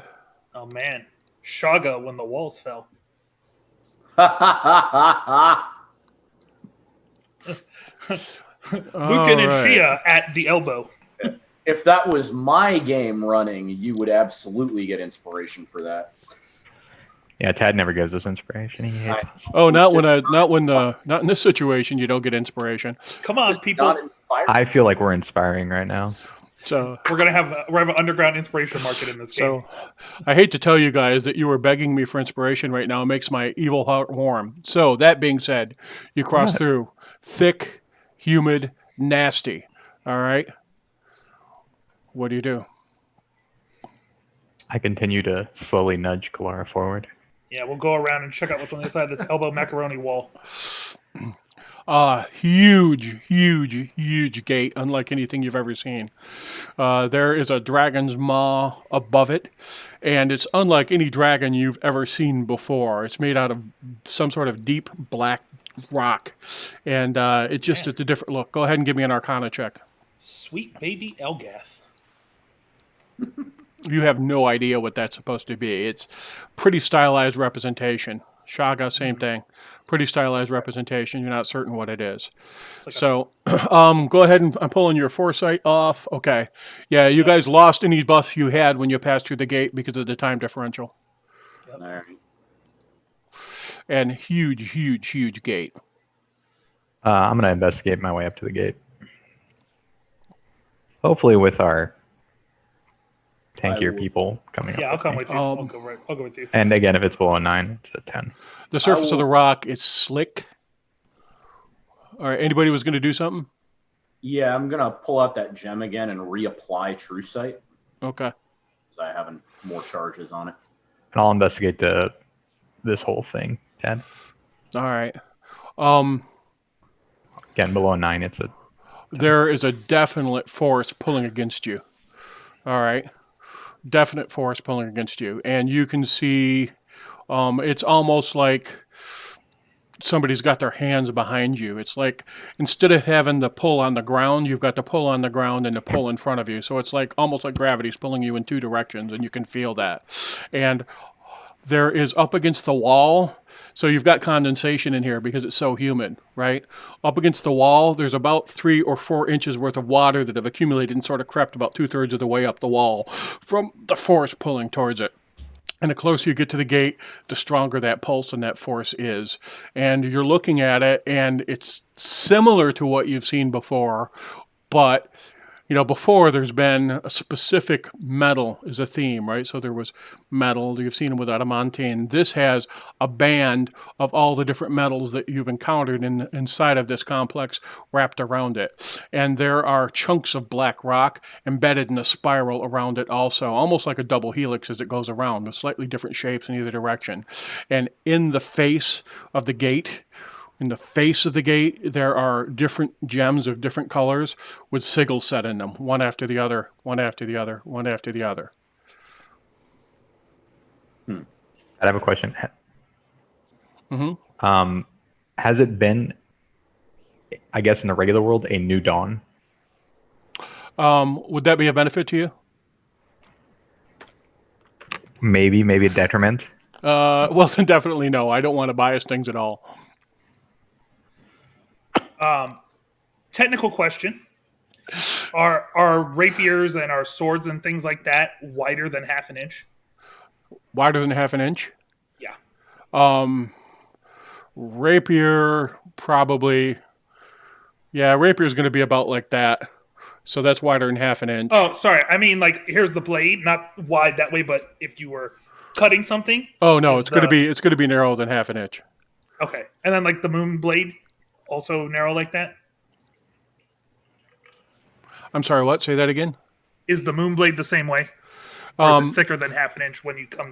[SPEAKER 3] Oh man, Shaga when the walls fell. Lucan and
[SPEAKER 1] right.
[SPEAKER 3] Shia at the elbow.
[SPEAKER 2] If that was my game running, you would absolutely get inspiration for that.
[SPEAKER 4] Yeah, Tad never gives us inspiration. He hates us.
[SPEAKER 1] Oh, not in this situation you don't get inspiration.
[SPEAKER 3] Come on, people.
[SPEAKER 2] Not inspired.
[SPEAKER 4] I feel like we're inspiring right now.
[SPEAKER 1] So
[SPEAKER 3] We're have an underground inspiration market in this game.
[SPEAKER 1] So, I hate to tell you guys that you are begging me for inspiration right now. It makes my evil heart warm. So, that being said, you cross
[SPEAKER 4] What?
[SPEAKER 1] through thick, humid, nasty. All right? What do you do?
[SPEAKER 4] I continue to slowly nudge Kalara forward.
[SPEAKER 3] Yeah, we'll go around and check out what's on the other side of this elbow macaroni wall. Huge gate, unlike anything you've ever seen. There is a dragon's maw above it, and it's unlike any dragon you've ever seen before. It's made out of some sort of deep black rock, and it's a different look. Go ahead and give me an Arcana check. Sweet baby Elgath.
[SPEAKER 1] You have no idea what that's supposed to be. It's pretty stylized representation. Shaga, same thing. Pretty stylized representation. You're not certain what it is.
[SPEAKER 3] It's like
[SPEAKER 1] So, go ahead and I'm pulling your foresight off. Okay. Yeah, you guys lost any buffs you had when you passed through the gate because of the time differential.
[SPEAKER 2] All right.
[SPEAKER 1] and huge gate.
[SPEAKER 4] I'm going to investigate my way up to the gate. Hopefully with our tankier people coming
[SPEAKER 3] Yeah,
[SPEAKER 4] up
[SPEAKER 3] I'll
[SPEAKER 4] with
[SPEAKER 3] come
[SPEAKER 4] me.
[SPEAKER 3] with you. I'll go with you.
[SPEAKER 4] And again, if it's below 9, it's a 10.
[SPEAKER 1] The surface of the rock is slick. All right, anybody was going to do something?
[SPEAKER 2] Yeah, I'm gonna pull out that gem again and reapply True Sight
[SPEAKER 1] Okay.
[SPEAKER 2] because I have more charges on it.
[SPEAKER 4] And I'll investigate this whole thing, Dad.
[SPEAKER 1] All right.
[SPEAKER 4] Again, below 9, it's a...
[SPEAKER 1] There is a definite force pulling against you. All right. Definite force pulling against you. And you can see it's almost like somebody's got their hands behind you. It's like instead of having the pull on the ground, you've got the pull on the ground and the pull in front of you. So it's like almost like gravity's pulling you in two directions, and you can feel that. And there is up against the wall. So you've got condensation in here because it's so humid, right? Up against the wall, there's about 3 or 4 inches worth of water that have accumulated and sort of crept about 2/3 of the way up the wall from the force pulling towards it. And the closer you get to the gate, the stronger that pulse and that force is. And you're looking at it, and it's similar to what you've seen before, but before there's been a specific metal is a theme, right? So there was metal, you've seen them with adamantine. This has a band of all the different metals that you've encountered inside of this complex wrapped around it. And there are chunks of black rock embedded in a spiral around it also, almost like a double helix as it goes around, with slightly different shapes in either direction. And in the face of the gate, there are different gems of different colors with sigils set in them, one after the other, one after the other, one after the other.
[SPEAKER 4] I have a question.
[SPEAKER 1] Mm-hmm.
[SPEAKER 4] Has it been, I guess, in the regular world, a new dawn?
[SPEAKER 1] Would that be a benefit to you?
[SPEAKER 4] Maybe a detriment.
[SPEAKER 1] Well, then definitely no. I don't want to bias things at all.
[SPEAKER 3] Technical question: Are rapiers and our swords and things like that wider than half an inch?
[SPEAKER 1] Wider than half an inch?
[SPEAKER 3] Yeah.
[SPEAKER 1] Rapier probably. Yeah, rapier is going to be about like that. So that's wider than half an inch.
[SPEAKER 3] Oh, sorry. I mean, like, here's the blade, not wide that way, but if you were cutting something.
[SPEAKER 1] Oh no, it's going to be narrower than half an inch.
[SPEAKER 3] Okay, and then like the moon blade, also narrow like that.
[SPEAKER 1] I'm sorry. What? Say that again.
[SPEAKER 3] Is the moon blade the same way? Or is it thicker than half an inch when you come